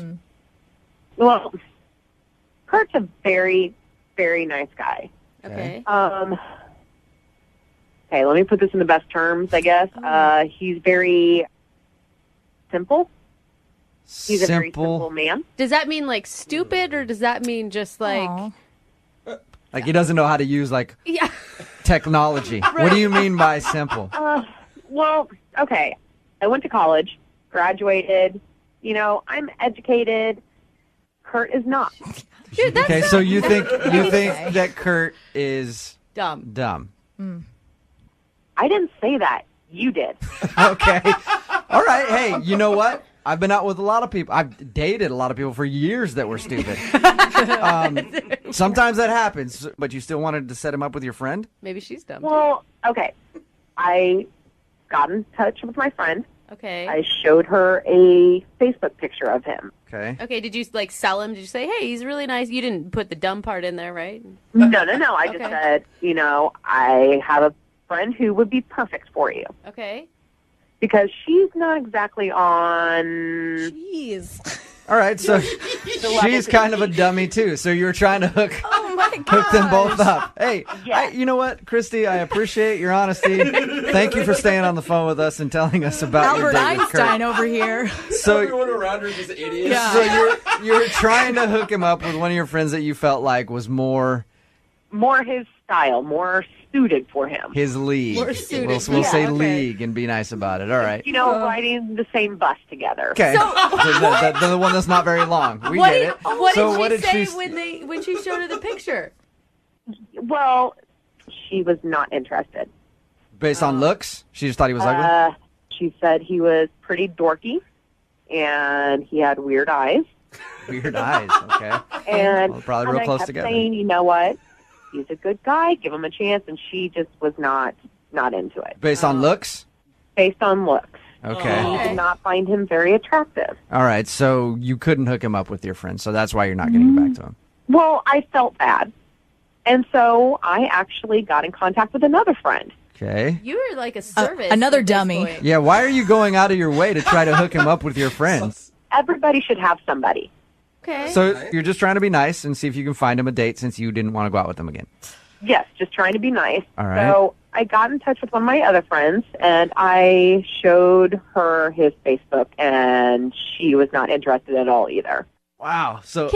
Well, Kurt's a very, very nice guy. Okay. Okay, let me put this in the best terms, I guess. He's very simple. He's a very simple man. Does that mean like stupid, or does that mean just like... Like he doesn't know how to use technology. What do you mean by simple? Well, okay. I went to college, graduated. I'm educated. Kurt is not. Dude, okay, so you think that Kurt is dumb? I didn't say that. You did. Okay. All right. Hey, you know what? I've been out with a lot of people. I've dated a lot of people for years that were stupid. Sometimes that happens, but you still wanted to set him up with your friend? Maybe she's dumb. Well, okay. I got in touch with my friend, Okay. I showed her a Facebook picture of him. Okay. Okay, did you like sell him? Did you say, hey, he's really nice? You didn't put the dumb part in there, right? No. I just Okay. said, I have a friend who would be perfect for you. Okay. Because she's not exactly on... Jeez. All right, so she's kind of a dummy too. So you were trying to hook them both up. Hey, you know what, Christy? I appreciate your honesty. Thank you for staying on the phone with us and telling us about your Albert date with Kurt. Einstein over here. So everyone around her is just idiots. Yeah. So you were trying to hook him up with one of your friends that you felt like was more his style, more suited for him. his league. More suited. We'll Yeah, say okay. league and be nice about it. All right. Riding the same bus together. Okay. The one that's not very long. We What get did, it. what So did what she did say when she showed her the picture? Well, she was not interested. Based on looks? She just thought he was ugly? She said he was pretty dorky, and he had weird eyes. Weird eyes. Okay. And Well, probably real and I close kept together. saying, you know what? He's a good guy. Give him a chance. And she just was not into it. Based on looks? Based on looks. Okay. She did not find him very attractive. All right. So you couldn't hook him up with your friend. So that's why you're not getting back to him. Well, I felt bad. And so I actually got in contact with another friend. Okay. You were like a service. Another at this dummy. point. Yeah. Why are you going out of your way to try to hook him up with your friends? Everybody should have somebody. Okay. So you're just trying to be nice and see if you can find him a date since you didn't want to go out with him again. Yes, just trying to be nice. All right. So I got in touch with one of my other friends, and I showed her his Facebook, and she was not interested at all either. Wow. So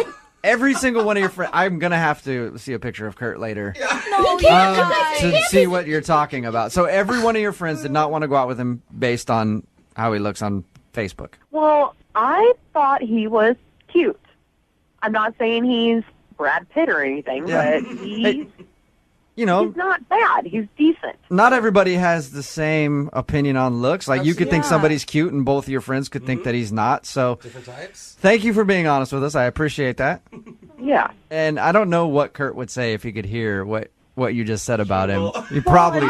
every single one of your friends, I'm going to have to see a picture of Kurt later No, to see what you're talking about. So every one of your friends did not want to go out with him based on how he looks on Facebook. Well, I thought he was cute. I'm not saying he's Brad Pitt or anything, Yeah. but he's He's not bad. He's decent. Not everybody has the same opinion on looks. Like you could think somebody's cute and both of your friends could think that he's not. So Different types. thank you for being honest with us. I appreciate that. Yeah. And I don't know what Kurt would say if he could hear what you just said about him. You probably...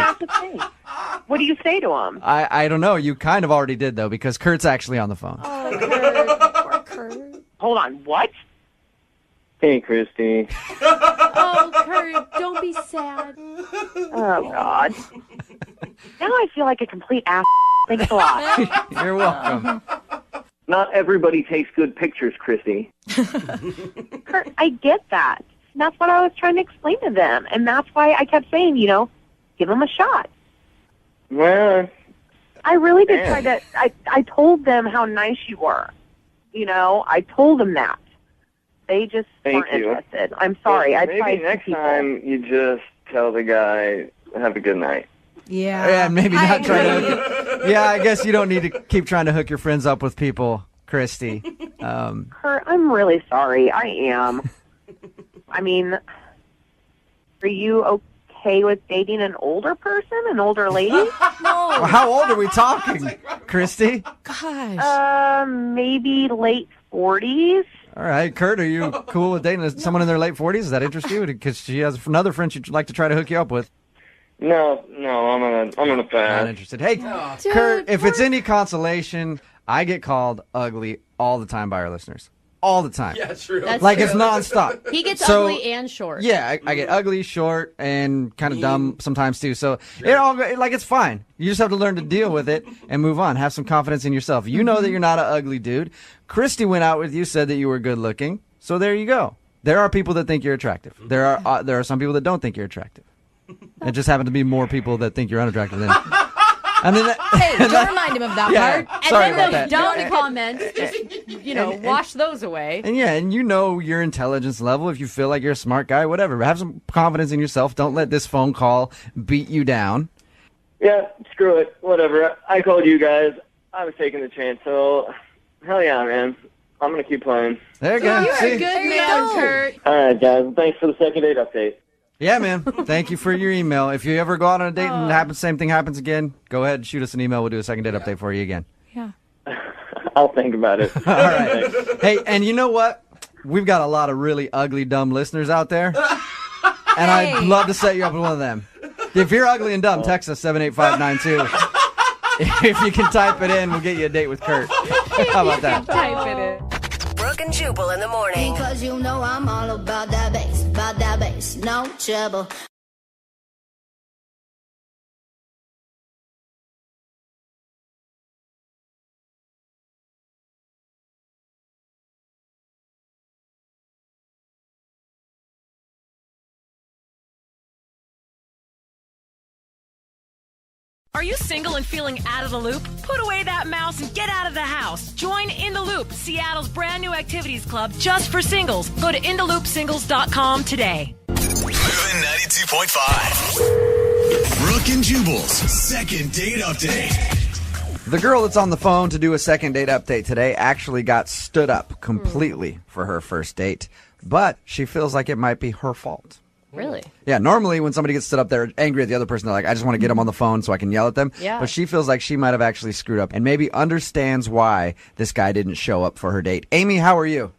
What do you say to him? I don't know. You kind of already did, though, because Kurt's actually on the phone. Poor Kurt. Hold on. What? Hey, Christy. Oh, Kurt, don't be sad. Oh, God. Now I feel like a complete ass. Thanks a lot. You're welcome. Not everybody takes good pictures, Christy. Kurt, I get that. And that's what I was trying to explain to them. And that's why I kept saying, give them a shot. Well, I really did Man. try to. I told them how nice you were. I told them that. They just Thank weren't you. interested. I'm sorry. I maybe tried next people. time you just tell the guy, have a good night. Yeah, maybe not try to. Yeah, I guess you don't need to keep trying to hook your friends up with people, Christy. Kurt, I'm really sorry. I am. I mean, are you okay with dating an older person, an older lady? Well, how old are we talking, Christy? Gosh. Maybe late 40s. All right, Kurt, are you cool with dating someone in their late 40s? Does that interest you? Because she has another friend she'd like to try to hook you up with. No, I'm gonna pass. Not interested. Hey, Kurt, if it's any consolation, I get called ugly all the time by our listeners. All the time. Yeah, true. That's like true. it's nonstop. He gets So, ugly and short. Yeah, I get ugly, short, and kind of dumb sometimes too. So it's fine. You just have to learn to deal with it and move on. Have some confidence in yourself. You know that you're not an ugly dude. Christy went out with you, said that you were good looking. So there you go. There are people that think you're attractive. There are some people that don't think you're attractive. It just happen to be more people that think you're unattractive than. And then Hey, don't remind him of that Yeah. part. And Sorry then about those that. dumb comments, just, wash those away. And you know your intelligence level. If you feel like you're a smart guy, whatever. Have some confidence in yourself. Don't let this phone call beat you down. Yeah, screw it. Whatever. I called you guys. I was taking the chance, so hell yeah, man. I'm gonna keep playing. There you go. You're See? a good man, Kurt. All right, guys. Thanks for the second date update. Yeah, man. Thank you for your email. If you ever go out on a date and same thing happens again, go ahead and shoot us an email. We'll do a second date update for you again. Yeah. I'll think about it. All right. Hey, and you know what? We've got a lot of really ugly, dumb listeners out there. And I'd love to set you up with one of them. If you're ugly and dumb, text us 78592. If you can type it in, we'll get you a date with Kurt. How about that? Type it in. Brooke and Jubal in the morning. Because you know I'm all about that bass, no trouble. Are you single and feeling out of the loop? Put away that mouse and get out of the house. Join In the Loop, Seattle's brand new activities club just for singles. Go to intheloopsingles.com today. Moving 92.5. Brooke and Jubal's second date update. The girl that's on the phone to do a second date update today actually got stood up completely for her first date, but she feels like it might be her fault. Really? Yeah, normally when somebody gets stood up, they're angry at the other person. They're like, I just want to get them on the phone so I can yell at them. Yeah. But she feels like she might have actually screwed up and maybe understands why this guy didn't show up for her date. Amy, how are you?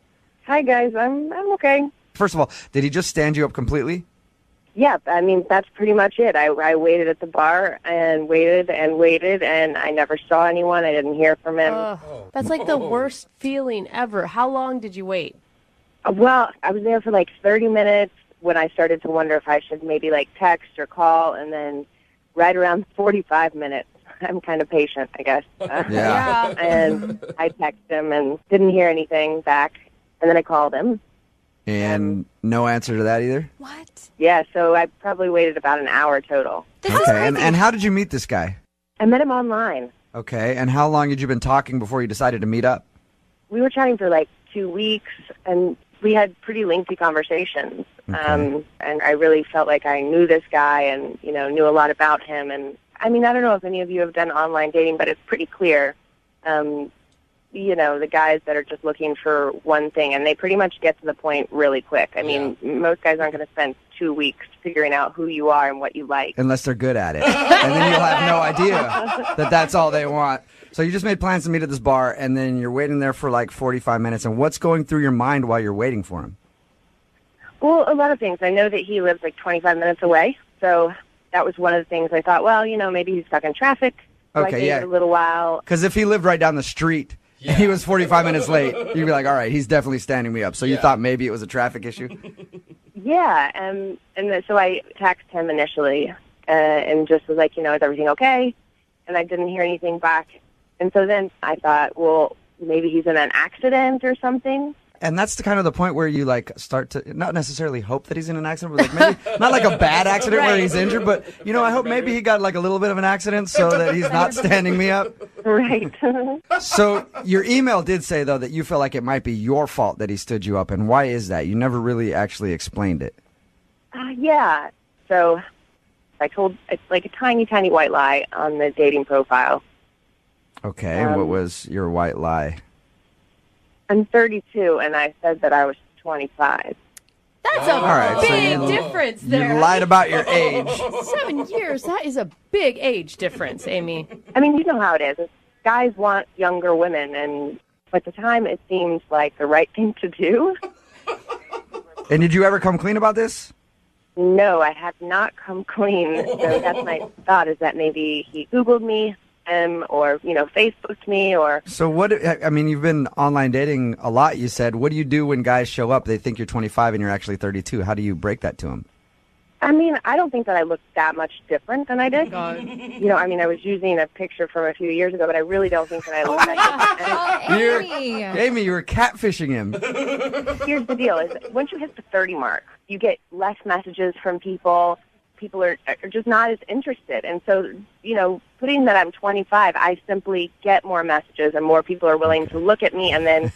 Hi, guys. I'm okay. First of all, did he just stand you up completely? Yeah, I mean, that's pretty much it. I waited at the bar and waited, and I never saw anyone. I didn't hear from him. That's like the worst feeling ever. How long did you wait? Well, I was there for like 30 minutes when I started to wonder if I should maybe like text or call, and then right around 45 minutes, I'm kind of patient, I guess. Yeah. And I texted him and didn't hear anything back, and then I called him. And no answer to that either? What? Yeah, so I probably waited about an hour total. Okay, and how did you meet this guy? I met him online. Okay, and how long had you been talking before you decided to meet up? We were chatting for like 2 weeks, and we had pretty lengthy conversations. And I really felt like I knew this guy and, you know, knew a lot about him. And, I mean, I don't know if any of you have done online dating, but it's pretty clear, you know, the guys that are just looking for one thing, and they pretty much get to the point really quick. I mean, most guys aren't going to spend 2 weeks figuring out who you are and what you like. Unless they're good at it. And then you'll have no idea that that's all they want. So you just made plans to meet at this bar, and then you're waiting there for like 45 minutes. And what's going through your mind while you're waiting for him? Well, a lot of things. I know that he lives like 25 minutes away, so that was one of the things I thought, well, you know, maybe he's stuck in traffic. So I gave it a little while. Because if he lived right down the street and he was 45 minutes late, you'd be like, all right, he's definitely standing me up. So you thought maybe it was a traffic issue? Yeah, so I texted him initially and just was like, you know, is everything okay? And I didn't hear anything back. And so then I thought, well, maybe he's in an accident or something. And that's the kind of the point where you like start to not necessarily hope that he's in an accident, but like maybe not like a bad accident where he's injured, but you know, I hope maybe he got like a little bit of an accident so that he's not standing me up. Right. So your email did say though that you feel like it might be your fault that he stood you up, and why is that? You never really actually explained it. Yeah. So I told like a tiny, tiny white lie on the dating profile. Okay, what was your white lie? I'm 32, and I said that I was 25. That's a big difference there. You lied about your age. 7 years, that is a big age difference, Amy. I mean, you know how it is. Guys want younger women, and at the time it seems like the right thing to do. And did you ever come clean about this? No, I have not come clean. So that's my thought, is that maybe he Googled me. Or, you know, Facebooked me, or... So what, I mean, you've been online dating a lot, you said. What do you do when guys show up, they think you're 25 and you're actually 32? How do you break that to them? I mean, I don't think that I look that much different than I did. You know, I mean, I was using a picture from a few years ago, but I really don't think that I look that different. Amy, you were catfishing him. Here's the deal, is once you hit the 30 mark, you get less messages from people. People are just not as interested. And so, you know, putting that I'm 25, I simply get more messages and more people are willing to look at me and then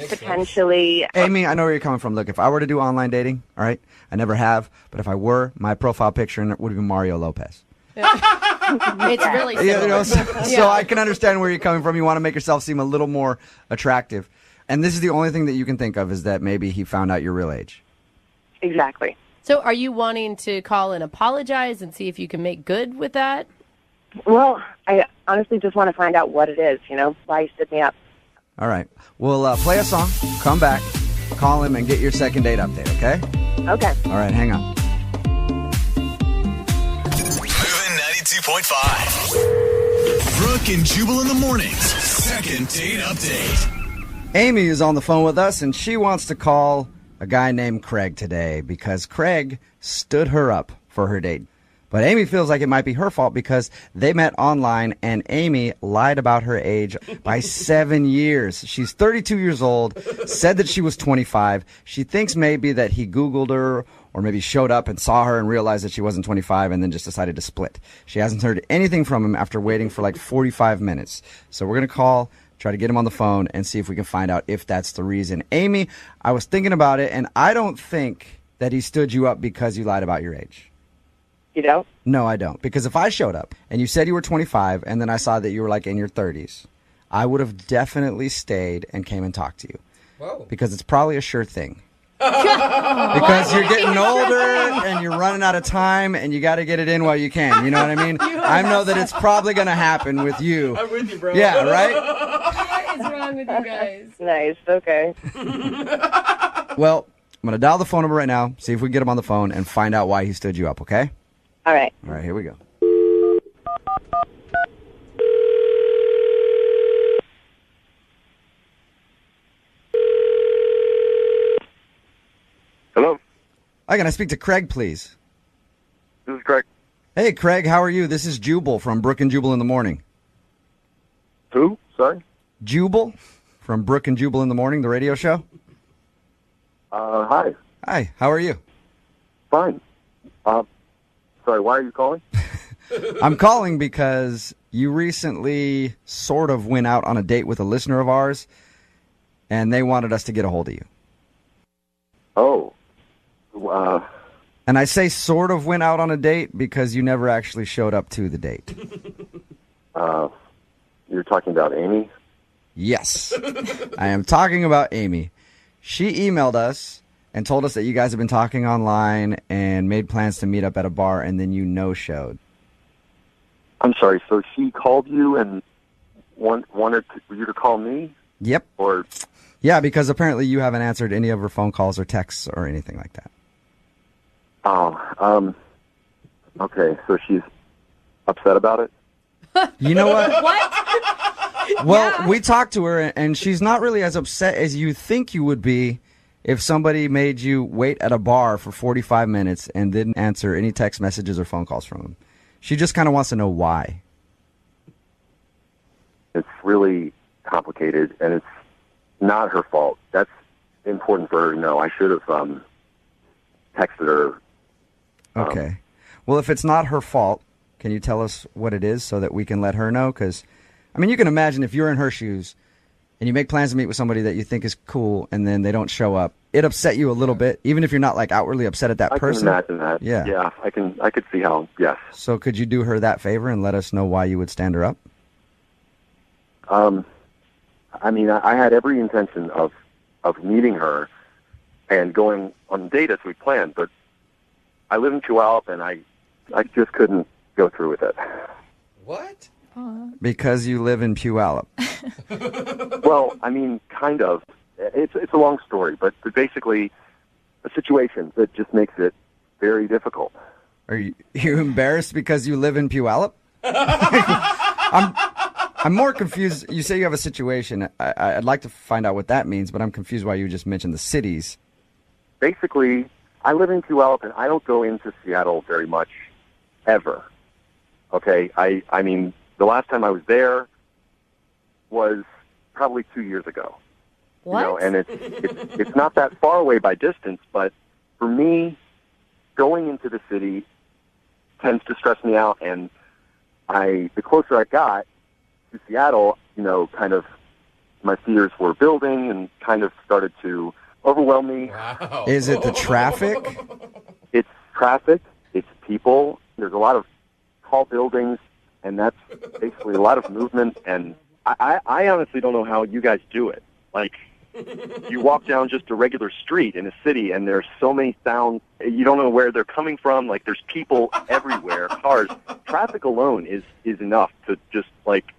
potentially... Amy, I know where you're coming from. Look, if I were to do online dating, all right, I never have, but if I were, my profile picture would be Mario Lopez. It's really similar. You know, so I can understand where you're coming from. You want to make yourself seem a little more attractive. And this is the only thing that you can think of, is that maybe he found out your real age. Exactly. So are you wanting to call and apologize and see if you can make good with that? Well, I honestly just want to find out what it is, you know, why you stood me up. All right. We'll play a song, come back, call him, and get your second date update, okay? Okay. All right, hang on. Moving 92.5. Brooke and Jubal in the mornings. Second date update. Amy is on the phone with us, and she wants to call a guy named Craig today because Craig stood her up for her date. But Amy feels like it might be her fault because they met online and Amy lied about her age by 7 years. She's 32 years old, said that she was 25. She thinks maybe that he Googled her or maybe showed up and saw her and realized that she wasn't 25 and then just decided to split. She hasn't heard anything from him after waiting for like 45 minutes. So we're going to call, try to get him on the phone and see if we can find out if that's the reason. Amy, I was thinking about it, and I don't think that he stood you up because you lied about your age. You don't? No, I don't. Because if I showed up and you said you were 25 and then I saw that you were like in your 30s, I would have definitely stayed and came and talked to you. Whoa. Because it's probably a sure thing. Because you're getting older and you're running out of time and you got to get it in while you can. You know what I mean? I know that it's probably going to happen with you. I'm with you, bro. Yeah, right? What is wrong with you guys? Nice. Okay. Well, I'm going to dial the phone number right now, see if we can get him on the phone and find out why he stood you up, okay? All right. All right, here we go. Hello? Hi, can I speak to Craig, please? This is Craig. Hey, Craig, how are you? This is Jubal from Brooke and Jubal in the morning. Who? Sorry? Jubal from Brooke and Jubal in the morning, the radio show. Hi. Hi, how are you? Fine. Sorry, why are you calling? I'm calling because you recently sort of went out on a date with a listener of ours, and they wanted us to get a hold of you. Oh. And I say sort of went out on a date because you never actually showed up to the date. You're talking about Amy? Yes. I am talking about Amy. She emailed us and told us that you guys have been talking online and made plans to meet up at a bar, and then you no-showed. I'm sorry, so she called you and wanted you to call me? Yep. Or... Yeah, because apparently you haven't answered any of her phone calls or texts or anything like that. Oh, okay, so she's upset about it? You know what? What? Well, we talked to her, and she's not really as upset as you think you would be if somebody made you wait at a bar for 45 minutes and didn't answer any text messages or phone calls from them. She just kind of wants to know why. It's really complicated, and it's not her fault. That's important for her to know. I should have texted her. Okay. Well, if it's not her fault, can you tell us what it is so that we can let her know? Because, I mean, you can imagine if you're in her shoes and you make plans to meet with somebody that you think is cool and then they don't show up, it upset you a little bit, even if you're not like outwardly upset at that person. I can imagine that. Yeah. Yeah, I could see how, yes. So could you do her that favor and let us know why you would stand her up? I mean, I had every intention of meeting her and going on a date as we planned, but I live in Puyallup and I just couldn't go through with it. What? Because you live in Puyallup. Well, I mean, kind of. It's a long story, but basically a situation that just makes it very difficult. Are you embarrassed because you live in Puyallup? I'm more confused. You say you have a situation. I'd like to find out what that means, but I'm confused why you just mentioned the cities. Basically, I live in Puyallup, and I don't go into Seattle very much, ever. Okay? I mean, the last time I was there was probably 2 years ago. What? You know, and it's not that far away by distance, but for me, going into the city tends to stress me out, and the closer I got to Seattle, you know, kind of my fears were building and kind of started to overwhelm me. Wow. Is it the traffic? It's traffic. It's people. There's a lot of tall buildings, and that's basically a lot of movement. And I honestly don't know how you guys do it. Like, you walk down just a regular street in a city, and there's so many sounds. You don't know where they're coming from. Like, there's people everywhere, cars. Traffic alone is enough to just, like,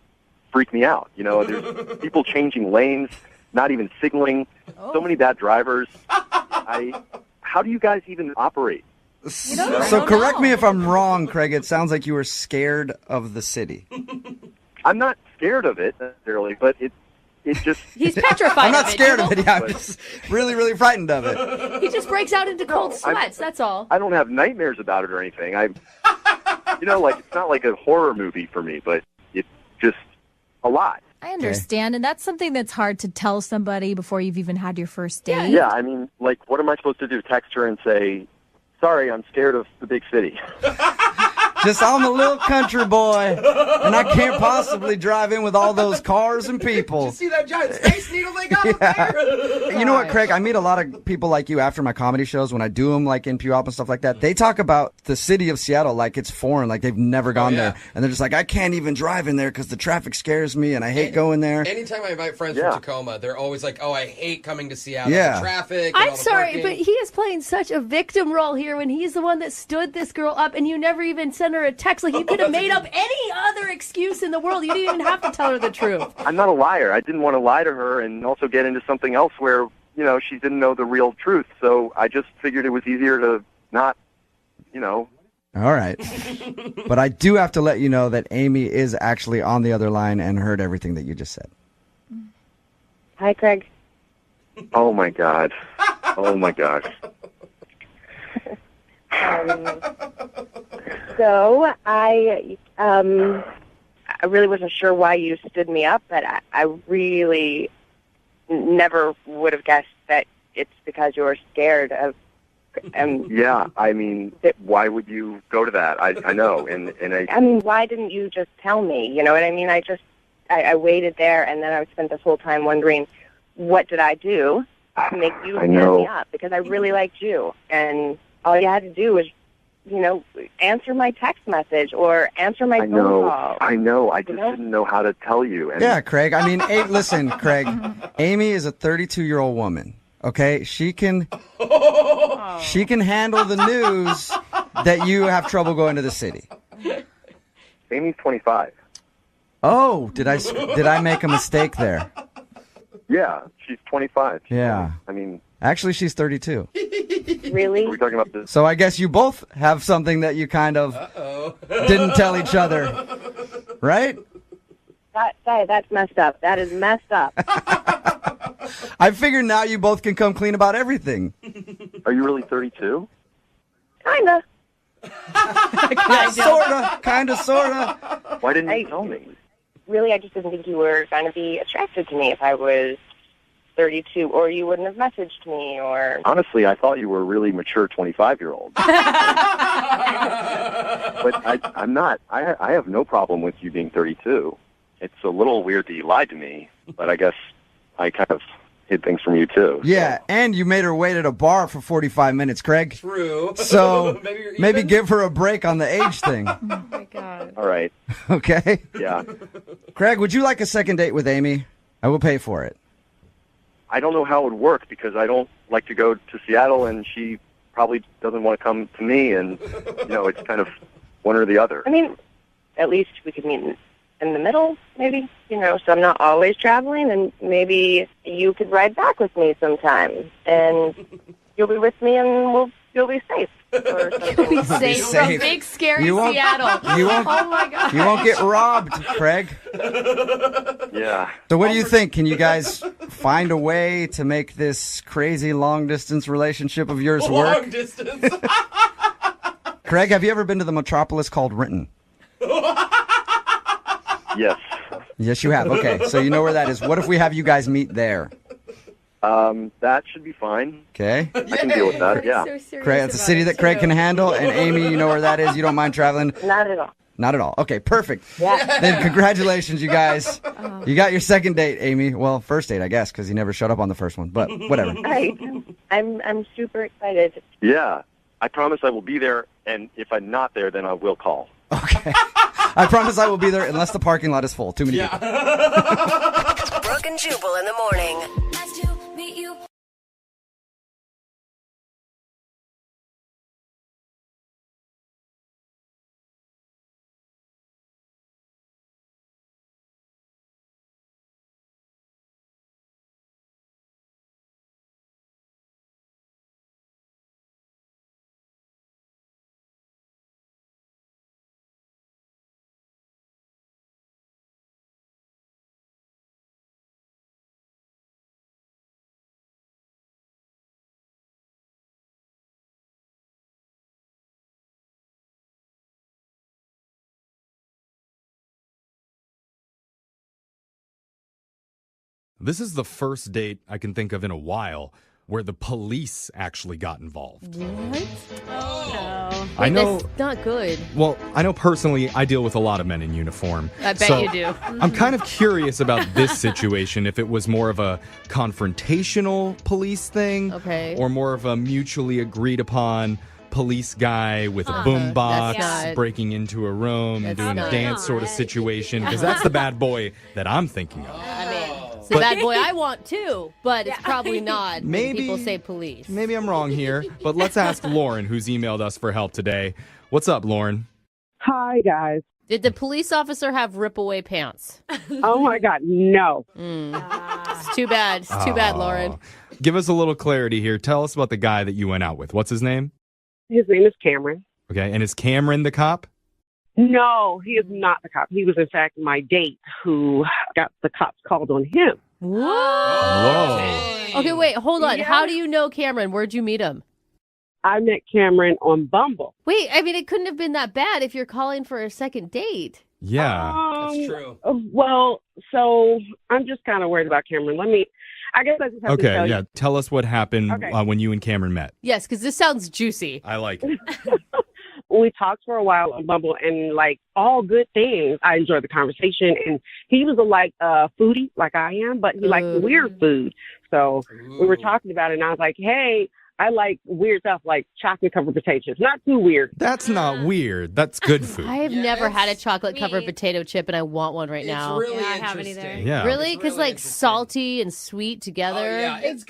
freak me out. You know, there's people changing lanes, not even signaling. So many bad drivers. How do you guys even operate? So correct me if I'm wrong, Craig. It sounds like you were scared of the city. I'm not scared of it necessarily, but it just... He's petrified I'm not of it, scared of Jubal. it. Yeah, I'm just really, really frightened of it. He just breaks out into cold sweats, that's all. I don't have nightmares about it or anything. Like, it's not like a horror movie for me, but it's just a lot. I understand, and that's something that's hard to tell somebody before you've even had your first date. Yeah, I mean, like, what am I supposed to do? Text her and say, sorry, I'm scared of the big city. Just I'm a little country boy, and I can't possibly drive in with all those cars and people. Did you see that giant space needle they got up there? You know what, Craig? I meet a lot of people like you after my comedy shows when I do them, like in Puyallup and stuff like that. They talk about the city of Seattle like it's foreign, like they've never gone there. And they're just like, I can't even drive in there because the traffic scares me and I hate going there. Anytime I invite friends from Tacoma, they're always like, oh, I hate coming to Seattle. Yeah. The traffic. And I'm all the sorry, parking. but he is playing such a victim role here when he's the one that stood this girl up and you never even sent her a text. Like, you could have made up any other excuse in the world. You didn't even have to tell her the truth. I'm not a liar. I didn't want to lie to her and also get into something else where, she didn't know the real truth. So I just figured it was easier to not, All right. But I do have to let you know that Amy is actually on the other line and heard everything that you just said. Hi, Craig. Oh, my God. Oh, my God. So I really wasn't sure why you stood me up, but I really never would have guessed that it's because you were scared of. Yeah, I mean, why would you go to that? I know, and I mean, why didn't you just tell me? You know what I mean? I waited there, and then I spent this whole time wondering, what did I do to make you stand me up? Because I really liked you, and all you had to do was, answer my text message or answer my phone call. I know. I just didn't know how to tell you. And Yeah, Craig. I mean, listen, Craig. Amy is a 32-year-old woman. Okay, she can handle the news that you have trouble going to the city. Amy's 25. Oh, did I make a mistake there? Yeah, she's 25. Yeah. I mean, actually, she's 32. Really? We're talking about this. So I guess you both have something that you kind of didn't tell each other, right? That's messed up. That is messed up. I figure now you both can come clean about everything. Are you really 32? Kinda. Kinda, sorta. Why didn't you tell me? Really, I just didn't think you were going to be attracted to me if I was 32, or you wouldn't have messaged me, or... Honestly, I thought you were a really mature 25-year-old. But I'm not. I have no problem with you being 32. It's a little weird that you lied to me, but I guess I kind of hid things from you, too. Yeah, and you made her wait at a bar for 45 minutes, Craig. True. So maybe give her a break on the age thing. Oh, my God. All right. Okay? Yeah. Craig, would you like a second date with Amy? I will pay for it. I don't know how it would work because I don't like to go to Seattle, and she probably doesn't want to come to me, and, it's kind of one or the other. I mean, at least we could meet in the middle, maybe, so I'm not always traveling, and maybe you could ride back with me sometime, and you'll be with me, and you'll be safe. You'll be safe from big, scary Seattle. You won't, oh, my God. You won't get robbed, Craig. Yeah. So what do you think? Can you guys find a way to make this crazy long-distance relationship of yours work? Long distance. Craig, have you ever been to the metropolis called Renton? Yes. Yes, you have. Okay, so you know where that is. What if we have you guys meet there? That should be fine. Okay. I can deal with that, yeah. Craig, it's a city that Craig can handle, and Amy, you know where that is. You don't mind traveling? Not at all. Not at all. Okay, perfect. Yeah. Then congratulations, you guys. You got your second date, Amy. Well, first date, I guess, because you never showed up on the first one, but whatever. Right. I'm super excited. Yeah. I promise I will be there, and if I'm not there, then I will call. Okay. I promise I will be there unless the parking lot is full. Too many people. Brooke and Jubal in the morning. This is the first date I can think of in a while where the police actually got involved. What? Oh, no. I know. That's not good. Well, I know personally I deal with a lot of men in uniform. I bet so you do. I'm kind of curious about this situation, if it was more of a confrontational police thing or more of a mutually agreed upon police guy with a boombox That's not- breaking into a room and That's doing a not- dance sort of situation, because that's the bad boy that I'm thinking of. I mean, it's the bad boy I want too, but it's probably not when Maybe- people say police. Maybe I'm wrong here, but let's ask Lauren, who's emailed us for help today. What's up, Lauren? Hi, guys. Did the police officer have rip-away pants? Oh, my God, no. It's too bad. It's too bad, Lauren. Give us a little clarity here. Tell us about the guy that you went out with. What's his name? His name is Cameron. Okay, and is Cameron the cop? No, he is not the cop. He was, in fact, my date who got the cops called on him. Whoa. Okay, wait, hold on. Yeah. How do you know Cameron? Where'd you meet him? I met Cameron on Bumble. Wait, I mean, it couldn't have been that bad if you're calling for a second date. Yeah. That's true. Well, so I'm just kind of worried about Cameron. I guess I just have to Okay, tell yeah. you. Tell us what happened Okay. when you and Cameron met. Yes, because this sounds juicy. I like it. We talked for a while on Bumble, and like all good things. I enjoyed the conversation, and he was a foodie like I am, but he liked weird food. So we were talking about it, and I was like, "Hey, I like weird stuff like chocolate covered potatoes. Not too weird." That's not weird. That's good food. I have never had a chocolate-covered potato chip, and I want one right now. Really I haven't either. Yeah. Really? Because salty and sweet together. yeah, it's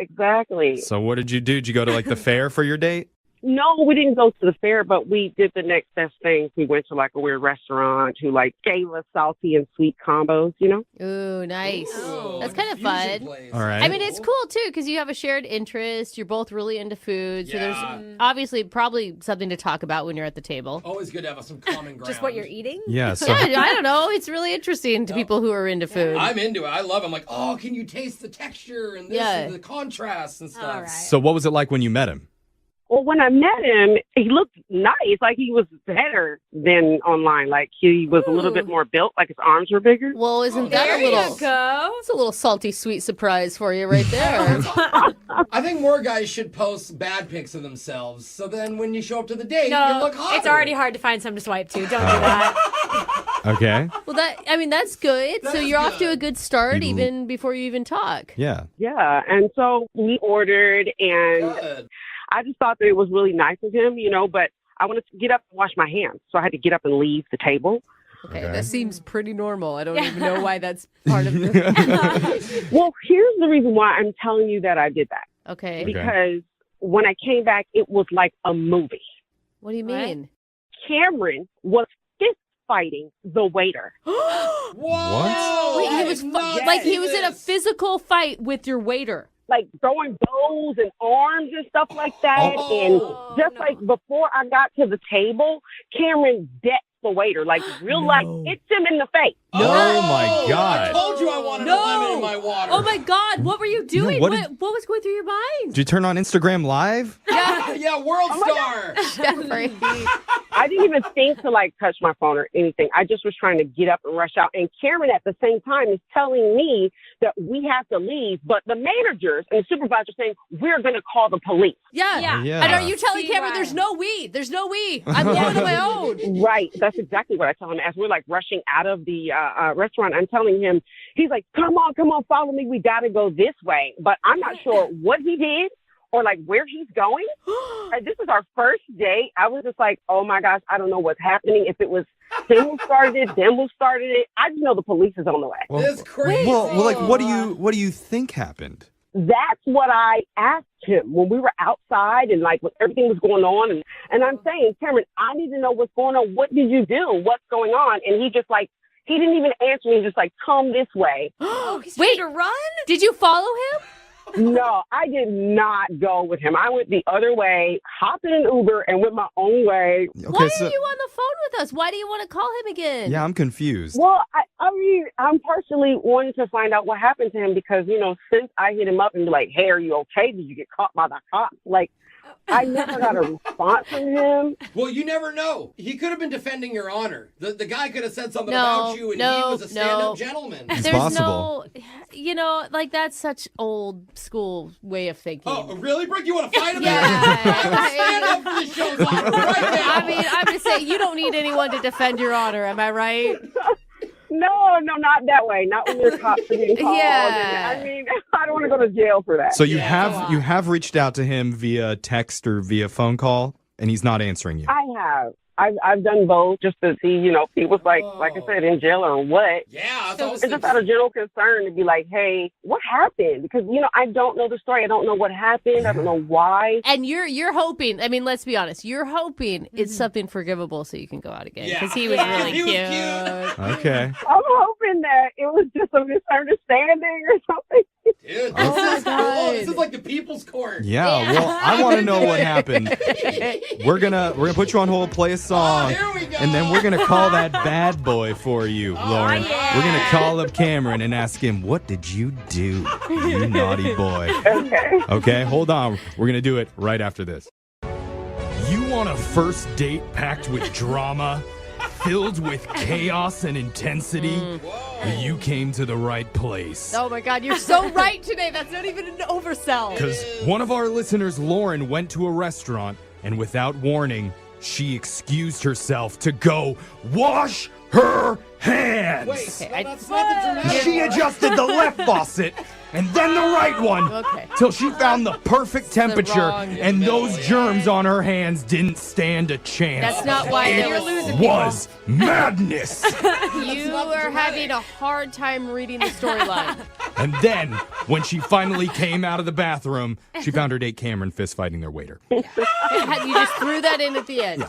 Exactly. So what did you do? Did you go to the fair for your date? No, we didn't go to the fair, but we did the next best thing. We went to a weird restaurant who gave us salty and sweet combos, Ooh, nice. That's kind of fun. All right. I mean, it's cool, too, because you have a shared interest. You're both really into food. So there's obviously probably something to talk about when you're at the table. Always good to have some common ground. Just what you're eating? Yeah. So Yeah, I don't know. It's really interesting to people who are into food. I'm into it. I love it. I'm like, oh, can you taste the texture and this and the contrast and stuff? So what was it like when you met him? Well, when I met him, he looked nice. He was better than online. He was a little bit more built. His arms were bigger. Well, isn't that a little? Go. It's a little salty, sweet surprise for you right there. I think more guys should post bad pics of themselves, so then when you show up to the date, you No, look hotter. it's already hard to find some to swipe to. Don't do that. Okay. Well, that's good. So you're off to a good start even before you even talk. Yeah. Yeah, and so we ordered, and I just thought that it was really nice of him, but I wanted to get up and wash my hands, so I had to get up and leave the table. Okay, that seems pretty normal. I don't even know why that's part of the... Well, here's the reason why I'm telling you that I did that. Okay. Because when I came back, it was like a movie. What do you mean? Cameron was fist fighting the waiter. What? Wait, he was he was in a physical fight with your waiter. Throwing bows and arms and stuff like that. And just before I got to the table, Cameron decked the waiter, real life, hits him in the face. Oh my God. I told you I wanted a lemon in my water. Oh my God, what were you doing? what What, did- was going through your mind? Did you turn on Instagram Live? Yeah, world star. Jeffrey. I didn't even think to touch my phone or anything. I just was trying to get up and rush out. And Cameron at the same time is telling me that we have to leave, but the managers and the supervisor saying we're going to call the police. Yeah. Yeah. And are you telling Cameron there's no we? There's no we. I'm going on my own. Right. That's exactly what I tell him. As we're rushing out of the restaurant, I'm telling him, he's like, come on, follow me. We got to go this way. But I'm not sure what he did or where he's going. This is our first date. I was just like, oh my gosh, I don't know what's happening. If it was him who started it, them who started it. I just know the police is on the way. Well, That's crazy. Well, what do you think happened? That's what I asked him when we were outside and when everything was going on. And I'm saying, Cameron, I need to know what's going on. What did you do? What's going on? And he just he didn't even answer me. Just come this way. Oh, he's trying to run? Did you follow him? No, I did not go with him. I went the other way, hopped in an Uber, and went my own way. Okay, Why so are you on the phone with us? Why do you want to call him again? yeah, I'm confused. Well, I mean, I'm partially wanting to find out what happened to him because, since I hit him up and be like, hey, are you okay? Did you get caught by the cops? I never got a response from him. Well, you never know. He could have been defending your honor. The guy could have said something about you, and he was a stand-up gentleman. There's possible. like that's such old school way of thinking. Oh, really, Brooke? You want to fight him? Yeah. Stand up for the show's honor right now. I mean, I'm just saying, you don't need anyone to defend your honor. Am I right? No, not that way. Not when your cops are getting called. Yeah. I mean, I don't want to go to jail for that. So you have reached out to him via text or via phone call, and he's not answering you. I have. I've done both just to see, if he was like I said, in jail or what. Yeah. It's just out of general concern to be like, hey, what happened? Because, I don't know the story. I don't know what happened. I don't know why. And you're hoping, I mean, let's be honest, you're hoping it's something forgivable so you can go out again. Because he was really cute. Okay. I'm hoping that it was just a misunderstanding or something. Dude, this is cool. This is like the people's court. Yeah, well, I want to know what happened. We're gonna put you on hold, play a song, and then we're gonna call that bad boy for you, Lauren. Yeah. We're gonna call up Cameron and ask him, what did you do, you naughty boy? Okay. Okay, hold on. We're gonna do it right after this. You want a first date packed with drama, filled with chaos and intensity? You came to the right place. Oh my God, you're so right today. That's not even an oversell. Because one of our listeners, Lauren, went to a restaurant, and without warning, she excused herself to go wash her hands. Wait, that's not the dramatic She part. adjusted the left faucet and then the right one till she found the perfect temperature, and those germs on her hands didn't stand a chance. That's not why you're losing. Was madness. You are having a hard time reading the storyline. And then, when she finally came out of the bathroom, she found her date Cameron fist fighting their waiter. You just threw that in at the end.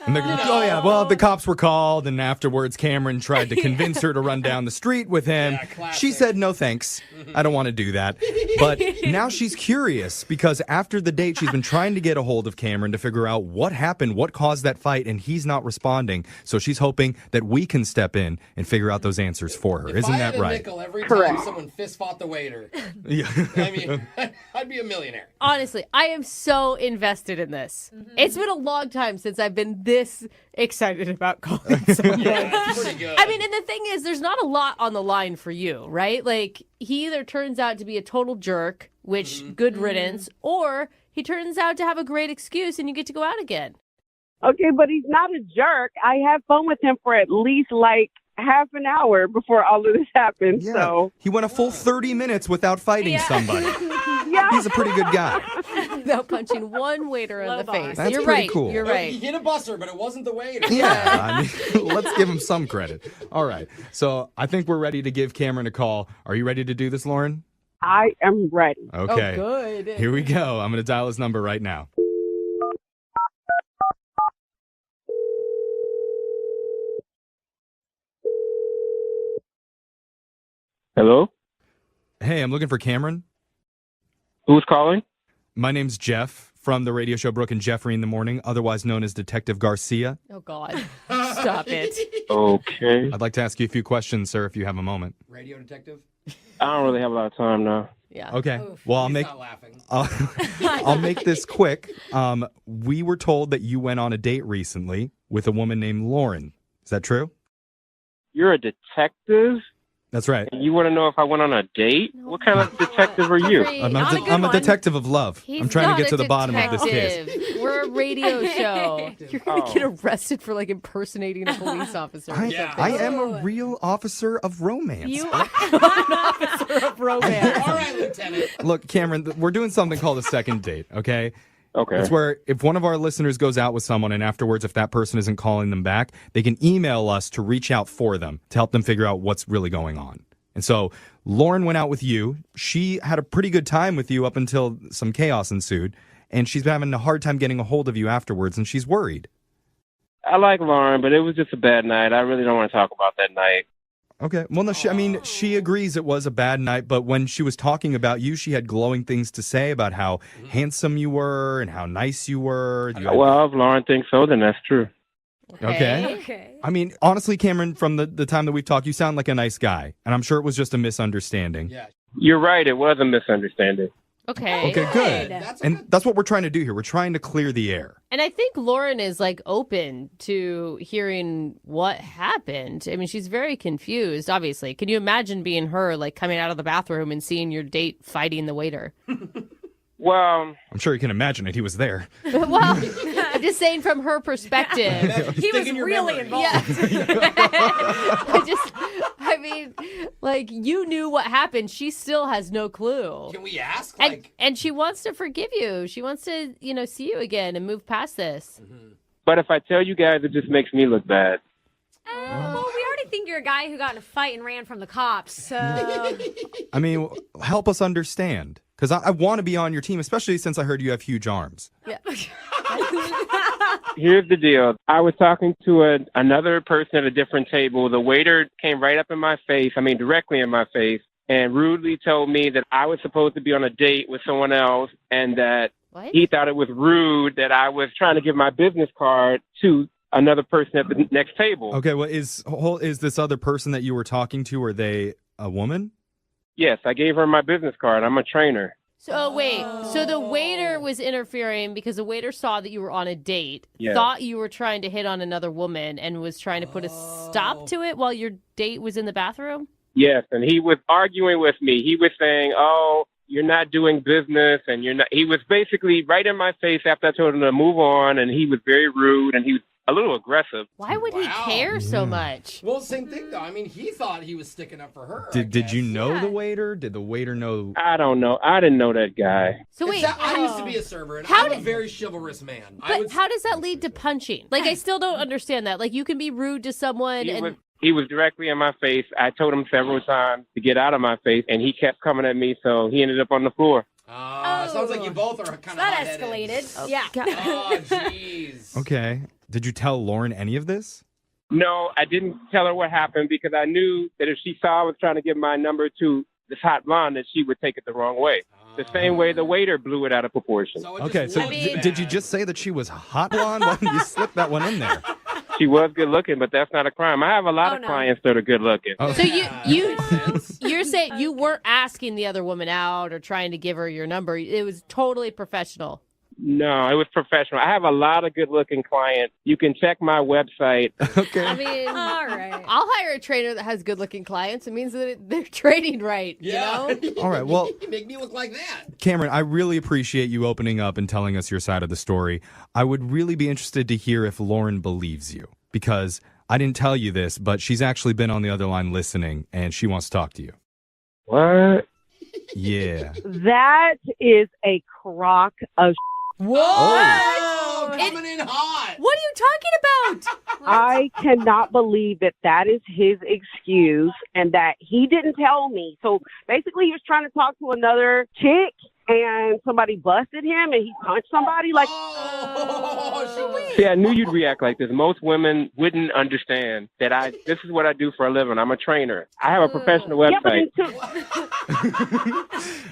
And the cops were called, and afterwards Cameron tried to convince her to run down the street with him. She said, no thanks, I don't want to do that. But now she's curious, because after the date, she's been trying to get a hold of Cameron to figure out what happened, what caused that fight, and he's not responding. So she's hoping that we can step in and figure out those answers for her. Isn't that right? Nickel every time someone fist fought the waiter. Yeah. I mean, I'd be a millionaire. Honestly, I am so invested in this. It's been a long time since I've been this excited about calling someone. That's pretty good. I mean, and the thing is, there's not a lot on the line for you, right? Like, he either turns out to be a total jerk, which good riddance, or he turns out to have a great excuse and you get to go out again. Okay, but he's not a jerk. I had fun with him for at least half an hour before all of this happened. Yeah. So He went a full 30 minutes without fighting somebody. yeah. He's a pretty good guy. Without punching one waiter in the face. That's You're pretty right. cool. You're right. He hit a busser, but it wasn't the waiter. Yeah, I mean, let's give him some credit. All right, so I think we're ready to give Cameron a call. Are you ready to do this, Lauren? I am ready. Okay. Oh, good. Here we go. I'm going to dial his number right now. Hello? Hey, I'm looking for Cameron. Who's calling? My name's Jeff from the radio show Brooke and Jeffrey in the Morning, otherwise known as Detective Garcia. Oh, God. Stop it. Okay. I'd like to ask you a few questions, sir, if you have a moment. Radio detective? I don't really have a lot of time now. Yeah. Okay. Well, I'll He's make not laughing. I'll make this quick. We were told that you went on a date recently with a woman named Lauren. Is that true? You're a detective? That's right. You want to know if I went on a date? What kind of detective are you? I'm a detective of love. I'm trying to get to the bottom of this case. We're a radio show. You're going to get arrested for impersonating a police officer. I am a real officer of romance. You are an officer of romance. All right, Lieutenant. Look, Cameron, we're doing something called a second date, okay? Okay. It's where if one of our listeners goes out with someone and afterwards, if that person isn't calling them back, they can email us to reach out for them to help them figure out what's really going on. And so Lauren went out with you. She had a pretty good time with you up until some chaos ensued. And she's been having a hard time getting a hold of you afterwards, and she's worried. I like Lauren, but it was just a bad night. I really don't want to talk about that night. Okay. Well, no, she agrees it was a bad night, but when she was talking about you, she had glowing things to say about how handsome you were and how nice you were. Well, if Lauren thinks so, then that's true. Okay. I mean, honestly, Cameron, from the time that we've talked, you sound like a nice guy, and I'm sure it was just a misunderstanding. Yeah. You're right. It was a misunderstanding. Okay. Okay, good. And that's what we're trying to do here. We're trying to clear the air. And I think Lauren is like open to hearing what happened. I mean, she's very confused, obviously. Can you imagine being her, like coming out of the bathroom and seeing your date fighting the waiter? Well, I'm sure you can imagine it. He was there. Well, I'm just saying from her perspective. He was really involved. I mean, like, you knew what happened. She still has no clue. Can we ask? And she wants to forgive you. She wants to, see you again and move past this. but if I tell you guys, it just makes me look bad. Well, we already think you're a guy who got in a fight and ran from the cops, so... I mean, help us understand. Because I want to be on your team, especially since I heard you have huge arms. Yeah. Here's the deal. I was talking to another person at a different table. The waiter came right up in my face, directly in my face, and rudely told me that I was supposed to be on a date with someone else and that he thought it was rude that I was trying to give my business card to another person at the next table. Okay, well, is this other person that you were talking to, are they a woman? Yes, I gave her my business card. I'm a trainer. So wait, so the waiter was interfering because the waiter saw that you were on a date, Yes. thought you were trying to hit on another woman, and was trying to put a stop to it while your date was in the bathroom? Yes, and he was arguing with me. He was saying, "Oh, you're not doing business," and you're not. He was basically right in my face after I told him to move on, and he was very rude, and he was a little aggressive. Why would he care so much? Well, same thing, though. I mean, he thought he was sticking up for her. Did you know the waiter? Did the waiter know? I don't know. I didn't know that guy. So wait, I used to be a server, and How I'm did- a very chivalrous man. But how does that lead to punching? Like, I still don't understand that. Like, you can be rude to someone and... He was directly in my face. I told him several times to get out of my face, and he kept coming at me, so he ended up on the floor. Sounds like you both are kind of That escalated. Yeah. Oh, jeez. Okay. Did you tell Lauren any of this? No, I didn't tell her what happened because I knew that if she saw I was trying to give my number to this hot blonde, that she would take it the wrong way. The same way the waiter blew it out of proportion. Okay, so did you just say that she was hot blonde? Why didn't you slip that one in there? She was good looking, but that's not a crime. I have a lot of clients that are good looking. So you're saying you weren't asking the other woman out or trying to give her your number. It was totally professional. No, it was professional. I have a lot of good-looking clients. You can check my website. Okay. I mean, all right. I'll hire a trainer that has good-looking clients. It means that they're training right, you know? All right, well, You make me look like that. Cameron, I really appreciate you opening up and telling us your side of the story. I would really be interested to hear if Lauren believes you, because I didn't tell you this, but she's actually been on the other line listening, and she wants to talk to you. What? Yeah. That is a crock of What? Oh, coming in hot. What are you talking about? I cannot believe that is his excuse and that he didn't tell me. So basically he was trying to talk to another chick and somebody busted him and he punched somebody like See, I knew you'd react like this. Most women wouldn't understand that this is what I do for a living. I'm a trainer. I have a professional website.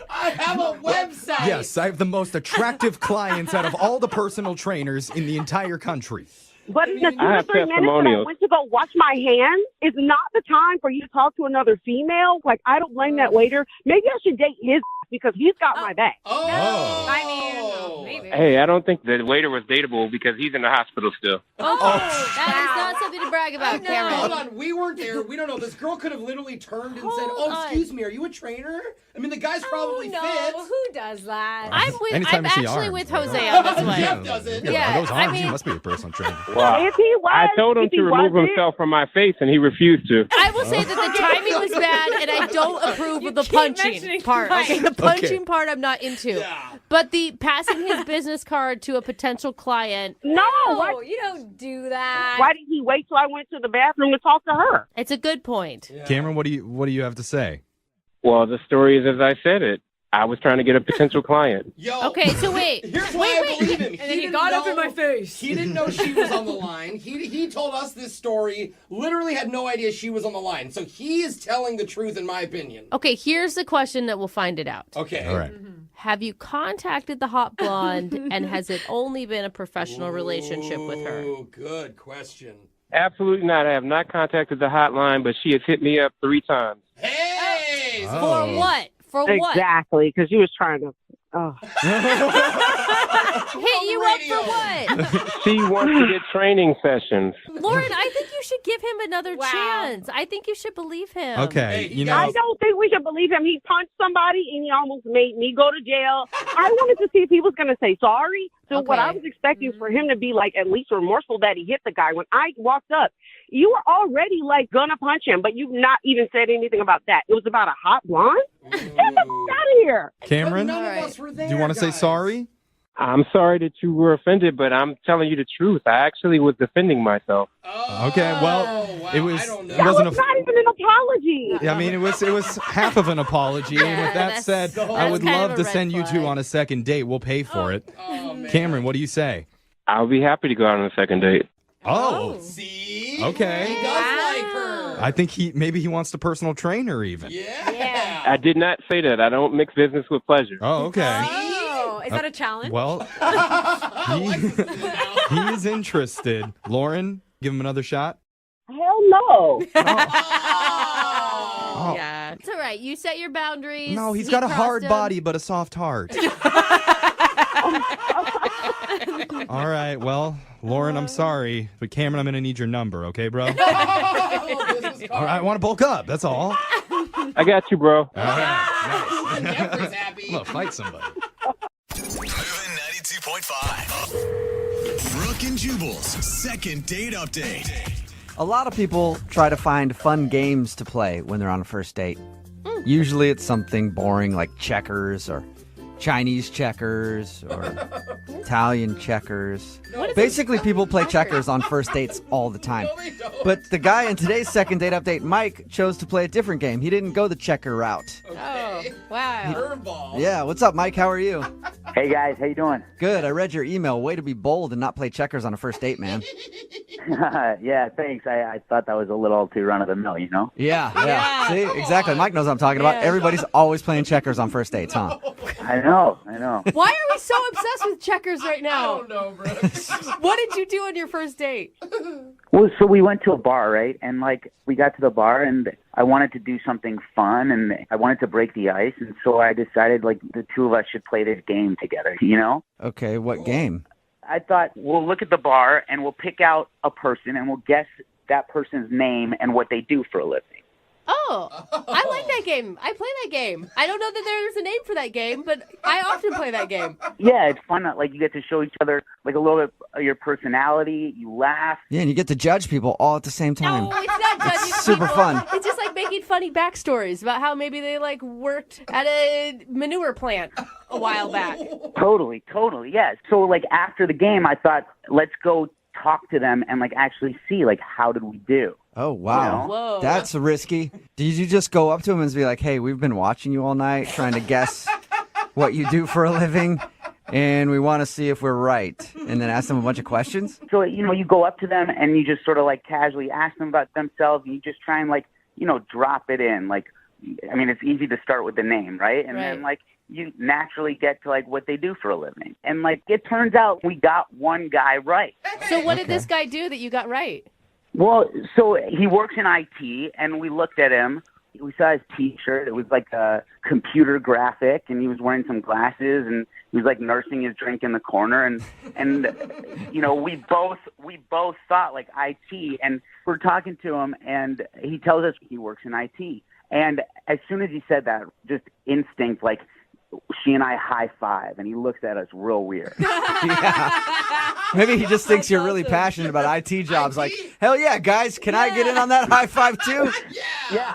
I have a website. Yes, I have the most attractive clients out of all the personal trainers in the entire country. But in the 2 I or have 3 minutes that I testimonials. went to go wash my hands is not the time for you to talk to another female. Like, I don't blame that waiter. Maybe I should date his because he's got my back. Oh. I mean, maybe. Hey, I don't think the waiter was dateable because he's in the hospital still. That is not something to brag about, Cameron. Hold on, we weren't there. We don't know. This girl could have literally turned and said, "Oh, excuse me, are you a trainer?" I mean, the guy's probably no, fit. who does that? I'm Anytime I'm you see actually arms, with you know. Jose on this one. Jeff doesn't. Yeah, those I arms, mean- you must be a personal trainer. Wow. If he was, I told him if he to remove wasn't- himself from my face, and he refused to. I will say that the timing was bad, and I don't approve of the keep punching mentioning part. Okay, the clients. punching part I'm not into. But the passing his business card to a potential client, No, No, why, you don't do that. why did he wait till I went to the bathroom to talk to her? it's a good point. Cameron, what do you have to say? Well, the story is as I said it. I was trying to get a potential client. Yo. Okay, so wait. Here's why I believe him. And then he got up in my face. He didn't know she was on the line. He told us this story. Literally had no idea she was on the line. So he is telling the truth, in my opinion. Okay, here's the question that will find it out. Okay. All right. Have you contacted the hot blonde, and has it only been a professional relationship with her? Oh, good question. Absolutely not. I have not contacted the hotline, but she has hit me up 3 times. Hey! For what? For what? Exactly, because you was trying to Oh. Hit you up for what? She wants to get training sessions. Lauren, I think you should give him another chance. I think you should believe him. Okay, I don't think we should believe him. He punched somebody and he almost made me go to jail. I wanted to see if he was going to say sorry. So what I was expecting for him to be like at least remorseful that he hit the guy. When I walked up, you were already like gonna punch him, but you've not even said anything about that. It was about a hot blonde. Get the fuck out of here, Cameron. None of us were there, do you want to say sorry? I'm sorry that you were offended, but I'm telling you the truth. I actually was defending myself. Okay, well, it was. It That wasn't was not even an apology. Yeah, I mean, it was half of an apology. And with that said, I would love to send you two on a second date. We'll pay for it. Cameron, what do you say? I'll be happy to go out on a second date. Oh, see? okay. He does like her. I think maybe he wants the personal trainer even. Yeah. I did not say that. I don't mix business with pleasure. Oh, okay. Oh, is that a challenge? Well, he is interested. Lauren, give him another shot. Hell no. Oh. Yeah. It's all right. You set your boundaries. No, he's He got a crossed hard them. body but a soft heart. All right, well, Lauren, I'm sorry, but Cameron, I'm going to need your number, okay, bro? All right, I want to bulk up, that's all. I got you, bro. All right, nice. I'm going to fight somebody. Moving 92.5. Brooke and Jubal's second date update. A lot of people try to find fun games to play when they're on a first date. Usually it's something boring like checkers or Chinese checkers or Italian checkers. Basically, people play checkers on first dates all the time. But the guy in today's second date update, Mike, chose to play a different game. He didn't go the checker route. Oh, wow. Curveball. Yeah, what's up, Mike? How are you? Hey, guys. How you doing? Good. I read your email. Way to be bold and not play checkers on a first date, man. Yeah, thanks. I thought that was a little too run-of-the-mill, you know? Yeah. See, exactly. Mike knows what I'm talking about. Everybody's always playing checkers on first dates, huh? I know. Why are we so obsessed with checkers right now? I don't know, bro. What did you do on your first date? Well, so we went to a bar, right? And, we got to the bar, and I wanted to do something fun, and I wanted to break the ice. And so I decided, the two of us should play this game together, you know? Okay, what game? I thought we'll look at the bar, and we'll pick out a person, and we'll guess that person's name and what they do for a living. Oh, I like that game. I play that game. I don't know that there's a name for that game, but I often play that game. Yeah, it's fun. You get to show each other, a little bit of your personality. You laugh. Yeah, and you get to judge people all at the same time. No, it's not judging super people. fun. It's just like making funny backstories about how maybe they worked at a manure plant a while back. Totally, yes. So after the game, I thought, let's go talk to them and actually see how did we do. Oh, wow. Whoa. That's risky. Did you just go up to him and be like, hey, we've been watching you all night trying to guess what you do for a living, and we want to see if we're right, and then ask them a bunch of questions? So, you go up to them and you just sort of casually ask them about themselves, and you just try and drop it in. It's easy to start with the name, right? And then you naturally get to what they do for a living. And it turns out we got one guy right. So what did this guy do that you got right? Well, so he works in IT, and we looked at him. We saw his T-shirt. It was a computer graphic, and he was wearing some glasses, and he was nursing his drink in the corner. And we both thought IT, and we're talking to him, and he tells us he works in IT. And as soon as he said that, just instinct, she and I high five, and he looks at us real weird. Maybe he just thinks you're really passionate about IT jobs. Hell yeah, guys, can I get in on that high five too? Yeah,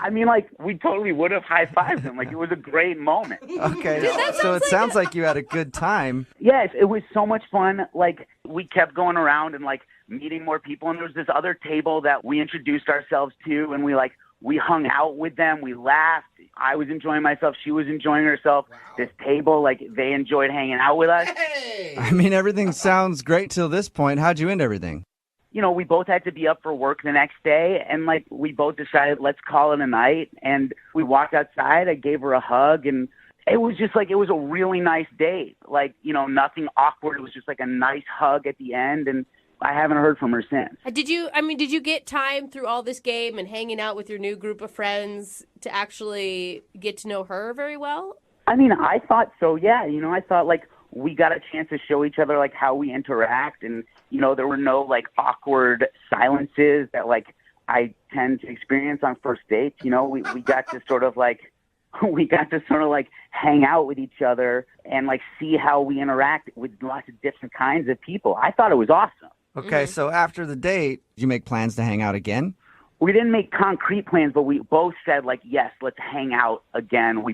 we totally would have high fived him. It was a great moment. Okay, so it sounds like you had a good time. Yes, it was so much fun. We kept going around and meeting more people, and there was this other table that we introduced ourselves to, and we hung out with them. We laughed. I was enjoying myself. She was enjoying herself. Wow. This table, they enjoyed hanging out with us. Hey! I mean, everything sounds great till this point. How'd you end everything? We both had to be up for work the next day, and we both decided, let's call it a night. And we walked outside. I gave her a hug, and it was just it was a really nice date. Nothing awkward. It was just a nice hug at the end, and I haven't heard from her since. Did you get time through all this game and hanging out with your new group of friends to actually get to know her very well? I mean, I thought so, yeah. You know, I thought, like, we got a chance to show each other, like, how we interact. And, you know, there were no, like, awkward silences that, like, I tend to experience on first dates. You know, we got to sort of, like, hang out with each other and, like, see how we interact with lots of different kinds of people. I thought it was awesome. Okay, so after the date, did you make plans to hang out again? We didn't make concrete plans, but we both said, like, yes, let's hang out again.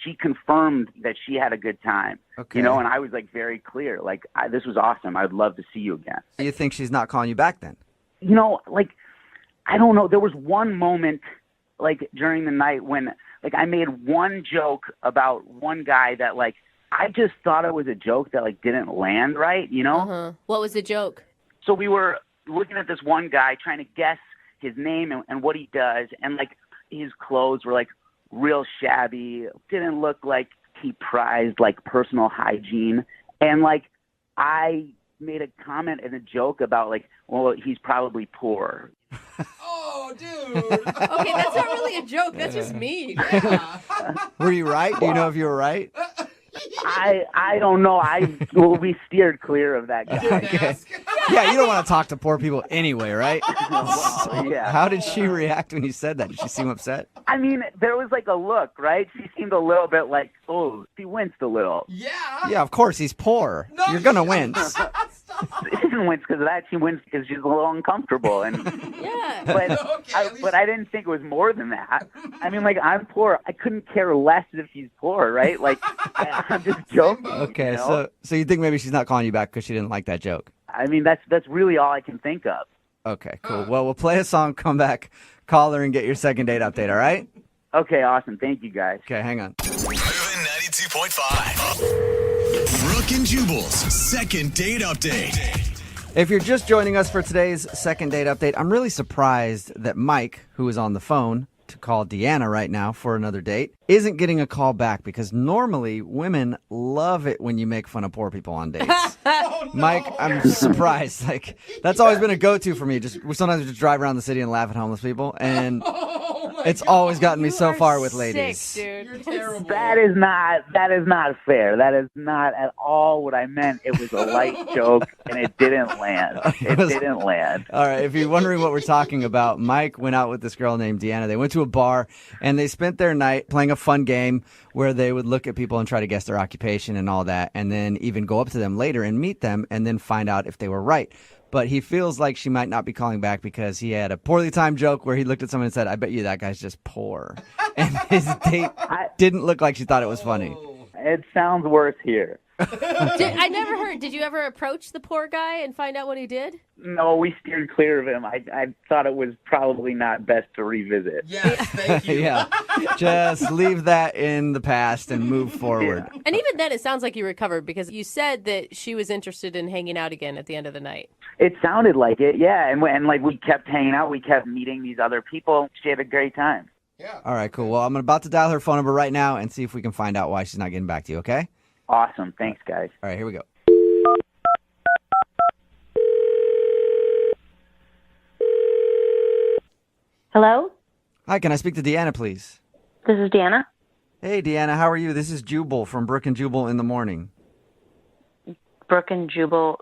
She confirmed that she had a good time, Okay. you know, and I was, like, very clear. Like, this was awesome. I'd love to see you again. You think she's not calling you back then? You know, like, I don't know. There was one moment, like, during the night when, like, I made one joke about one guy that, like, I just thought it was a joke that, like, didn't land right, you know? Uh-huh. What was the joke? So we were looking at this one guy trying to guess his name and what he does, and, like, his clothes were, like, real shabby, didn't look like he prized, like, personal hygiene. And, like, I made a comment and a joke about, like, well, he's probably poor. Oh, dude. Okay, that's not really a joke. That's just mean. Were you right? Do you know if you were right? I don't know. We steered clear of that guy. Okay. Yeah, you don't want to talk to poor people anyway, right? Well, yeah. How did she react when you said that? Did she seem upset? I mean, there was, like, a look, right? She seemed a little bit like, oh, she winced a little. Yeah, of course, he's poor. You're going to wince. She didn't wince because of that. She winced because she's a little uncomfortable. And yeah. But I didn't think it was more than that. I mean, like, I'm poor. I couldn't care less if he's poor, right? Like, I'm just joking. Okay, you know? so you think maybe she's not calling you back because she didn't like that joke? I mean, that's really all I can think of. Okay, cool. Well, we'll play a song, come back, call her, and get your second date update, all right? Okay, awesome. Thank you, guys. Okay, hang on. Moving 92.5. Brooke and Jubal's second date update. If you're just joining us for today's second date update, I'm really surprised that Mike, who is on the phone to call Deanna right now for another date, isn't getting a call back because normally women love it when you make fun of poor people on dates. Oh, no. Mike, I'm surprised. Like, that's always been a go-to for me. Sometimes we just drive around the city and laugh at homeless people, and it's always gotten me so far with ladies. Sick, dude. You're terrible. That is not fair. That is not at all what I meant. It was a light joke, and it didn't land. It didn't land. All right, if you're wondering what we're talking about, Mike went out with this girl named Deanna. They went to a bar, and they spent their night playing a fun game where they would look at people and try to guess their occupation and all that, and then even go up to them later and meet them and then find out if they were right. But he feels like she might not be calling back because he had a poorly timed joke where he looked at someone and said, I bet you that guy's just poor. And his date didn't look like she thought it was funny. It sounds worse here. I never heard. Did you ever approach the poor guy and find out what he did? No, we steered clear of him. I thought it was probably not best to revisit. Yes, thank you. Yeah, just leave that in the past and move forward. And even then, it sounds like you recovered because you said that she was interested in hanging out again at the end of the night. It sounded like it, yeah. And like we kept hanging out. We kept meeting these other people. She had a great time. Yeah. All right, cool. Well, I'm about to dial her phone number right now and see if we can find out why she's not getting back to you, okay? Awesome. Thanks, guys. All right, here we go. Hello? Hi, can I speak to Deanna, please? This is Deanna. Hey, Deanna, how are you? This is Jubal from Brooke and Jubal in the morning. Brooke and Jubal.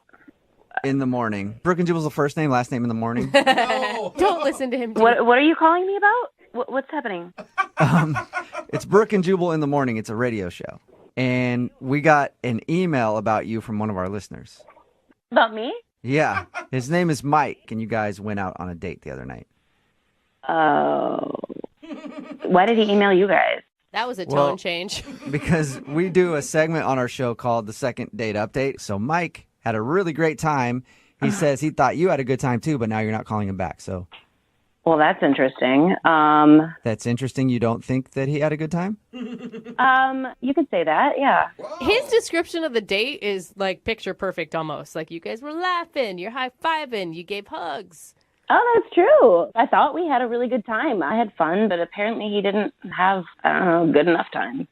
In the morning. Brooke and Jubal's the first name, last name in the morning. Don't listen to him. What are you calling me about? What's happening? It's Brooke and Jubal in the morning. It's a radio show. And we got an email about you from one of our listeners. About me? Yeah. His name is Mike, and you guys went out on a date the other night. Oh. Why did he email you guys? That was a tone change. Because we do a segment on our show called The Second Date Update. So Mike had a really great time. He says he thought you had a good time too, but now you're not calling him back. So, well, that's interesting. That's interesting. You don't think that he had a good time? You could say that, yeah. His description of the date is like picture perfect almost. Like you guys were laughing, you're high-fiving, you gave hugs. Oh, that's true. I thought we had a really good time. I had fun, but apparently he didn't have, good enough time.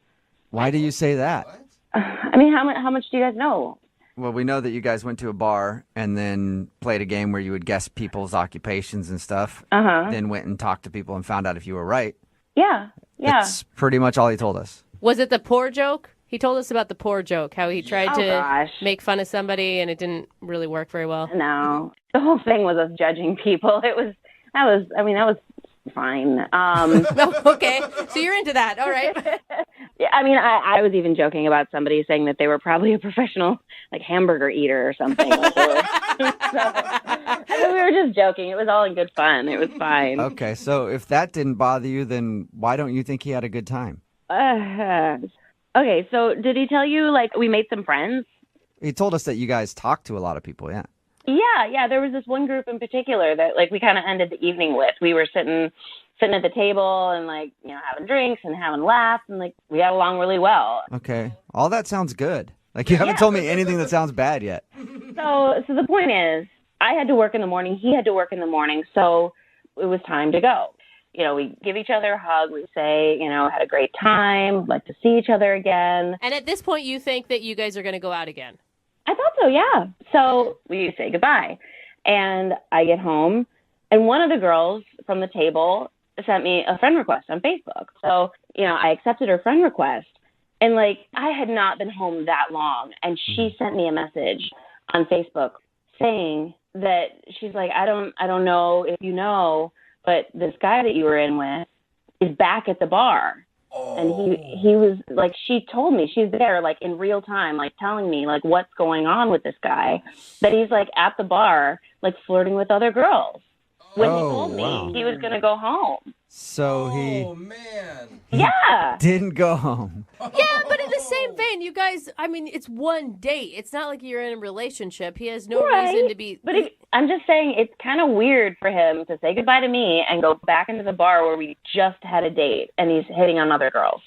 Why do you say that? I mean, how much do you guys know? Well, we know that you guys went to a bar and then played a game where you would guess people's occupations and stuff. Uh-huh. Then went and talked to people and found out if you were right. Yeah. That's pretty much all he told us. Was it the poor joke? He told us about the poor joke, how he tried to gosh. make fun of somebody and it didn't really work very well. No, the whole thing was us judging people. That was fine. Okay, so you're into that. All right. Yeah, I mean, I was even joking about somebody saying that they were probably a professional, like, hamburger eater or something. Like we were just joking. It was all in good fun. It was fine. Okay, so if that didn't bother you, then why don't you think he had a good time? Okay, so did he tell you, like, we made some friends? He told us that you guys talked to a lot of people, yeah. Yeah, there was this one group in particular that, like, we kind of ended the evening with. We were sitting at the table and, like, you know, having drinks and having laughs, and, like, we got along really well. Okay, all that sounds good. Like, you haven't told me anything that sounds bad yet. So the point is, I had to work in the morning, he had to work in the morning, so it was time to go. You know, we give each other a hug. We say, you know, had a great time, like to see each other again. And at this point, you think that you guys are going to go out again? I thought so, yeah. So we say goodbye. And I get home, and one of the girls from the table sent me a friend request on Facebook. So, you know, I accepted her friend request. And, like, I had not been home that long. And she sent me a message on Facebook saying that she's like, I don't know if you know, but this guy that you were in with is back at the bar. Oh. And he was, like, she told me, she's there, like, in real time, like, telling me, like, what's going on with this guy, that he's, like, at the bar, like, flirting with other girls. When he told me he was going to go home. So Yeah. didn't go home. Yeah, but in the same vein, you guys, I mean, it's one date. It's not like you're in a relationship. He has no reason to be... But I'm just saying, it's kind of weird for him to say goodbye to me and go back into the bar where we just had a date, and he's hitting on other girls.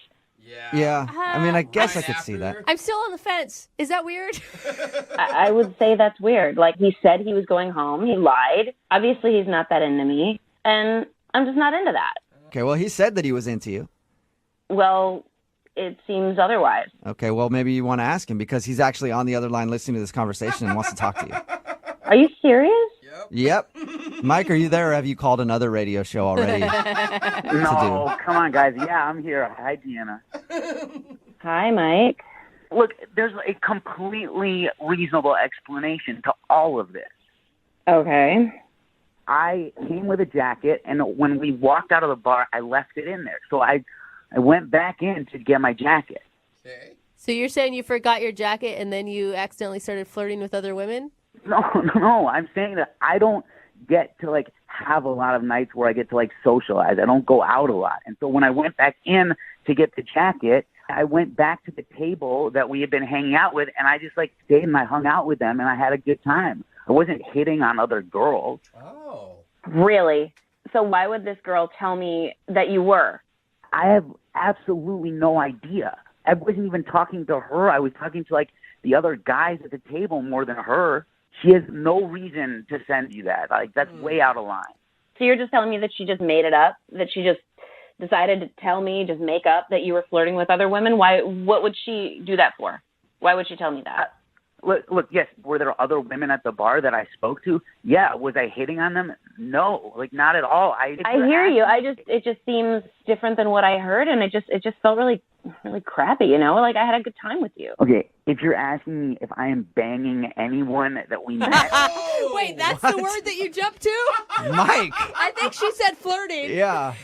Yeah, I mean, I guess I could see that. I'm still on the fence. Is that weird? I would say that's weird. Like, he said he was going home. He lied. Obviously, he's not that into me, and I'm just not into that. Okay, well, he said that he was into you. Well, it seems otherwise. Okay, well, maybe you want to ask him because he's actually on the other line listening to this conversation and wants to talk to you. Are you serious? Yep. Mike, are you there, or have you called another radio show already? No, come on, guys. Yeah, I'm here. Hi, Deanna. Hi, Mike. Look, there's a completely reasonable explanation to all of this. Okay. I came with a jacket, and when we walked out of the bar, I left it in there. So I went back in to get my jacket. So you're saying you forgot your jacket and then you accidentally started flirting with other women? No. I'm saying that I don't get to, like, have a lot of nights where I get to, like, socialize. I don't go out a lot. And so when I went back in to get the jacket, I went back to the table that we had been hanging out with, and I just, like, stayed and I hung out with them, and I had a good time. I wasn't hitting on other girls. Oh. Really? So why would this girl tell me that you were? I have absolutely no idea. I wasn't even talking to her. I was talking to, like, the other guys at the table more than her. She has no reason to send you that. Like, that's way out of line. So you're just telling me that she just made it up? That she just decided to tell me, just make up that you were flirting with other women? Why? What would she do that for? Why would she tell me that? Look, yes, were there other women at the bar that I spoke to? Yeah. Was I hitting on them? No, like, not at all. I hear you. It just seems different than what I heard, and it just felt really, really crappy, you know? Like, I had a good time with you. Okay, if you're asking me if I am banging anyone that we met... Wait, that's the word that you jumped to? Mike! I think she said flirting. Yeah.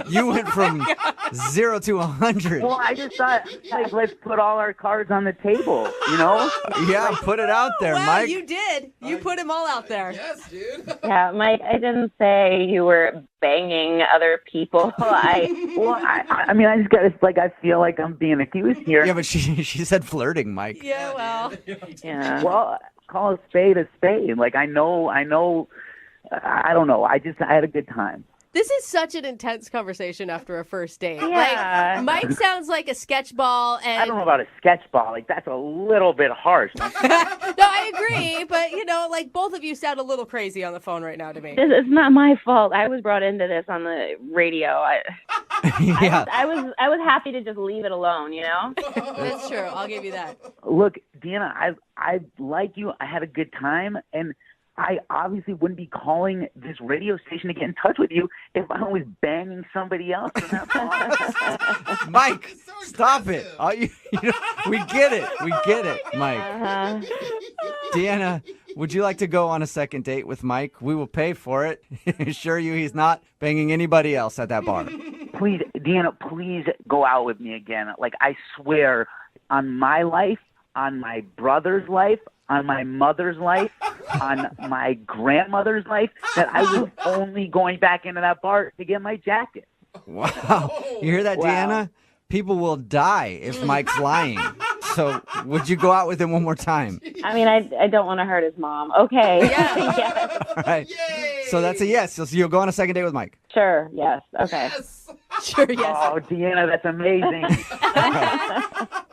You went from 0 to 100. Well, I just thought, like, let's put all our cards on the table, you know? Yeah, put it out there, wow, Mike. You did. You put them all out there. Yes, dude. Yeah, Mike, I didn't say you were banging other people. I mean, I just got to, like, I feel like I'm being accused here. Yeah, but she said flirting, Mike. Yeah, well. Yeah. Well, call a spade a spade. Like, I know, I don't know. I had a good time. This is such an intense conversation after a first date. Yeah. Like, Mike sounds like a sketch ball, and I don't know about a sketch ball. Like, that's a little bit harsh. No, I agree, but, you know, like, both of you sound a little crazy on the phone right now to me. It's not my fault. I was brought into this on the radio. Yeah. I was happy to just leave it alone, you know? That's true. I'll give you that. Look, Deanna, I like you. I had a good time, and I obviously wouldn't be calling this radio station to get in touch with you if I was banging somebody else in that bar. Mike, stop it. We get it. We get it, Mike. Deanna, would you like to go on a second date with Mike? We will pay for it. Assure you he's not banging anybody else at that bar. Please, Deanna, please go out with me again. Like, I swear on my life, on my brother's life, on my mother's life, on my grandmother's life, that I was only going back into that bar to get my jacket. Wow. You hear that, Deanna? People will die if Mike's lying. So would you go out with him one more time? I mean, I don't want to hurt his mom. Okay. Yes. All right. So that's a yes. So you'll go on a second date with Mike? Sure. Yes. Okay. Sure, yes. Oh, Deanna, that's amazing.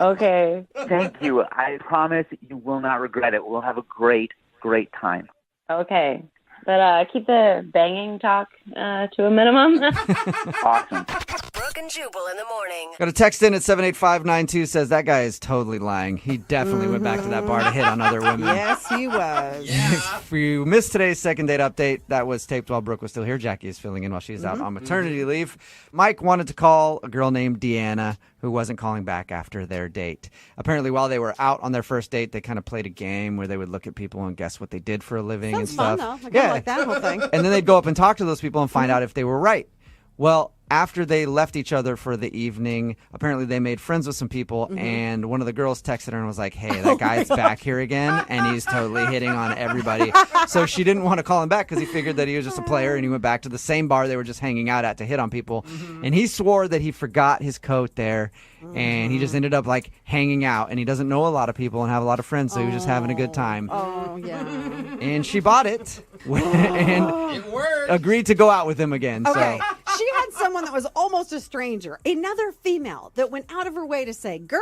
Okay. Thank you. I promise you will not regret it. We'll have a great, great time. Okay. But keep the banging talk to a minimum. Awesome. Brooke and Jubal in the morning. Got a text in at 78592 says that guy is totally lying. He definitely went back to that bar to hit on other women. Yes, he was. If you missed today's second date update, that was taped while Brooke was still here. Jackie is filling in while she's out on maternity leave. Mike wanted to call a girl named Deanna who wasn't calling back after their date. Apparently, while they were out on their first date, they kind of played a game where they would look at people and guess what they did for a living and stuff. Sounds fun, though. I like that whole thing. And then they'd go up and talk to those people and find out if they were right. Well, after they left each other for the evening, apparently they made friends with some people, and one of the girls texted her and was like, hey, that guy's back here again, and he's totally hitting on everybody. So she didn't want to call him back because he figured that he was just a player, and he went back to the same bar they were just hanging out at to hit on people. And he swore that he forgot his coat there, and he just ended up, like, hanging out, and he doesn't know a lot of people and have a lot of friends, so he was just having a good time. Oh, yeah. And she bought it and agreed to go out with him again. Okay. So. She had someone that was almost a stranger, another female that went out of her way to say, girl,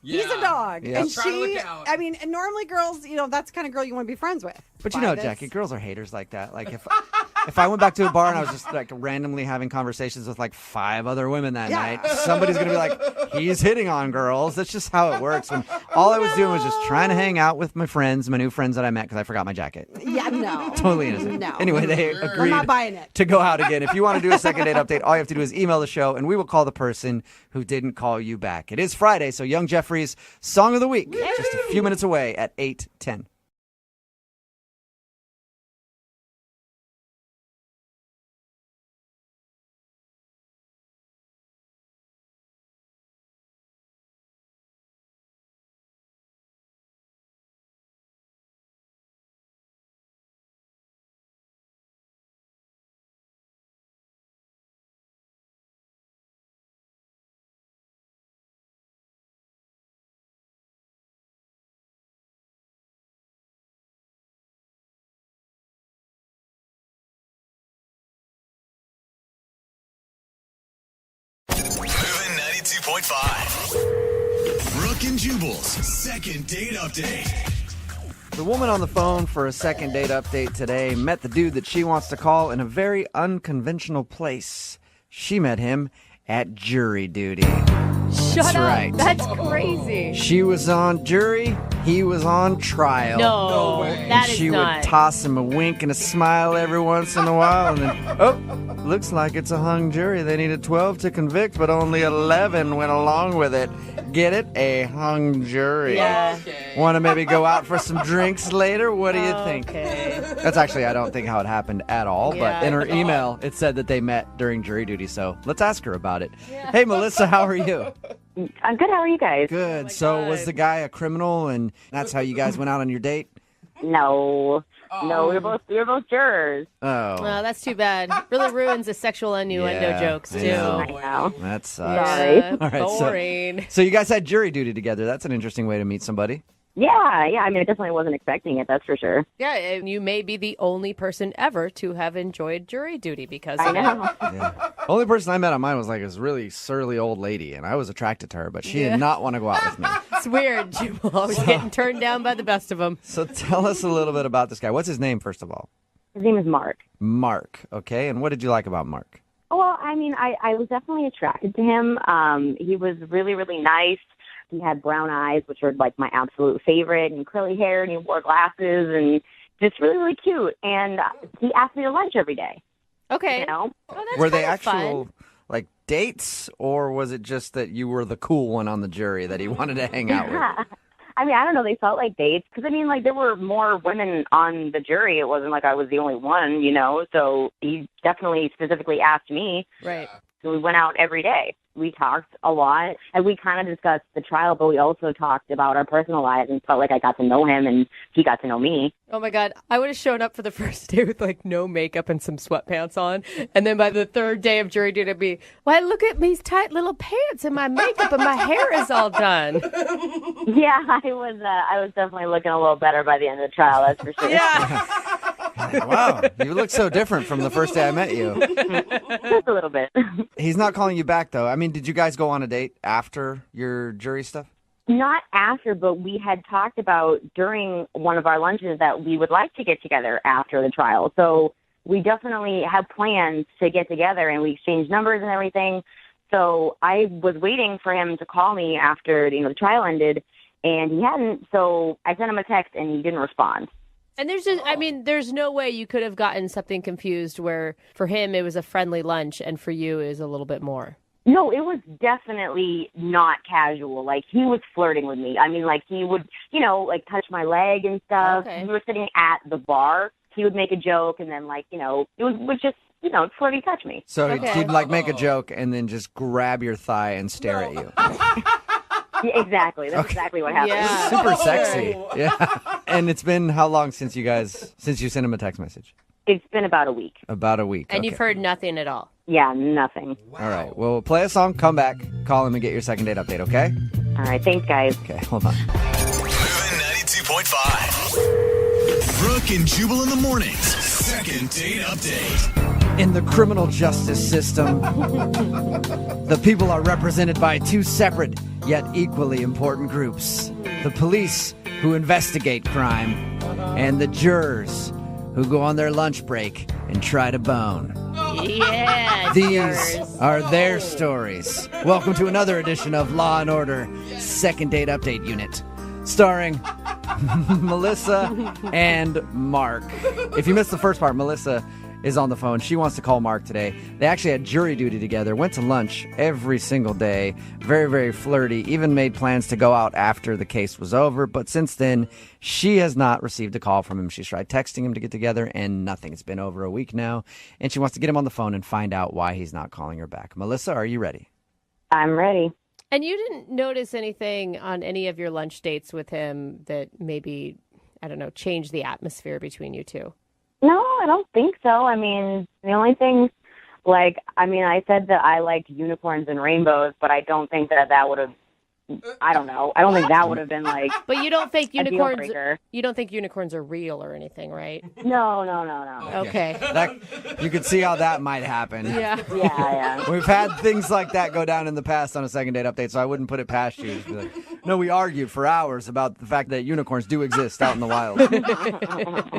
he's a dog. Yeah. And Try to look out. I mean, and normally girls, that's the kind of girl you want to be friends with. But you know, Jackie, girls are haters like that. Like if I went back to a bar and I was just like randomly having conversations with like 5 other women that night, somebody's going to be like, he's hitting on girls. That's just how it works. When all I was doing was just trying to hang out with my friends, my new friends that I met because I forgot my jacket. Yeah, no. Totally innocent. No. Anyway, they agreed I'm not buying it. to go out again. If you want to do a second date update, all you have to do is email the show and we will call the person who didn't call you back. It is Friday, so Young Jeffrey's Song of the Week, just a few minutes away at 8:10. Moving 92.5. Brooke and Jubal's second date update. The woman on the phone for a second date update today met the dude that she wants to call in a very unconventional place. She met him at jury duty. Shut up. Right. That's crazy. She was on jury, he was on trial. No, And that is she not. would toss him a wink and a smile every once in a while, and then, looks like it's a hung jury. They needed 12 to convict, but only 11 went along with it. Get it? A hung jury. Yeah. Want to maybe go out for some drinks later? What do you think? Okay. That's actually, I don't think how it happened at all, Yeah. but in her email, it said that they met during jury duty, so let's ask her about it. Hey, Melissa, how are you? I'm good. How are you guys? Good. So was the guy a criminal, and that's how you guys went out on your date? No. No, we were both jurors. Oh. Oh, that's too bad. Really ruins the sexual innuendo Yeah, jokes, I too. know. I know. That sucks. Sorry. All right, boring. So you guys had jury duty together. That's an interesting way to meet somebody. Yeah. I mean, I definitely wasn't expecting it. That's for sure. Yeah, and you may be the only person ever to have enjoyed jury duty because I of know. Yeah. Only person I met on mine was like this really surly old lady, and I was attracted to her, but she Yeah. did not want to go out with me. It's weird. Jubal always getting turned down by the best of them. So tell us a little bit about this guy. What's his name, first of all? His name is Mark. Mark. Okay, and what did you like about Mark? Well, I mean, I was definitely attracted to him. He was really, really nice. He had brown eyes, which were like my absolute favorite, and curly hair, and he wore glasses, and just really, really cute. And he asked me to lunch every day. Okay. You know? Were they actual like dates, or was it just that you were the cool one on the jury that he wanted to hang out with? I mean, I don't know. They felt like dates because, I mean, like, there were more women on the jury. It wasn't like I was the only one, you know? So he definitely specifically asked me. Right. So we went out every day. We talked a lot, and we kind of discussed the trial, but we also talked about our personal lives and felt like I got to know him and he got to know me. Oh my God. I would have shown up for the first day with like no makeup and some sweatpants on. And then by the third day of jury duty, it'd be, why, look at these tight little pants and my makeup and my hair is all done. Yeah, I was definitely looking a little better by the end of the trial, that's for sure. Yeah. Wow, you look so different from the first day I met you. Just a little bit. He's not calling you back, though. I mean, did you guys go on a date after your jury stuff? Not after, but we had talked about during one of our lunches that we would like to get together after the trial. So we definitely have plans to get together, and we exchanged numbers and everything. So I was waiting for him to call me after, you know, the trial ended, and he hadn't. So I sent him a text, and he didn't respond. And there's just, I mean, there's no way you could have gotten something confused where for him it was a friendly lunch and for you it was a little bit more. No, it was definitely not casual. Like, he was flirting with me. I mean, like, he would, you know, like, touch my leg and stuff. Okay. We were sitting at the bar. He would make a joke, and then, like, you know, it was just, you know, flirty touch me. So he'd, like, make a joke and then just grab your thigh and stare at you. Yeah, exactly. That's exactly what happened. Yeah. Super sexy. Yeah. And it's been how long since you sent him a text message? It's been about a week. About a week. And okay. you've heard nothing at all. Yeah, nothing. All right. Well, play a song, come back, call him, and get your second date update, okay? All right. Thanks, guys. Okay, hold on. Moving 92.5. Brooke and Jubal in the mornings. Second date update. In the criminal justice system, the people are represented by two separate yet equally important groups. The police, who investigate crime, and the jurors, who go on their lunch break and try to bone. Yeah. These are their stories. Welcome to another edition of Law and Order Second Date Update Unit, starring Melissa and Mark. If you missed the first part, Melissa is on the phone. She wants to call Mark today. They actually had jury duty together, went to lunch every single day, very, very flirty, even made plans to go out after the case was over. But since then, she has not received a call from him. She's tried texting him to get together, and nothing. It's been over a week now, and she wants to get him on the phone and find out why he's not calling her back. Melissa, are you ready? I'm ready. And you didn't notice anything on any of your lunch dates with him that maybe, I don't know, changed the atmosphere between you two? No, I don't think so. I mean, the only thing, like, I mean, I said that I liked unicorns and rainbows, but I don't think that would have, I don't know. I don't think that would have been like. But you don't think a deal unicorns? breaker. You don't think unicorns are real or anything, right? No. Okay. You could see how that might happen. Yeah. Yeah. We've had things like that go down in the past on a second date update, so I wouldn't put it past you. Just be like, no, we argued for hours about the fact that unicorns do exist out in the wild. All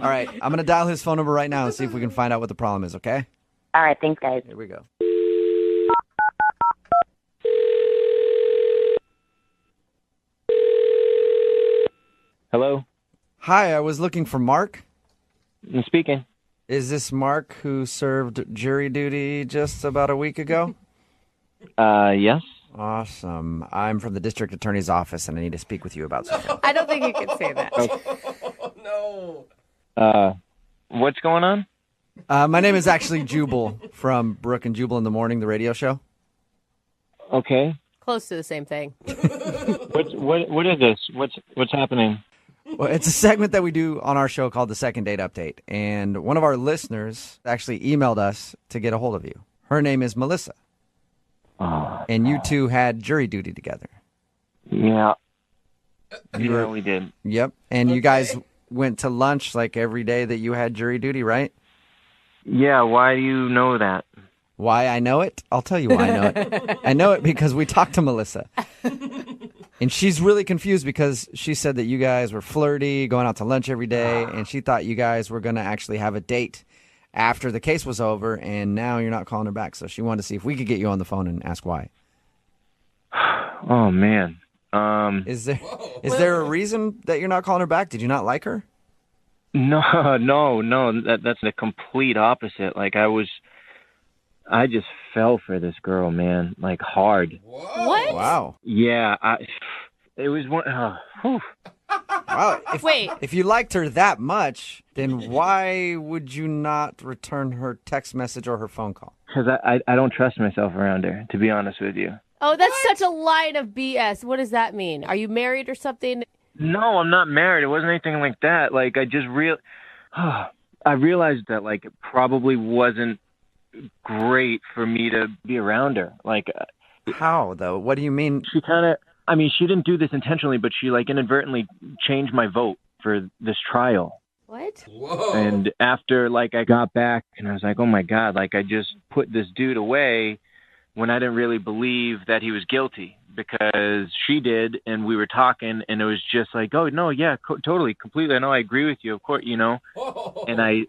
right, I'm going to dial his phone number right now and see if we can find out what the problem is, okay? All right, thanks, guys. Here we go. Hello? Hi, I was looking for Mark. I'm speaking. Is this Mark who served jury duty just about a week ago? Yes. Awesome. I'm from the district attorney's office, and I need to speak with you about something. I don't think you can say that. No. What's going on? My name is actually Jubal from Brooke and Jubal in the Morning, the radio show. Okay. Close to the same thing. What is this? What's happening? Well, it's a segment that we do on our show called the Second Date Update, and one of our listeners actually emailed us to get a hold of you. Her name is Melissa, and you two had jury duty together. Yeah. Yeah, we did. Yep, and you guys went to lunch like every day that you had jury duty, right? Yeah, why do you know that? Why I know it? I'll tell you why I know it. I know it because we talked to Melissa. And she's really confused because she said that you guys were flirty, going out to lunch every day, and she thought you guys were going to actually have a date after the case was over, and now you're not calling her back. So she wanted to see if we could get you on the phone and ask why. Oh, man. Is there a reason that you're not calling her back? Did you not like her? No. That's the complete opposite. Like I just fell for this girl, man. Like hard. What? Wow. Yeah. It was one. Wow. Wait. If you liked her that much, then why would you not return her text message or her phone call? Because I don't trust myself around her, to be honest with you. Oh, that's such a line of BS. What does that mean? Are you married or something? No, I'm not married. It wasn't anything like that. Like I just I realized that like it probably wasn't great for me to be around her. Like how though? What do you mean? She she didn't do this intentionally, but she like inadvertently changed my vote for this trial. What? Whoa. And after like I got back and I was like, oh my God, like I just put this dude away when I didn't really believe that he was guilty, because she did, and we were talking, and it was just like, oh no, yeah, totally, completely. I know, I agree with you, of course, you know. And I,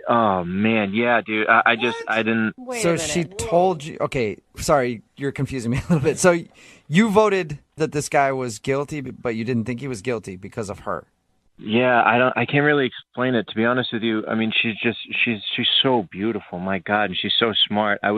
oh man, yeah, dude, I didn't. So she told you? Okay, sorry, you're confusing me a little bit. So you voted that this guy was guilty, but you didn't think he was guilty because of her. Yeah, I can't really explain it, to be honest with you. I mean, she's so beautiful, my God, and she's so smart. I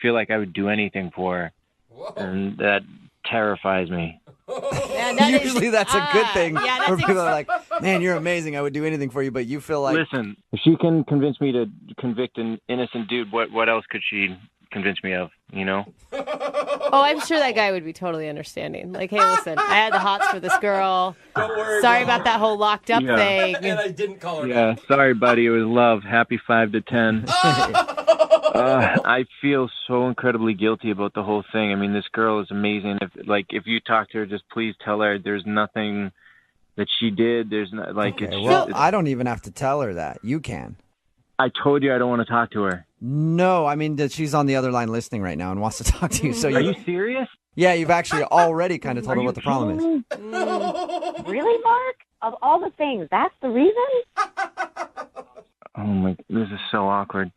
feel like I would do anything for her. Whoa. And that terrifies me. Usually that's a good thing. Where people are like, man, you're amazing. I would do anything for you, but you feel like... Listen, if she can convince me to convict an innocent dude, what else could she convince me of, you know? Oh, I'm sure that guy would be totally understanding. Like, hey, listen, I had the hots for this girl. Don't worry. Sorry about that whole locked up thing. And I didn't call her. Yeah, sorry, buddy. It was love. Happy 5 to 10. I feel so incredibly guilty about the whole thing. I mean, this girl is amazing. If you talk to her, just please tell her there's nothing that she did. There's not like okay, well, I don't even have to tell her that. You can. I told you I don't want to talk to her. No, I mean that she's on the other line listening right now and wants to talk to you. So are you serious? Yeah, you've actually already kind of told her what the problem is. Really, Mark? Of all the things, that's the reason? Oh my, this is so awkward.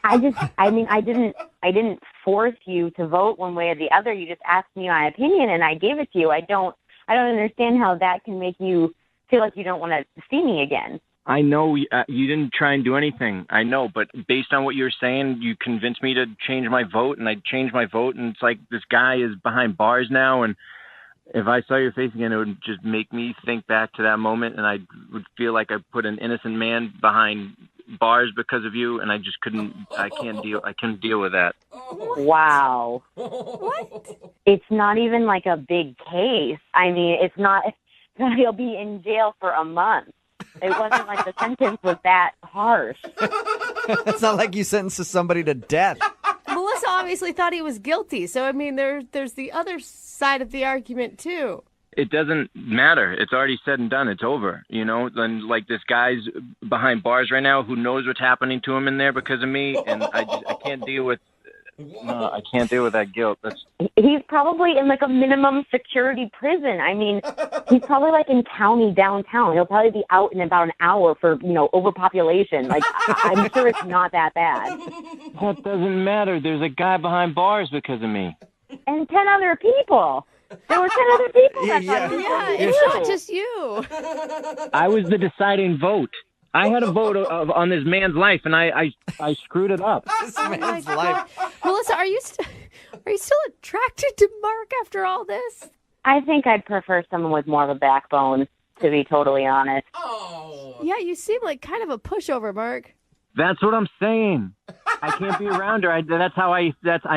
I didn't force you to vote one way or the other. You just asked me my opinion, and I gave it to you. I don't understand how that can make you feel like you don't want to see me again. I know you didn't try and do anything. I know, but based on what you're saying, you convinced me to change my vote, and I changed my vote, and it's like this guy is behind bars now, and if I saw your face again, it would just make me think back to that moment, and I would feel like I put an innocent man behind bars because of you, and I just couldn't deal with that. Wow. What? It's not even like a big case. I mean, it's not, he'll be in jail for a month. It wasn't like the sentence was that harsh. It's not like you sentenced somebody to death. Melissa obviously thought he was guilty. So, I mean, there's the other side of the argument, too. It doesn't matter. It's already said and done. It's over, you know? And, like, this guy's behind bars right now who knows what's happening to him in there because of me, and I can't deal with... No, I can't deal with that guilt. He's probably in like a minimum security prison. I mean, he's probably like in county downtown. He'll probably be out in about an hour for, overpopulation. Like, I'm sure it's not that bad. That doesn't matter. There's a guy behind bars because of me. And 10 other people. There were 10 other people that thought it's not just you. I was the deciding vote. I had a vote on this man's life, and I screwed it up. This man's life. Melissa, are you still attracted to Mark after all this? I think I'd prefer someone with more of a backbone, to be totally honest. Oh. Yeah, you seem like kind of a pushover, Mark. That's what I'm saying. I can't be around her. I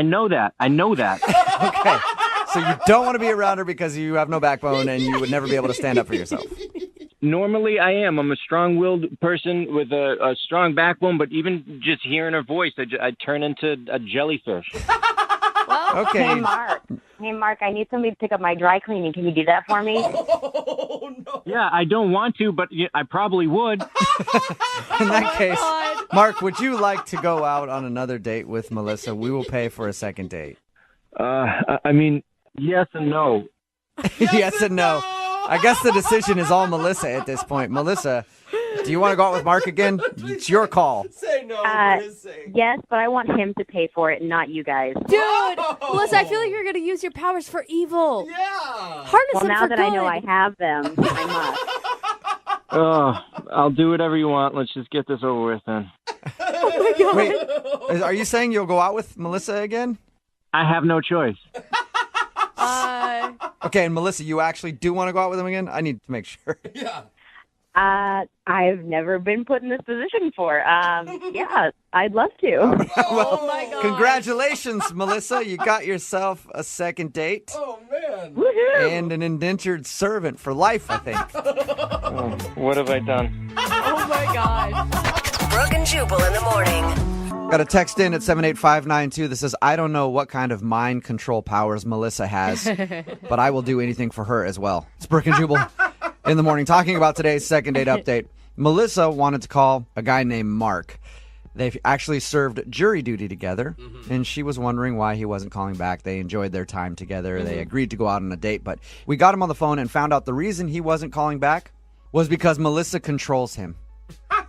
know that. Okay. So you don't want to be around her because you have no backbone and you would never be able to stand up for yourself. Normally I am. I'm a strong-willed person with a strong backbone, but even just hearing her voice, I turn into a jellyfish. Well, okay. Hey, Mark, I need somebody to pick up my dry cleaning. Can you do that for me? Oh, no. Yeah, I don't want to, but I probably would. In that case, Mark, would you like to go out on another date with Melissa? We will pay for a second date. I mean, yes and no. Yes and no. I guess the decision is all Melissa at this point. Melissa, do you want to go out with Mark again? It's your call. Say no. Yes, but I want him to pay for it, not you guys. Dude, Melissa, I feel like you're going to use your powers for evil. Yeah. Harness well, them now for that good. I know I have them, I must. Oh, I'll do whatever you want. Let's just get this over with then. Oh my God. Wait, are you saying you'll go out with Melissa again? I have no choice. Okay, and Melissa, you actually do want to go out with him again? I need to make sure. Yeah. I've never been put in this position before. Yeah, I'd love to. Oh my God. Congratulations, Melissa. You got yourself a second date. Oh, man. Woohoo! And an indentured servant for life, I think. Oh, what have I done? Oh my God. Brooke and Jubal in the morning. Got a text in at 78592 that says, I don't know what kind of mind control powers Melissa has, but I will do anything for her as well. It's Brooke and Jubal in the morning, talking about today's second date update. Melissa wanted to call a guy named Mark. They've actually served jury duty together, and she was wondering why he wasn't calling back. They enjoyed their time together. They agreed to go out on a date, but we got him on the phone and found out the reason he wasn't calling back was because Melissa controls him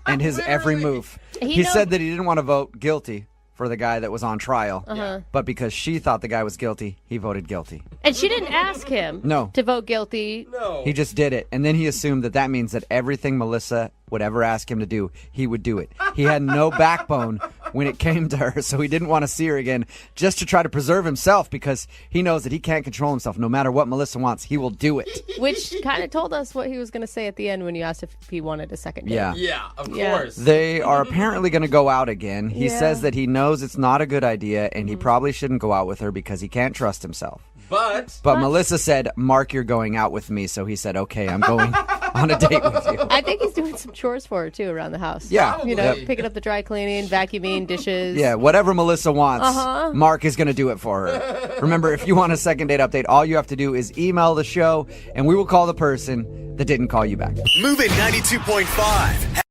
and his every move. He said that he didn't want to vote guilty for the guy that was on trial, but because she thought the guy was guilty, he voted guilty. And she didn't ask him to vote guilty. No. He just did it, and then he assumed that that means that everything Melissa would ever ask him to do, he would do it. He had no backbone when it came to her, so he didn't want to see her again just to try to preserve himself because he knows that he can't control himself. No matter what Melissa wants, he will do it. Which kind of told us what he was going to say at the end when you asked if he wanted a second date. Yeah. Yeah, of course. They are apparently going to go out again. He says that he knows it's not a good idea, and he probably shouldn't go out with her because he can't trust himself. But Melissa said, Mark, you're going out with me. So he said, okay, I'm going on a date with you. I think he's doing some chores for her, too, around the house. Yeah. You know, picking up the dry cleaning, vacuuming, dishes. Yeah, whatever Melissa wants, Mark is going to do it for her. Remember, if you want a second date update, all you have to do is email the show, and we will call the person that didn't call you back. Moving 92.5.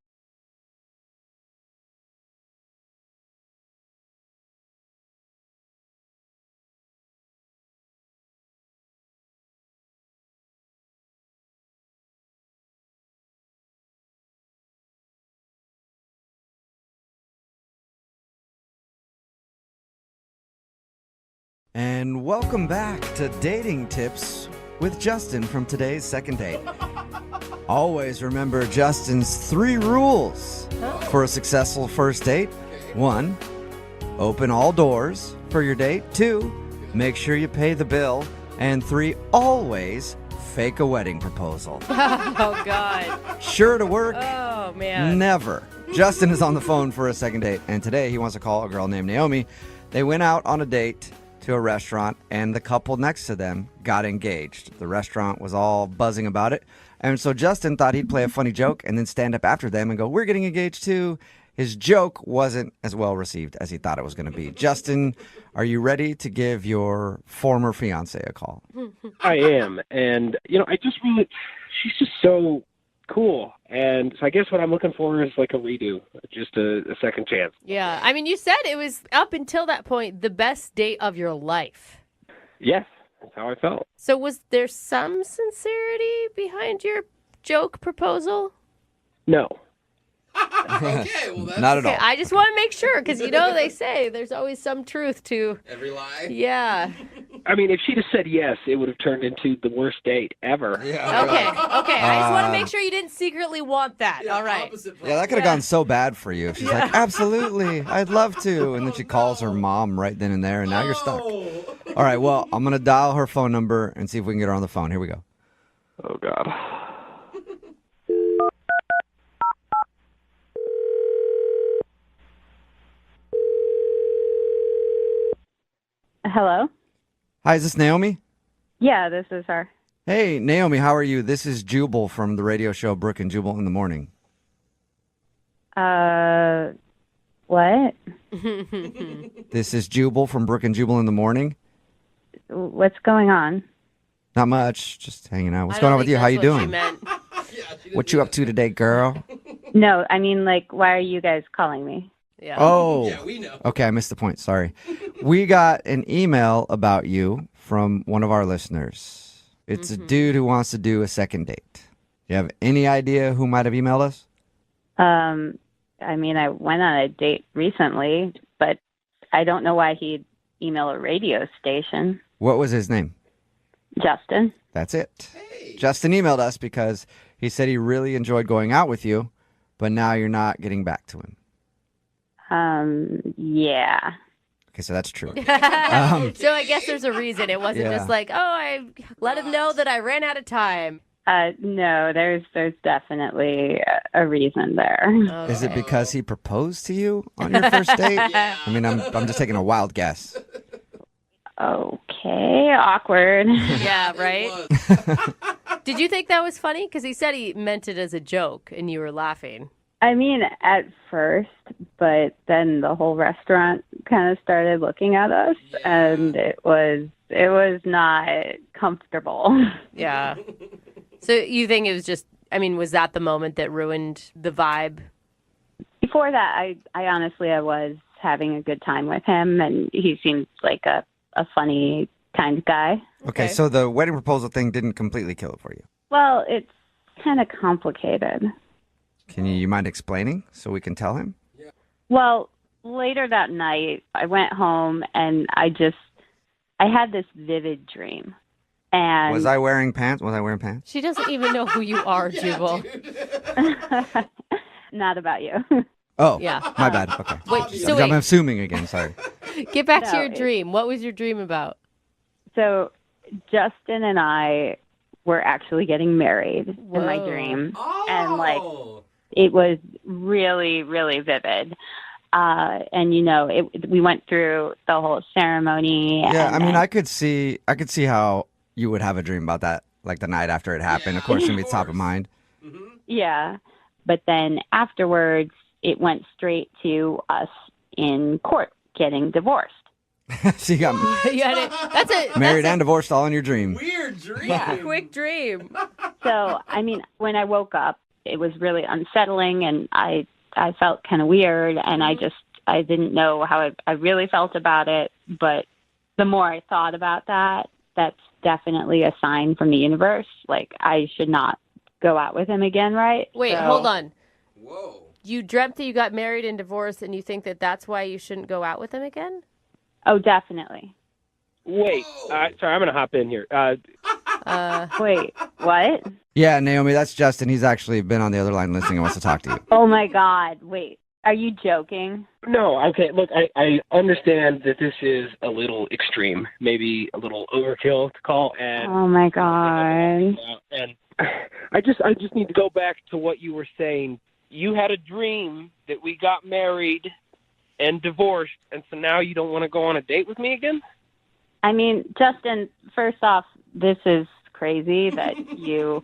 And welcome back to Dating Tips with Justin from today's second date. Always remember Justin's 3 rules for a successful first date. 1, open all doors for your date. 2, make sure you pay the bill. And 3, always fake a wedding proposal. Oh, God. Sure to work? Oh, man. Never. Justin is on the phone for a second date, and today he wants to call a girl named Naomi. They went out on a date to a restaurant, and the couple next to them got engaged. The restaurant was all buzzing about it, and so Justin thought he'd play a funny joke and then stand up after them and go, we're getting engaged too. His joke wasn't as well received as he thought it was going to be. Justin, are you ready to give your former fiance a call? I am, and she's just so cool. And so I guess what I'm looking for is like a redo, just a second chance. Yeah. I mean, you said it was, up until that point, the best date of your life. Yes, that's how I felt. So was there some sincerity behind your joke proposal? No. Okay, well, that's Not at all. I just want to make sure, because they say there's always some truth to every lie. Yeah. I mean, if she'd have said yes, it would have turned into the worst date ever. Yeah. Okay. I just want to make sure you didn't secretly want that. Yeah, all right. Yeah, that could have gone so bad for you if she's like, absolutely, I'd love to. And then she calls her mom right then and there, and now you're stuck. All right, well, I'm going to dial her phone number and see if we can get her on the phone. Here we go. Oh, God. Hello? Hi, is this Naomi? Yeah, this is her. Hey, Naomi, how are you? This is Jubal from the radio show Brooke and Jubal in the morning. What? This is Jubal from Brooke and Jubal in the morning. What's going on? Not much, just hanging out. What's going on with you? How you doing? What you up to today, girl? No, I mean, why are you guys calling me? Yeah. Oh. Yeah, we know. Okay, I missed the point. Sorry. We got an email about you from one of our listeners. It's a dude who wants to do a second date. Do you have any idea who might have emailed us? I mean, I went on a date recently, but I don't know why he'd email a radio station. What was his name? Justin. That's it. Justin emailed us because He said he really enjoyed going out with you, but now you're not getting back to him. Yeah. Okay, so that's true. So I guess there's a reason. It wasn't Yeah. just like, oh, I let him know that I ran out of time. No, there's definitely a reason there. Is it because he proposed to you on your first date? I mean, I'm just taking a wild guess. Okay, awkward. Yeah, right? Did you think that was funny? Because he said he meant it as a joke and you were laughing. I mean, at first, but then the whole restaurant kind of started looking at us, and it was not comfortable. Yeah. So you think it was just, I mean, was that the moment that ruined the vibe? Before that, I honestly, I was having a good time with him, and he seemed like a funny kind of guy. Okay, so the wedding proposal thing didn't completely kill it for you. Well, it's kind of complicated. Can you mind explaining so we can tell him? Well, later that night, I went home and I had this vivid dream. And Was I wearing pants? She doesn't even know who you are, Jubal. Not about you. Oh, Yeah. my bad. Okay. I'm assuming again. Sorry. Get back to No, your dream. What was your dream about? So Justin and I were actually getting married in my dream. And like, it was really, really vivid. And we went through the whole ceremony. Yeah, and I mean, I could see how you would have a dream about that, like the night after it happened. Of course, it's gonna be top of mind. Yeah. But then afterwards, it went straight to us in court getting divorced. So you got That's it. married and divorced all in your dream. Weird dream. Yeah. Quick dream. So, I mean, when I woke up, it was really unsettling, and I felt kind of weird, and I didn't know how I really felt about it. But the more I thought about that, that's definitely a sign from the universe. Like, I should not go out with him again, right? Wait, So- hold on. Whoa. You dreamt that you got married and divorced, and you think that that's why you shouldn't go out with him again? Oh, definitely. Wait, sorry, I'm going to hop in here. Wait, what? Yeah, Naomi, that's Justin. He's actually been on the other line listening and wants to talk to you. Oh, my God. Wait, are you joking? No, okay, look, I understand that this is a little extreme, maybe a little overkill to call, and Oh, my God. and I just need to go back to what you were saying. You had a dream that we got married and divorced, and so now you don't want to go on a date with me again? I mean, Justin, first off, this is crazy that you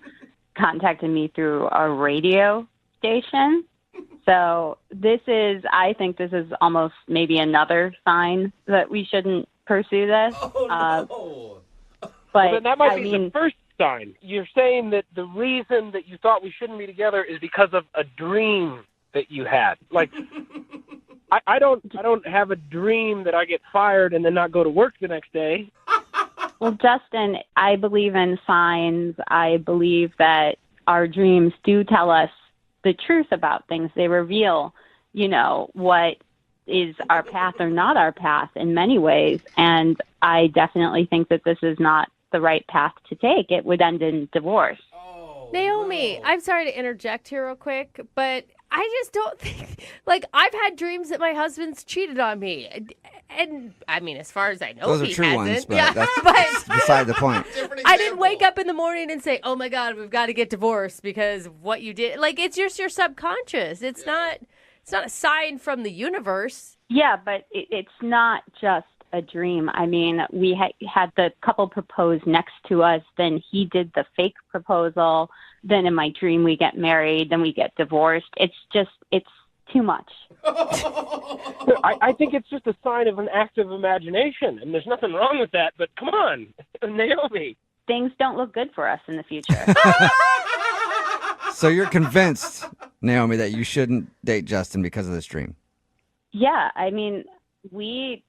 contacted me through a radio station. So I think this is almost maybe another sign that we shouldn't pursue this. But Well, then that might be mean, the first sign. You're saying that the reason that you thought we shouldn't be together is because of a dream that you had. Like, I don't have a dream that I get fired and then not go to work the next day. well, Justin, I believe in signs. I believe that our dreams do tell us the truth about things. They reveal, what is our path or not our path in many ways. And I definitely think that this is not the right path to take. It would end in divorce. Naomi, I'm sorry to interject here real quick, but I just don't think, I've had dreams that my husband's cheated on me. And I mean, as far as I know, Those are he true hasn't. ones, but yeah, that's beside the point. I didn't wake up in the morning and say, oh my God, we've got to get divorced because of what you did. It's just your subconscious. It's not a sign from the universe. Yeah, but it's not just a dream. I mean, we had the couple propose next to us, then he did the fake proposal, then in my dream we get married, then we get divorced. It's too much. I think it's just a sign of an active imagination, and there's nothing wrong with that, but come on, Naomi. Things don't look good for us in the future. So you're convinced, Naomi, that you shouldn't date Justin because of this dream? Yeah, I mean, we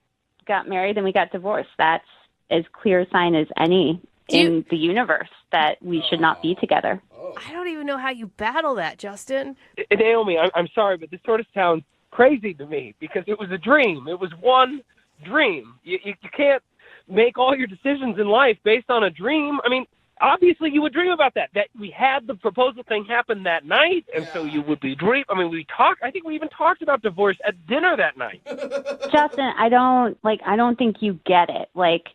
got married and we got divorced. That's as clear a sign as any in the universe that we should not be together. I don't even know how you battle that, Justin. Naomi, I'm sorry, but this sort of sounds crazy to me because it was a dream. It was one dream. You can't make all your decisions in life based on a dream. I mean, obviously you would dream about that we had the proposal thing happen that night, and so you would be dream. I mean, I think we even talked about divorce at dinner that night. Justin, I don't think you get it. Like,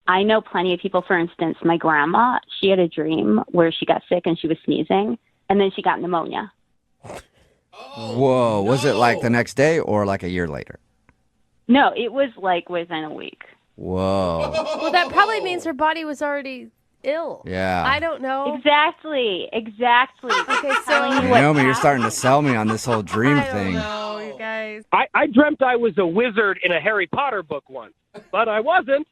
I know plenty of people. For instance, my grandma, she had a dream where she got sick and she was sneezing, and then she got pneumonia. Whoa. Was it like the next day or like a year later? No, it was like within a week. Whoa. Well, that probably means her body was already ill. Yeah. I don't know. Exactly. Okay, so Naomi, you're starting to sell me on this whole dream thing. no, you guys. I dreamt I was a wizard in a Harry Potter book once, but I wasn't.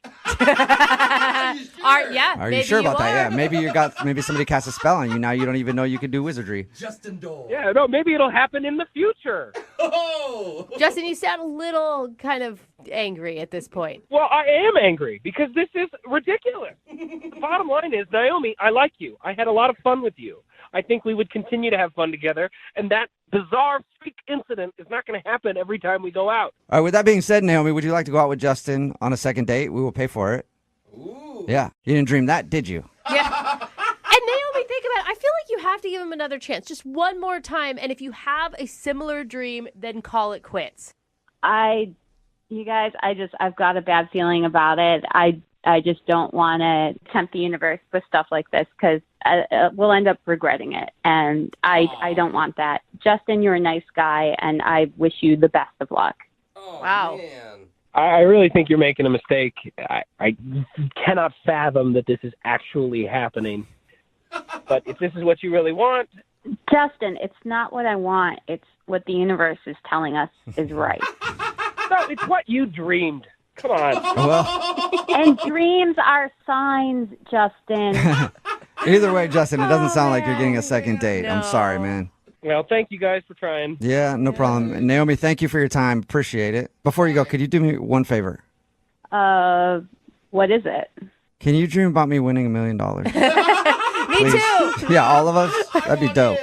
Are you sure about that? Yeah. Maybe somebody cast a spell on you. Now you don't even know you can do wizardry. Justin Dole. Yeah, no, maybe it'll happen in the future. Justin, you sound a little kind of angry at this point. Well, I am angry because this is ridiculous. The bottom line is, Naomi, I like you. I had a lot of fun with you. I think we would continue to have fun together, and that bizarre freak incident is not going to happen every time we go out. All right, with that being said, Naomi, would you like to go out with Justin on a second date? We will pay for it. Ooh. Yeah. You didn't dream that, did you? Yeah. And Naomi, think about it. I feel like you have to give him another chance. Just one more time. And if you have a similar dream, then call it quits. You guys, I've got a bad feeling about it. I just don't want to tempt the universe with stuff like this because we'll end up regretting it. And I don't want that. Justin, you're a nice guy, and I wish you the best of luck. Oh, wow. Man. I really think you're making a mistake. I cannot fathom that this is actually happening. But if this is what you really want... Justin, it's not what I want. It's what the universe is telling us is right. No, it's what you dreamed. Come on. Well, and dreams are signs, Justin. Either way, Justin, it doesn't sound like you're getting a second date. I'm sorry, man. Well, thank you guys for trying. Yeah, no problem. And Naomi, thank you for your time. Appreciate it. Before you go, could you do me one favor? What is it? Can you dream about me winning $1 million? Me too. Yeah, all of us? That'd be dope.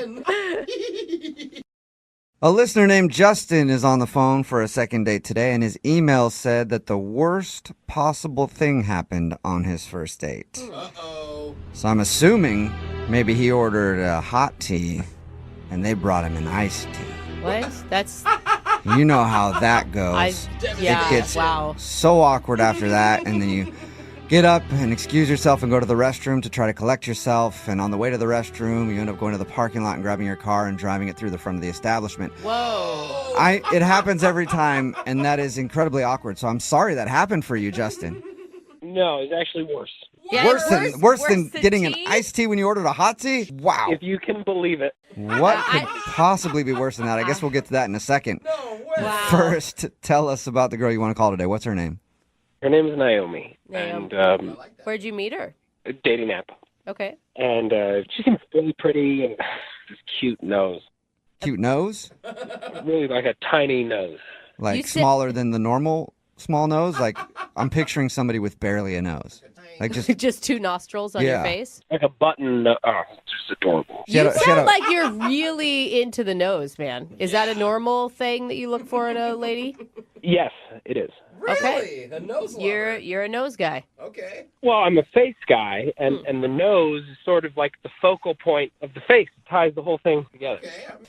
A listener named Justin is on the phone for a second date today, and his email said that the worst possible thing happened on his first date. Uh-oh. So I'm assuming maybe he ordered a hot tea, and they brought him an iced tea. What? That's... You know how that goes. It gets so awkward after that, and then you get up and excuse yourself and go to the restroom to try to collect yourself, and on the way to the restroom, you end up going to the parking lot and grabbing your car and driving it through the front of the establishment. Whoa. It happens every time, and that is incredibly awkward, so I'm sorry that happened for you, Justin. No, it's actually worse. Yeah, Worse than getting tea? an iced tea when you ordered a hot tea? Wow. If you can believe it. What could possibly be worse than that? I guess we'll get to that in a second. No way. Wow. First, tell us about the girl you want to call today. What's her name? Her name is Naomi. And Where'd you meet her? a dating app. Okay. And she seems really pretty and this cute nose. Cute nose? Really like a tiny nose. Like smaller than the normal small nose? Like, I'm picturing somebody with barely a nose. Like just two nostrils on your face? Like a button. Oh, just adorable. You sound like you're really into the nose, man. Is that a normal thing that you look for in a lady? Yes, it is. Really? Okay. A nose lover. You're a nose guy. Okay. Well, I'm a face guy, and the nose is sort of like the focal point of the face. It ties the whole thing together.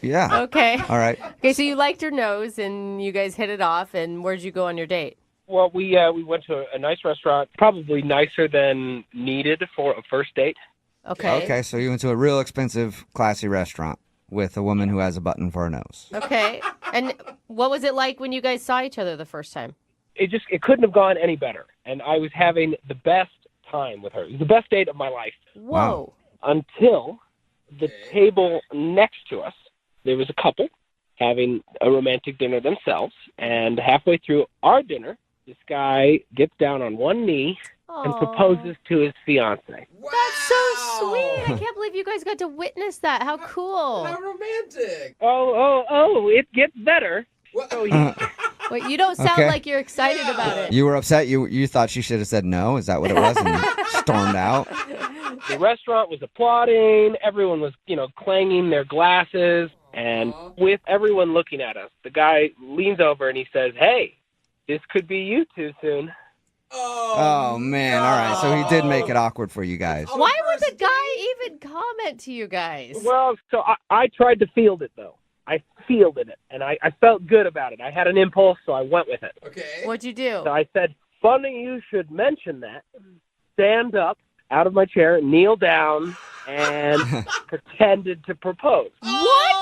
Yeah. Okay. All right. Okay, so you liked her nose, and you guys hit it off, and where'd you go on your date? Well, we went to a nice restaurant, probably nicer than needed for a first date. Okay. Okay, so you went to a real expensive, classy restaurant with a woman who has a button for a nose. Okay. And what was it like when you guys saw each other the first time? It couldn't have gone any better. And I was having the best time with her. It was the best date of my life. Whoa. Until the table next to us, there was a couple having a romantic dinner themselves. And halfway through our dinner, this guy gets down on one knee and proposes to his fiancée. Wow. That's so sweet. I can't believe you guys got to witness that. How cool. How romantic. Oh, it gets better. So Wait, you don't sound like you're excited about it. You were upset? You thought she should have said no? Is that what it was? And you stormed out? The restaurant was applauding. Everyone was, clanging their glasses. And with everyone looking at us, the guy leans over and he says, "Hey, this could be you two soon." Oh, man. All right. So he did make it awkward for you guys. Why would the guy even comment to you guys? Well, so I tried to field it, though. I fielded it, and I felt good about it. I had an impulse, so I went with it. Okay. What'd you do? So I said, funny you should mention that. Stand up out of my chair, kneel down, and pretended to propose. What?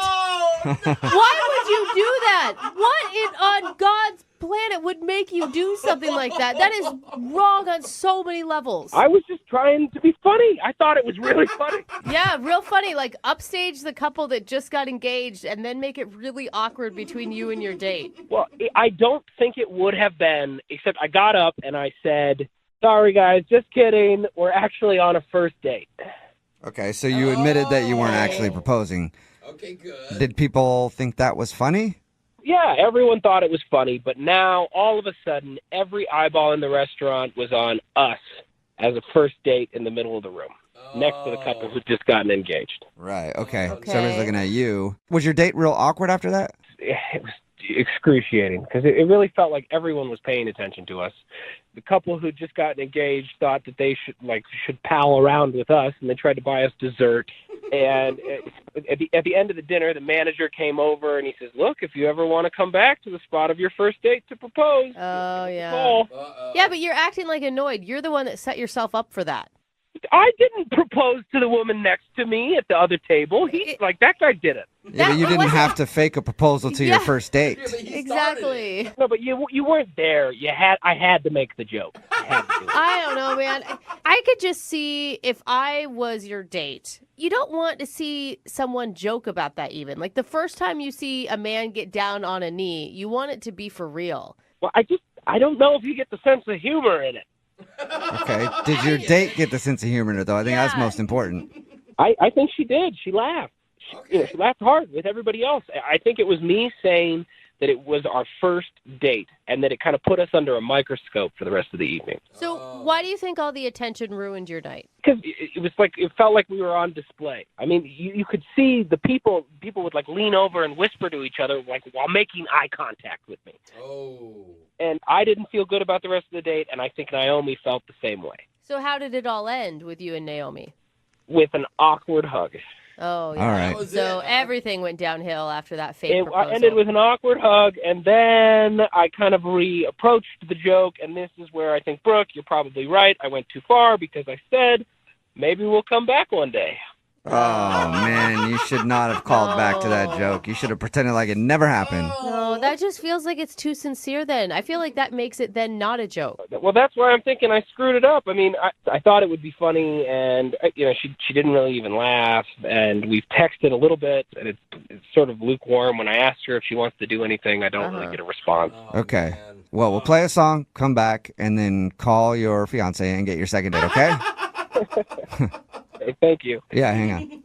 Why would you do that? What on God's planet would make you do something like that? That is wrong on so many levels. I was just trying to be funny. I thought it was really funny. Yeah, real funny. Like, upstage the couple that just got engaged and then make it really awkward between you and your date. Well, I don't think it would have been, except I got up and I said, sorry, guys, just kidding. We're actually on a first date. Okay, so you admitted that you weren't actually proposing. Okay, good. Did people think that was funny? Yeah, everyone thought it was funny, but now, all of a sudden, every eyeball in the restaurant was on us as a first date in the middle of the room, next to the couple who'd just gotten engaged. Right, okay. So everyone's looking at you. Was your date real awkward after that? It was excruciating, because it really felt like everyone was paying attention to us. The couple who'd just gotten engaged thought that they should pal around with us, and they tried to buy us dessert. And at the end of the dinner, the manager came over and he says, look, if you ever want to come back to the spot of your first date to propose. Oh, yeah. Call. Yeah, but you're acting like annoyed. You're the one that set yourself up for that. I didn't propose to the woman next to me at the other table. That guy did it. Yeah, but you didn't have to fake a proposal to your first date. Exactly. No, but you weren't there. I had to make the joke. I don't know, man. I could just see if I was your date. You don't want to see someone joke about that even. Like the first time you see a man get down on a knee, you want it to be for real. Well, I don't know if you get the sense of humor in it. Okay. Did your date get the sense of humor in it, though? I think that's most important. I think she did. She laughed. She laughed hard with everybody else. I think it was me saying that it was our first date and that it kind of put us under a microscope for the rest of the evening. So why do you think all the attention ruined your night? Because it felt like we were on display. I mean, you could see the people would like lean over and whisper to each other like while making eye contact with me. Oh. And I didn't feel good about the rest of the date, and I think Naomi felt the same way. So how did it all end with you and Naomi? With an awkward hug. Oh, yeah. All right. So everything went downhill after that fake It proposal. ended with an awkward hug, and then I kind of reapproached the joke, and this is where I think, Brooke, you're probably right. I went too far because I said, maybe we'll come back one day. Oh, man, you should not have called back to that joke. You should have pretended like it never happened. No, that just feels like it's too sincere then. I feel like that makes it then not a joke. Well, that's why I'm thinking I screwed it up. I mean, I thought it would be funny, and she didn't really even laugh, and we've texted a little bit, and it's sort of lukewarm. When I asked her if she wants to do anything, I don't really get a response. Okay. Well, we'll play a song, come back, and then call your fiance and get your second date, okay? Hey, thank you. Yeah, hang on.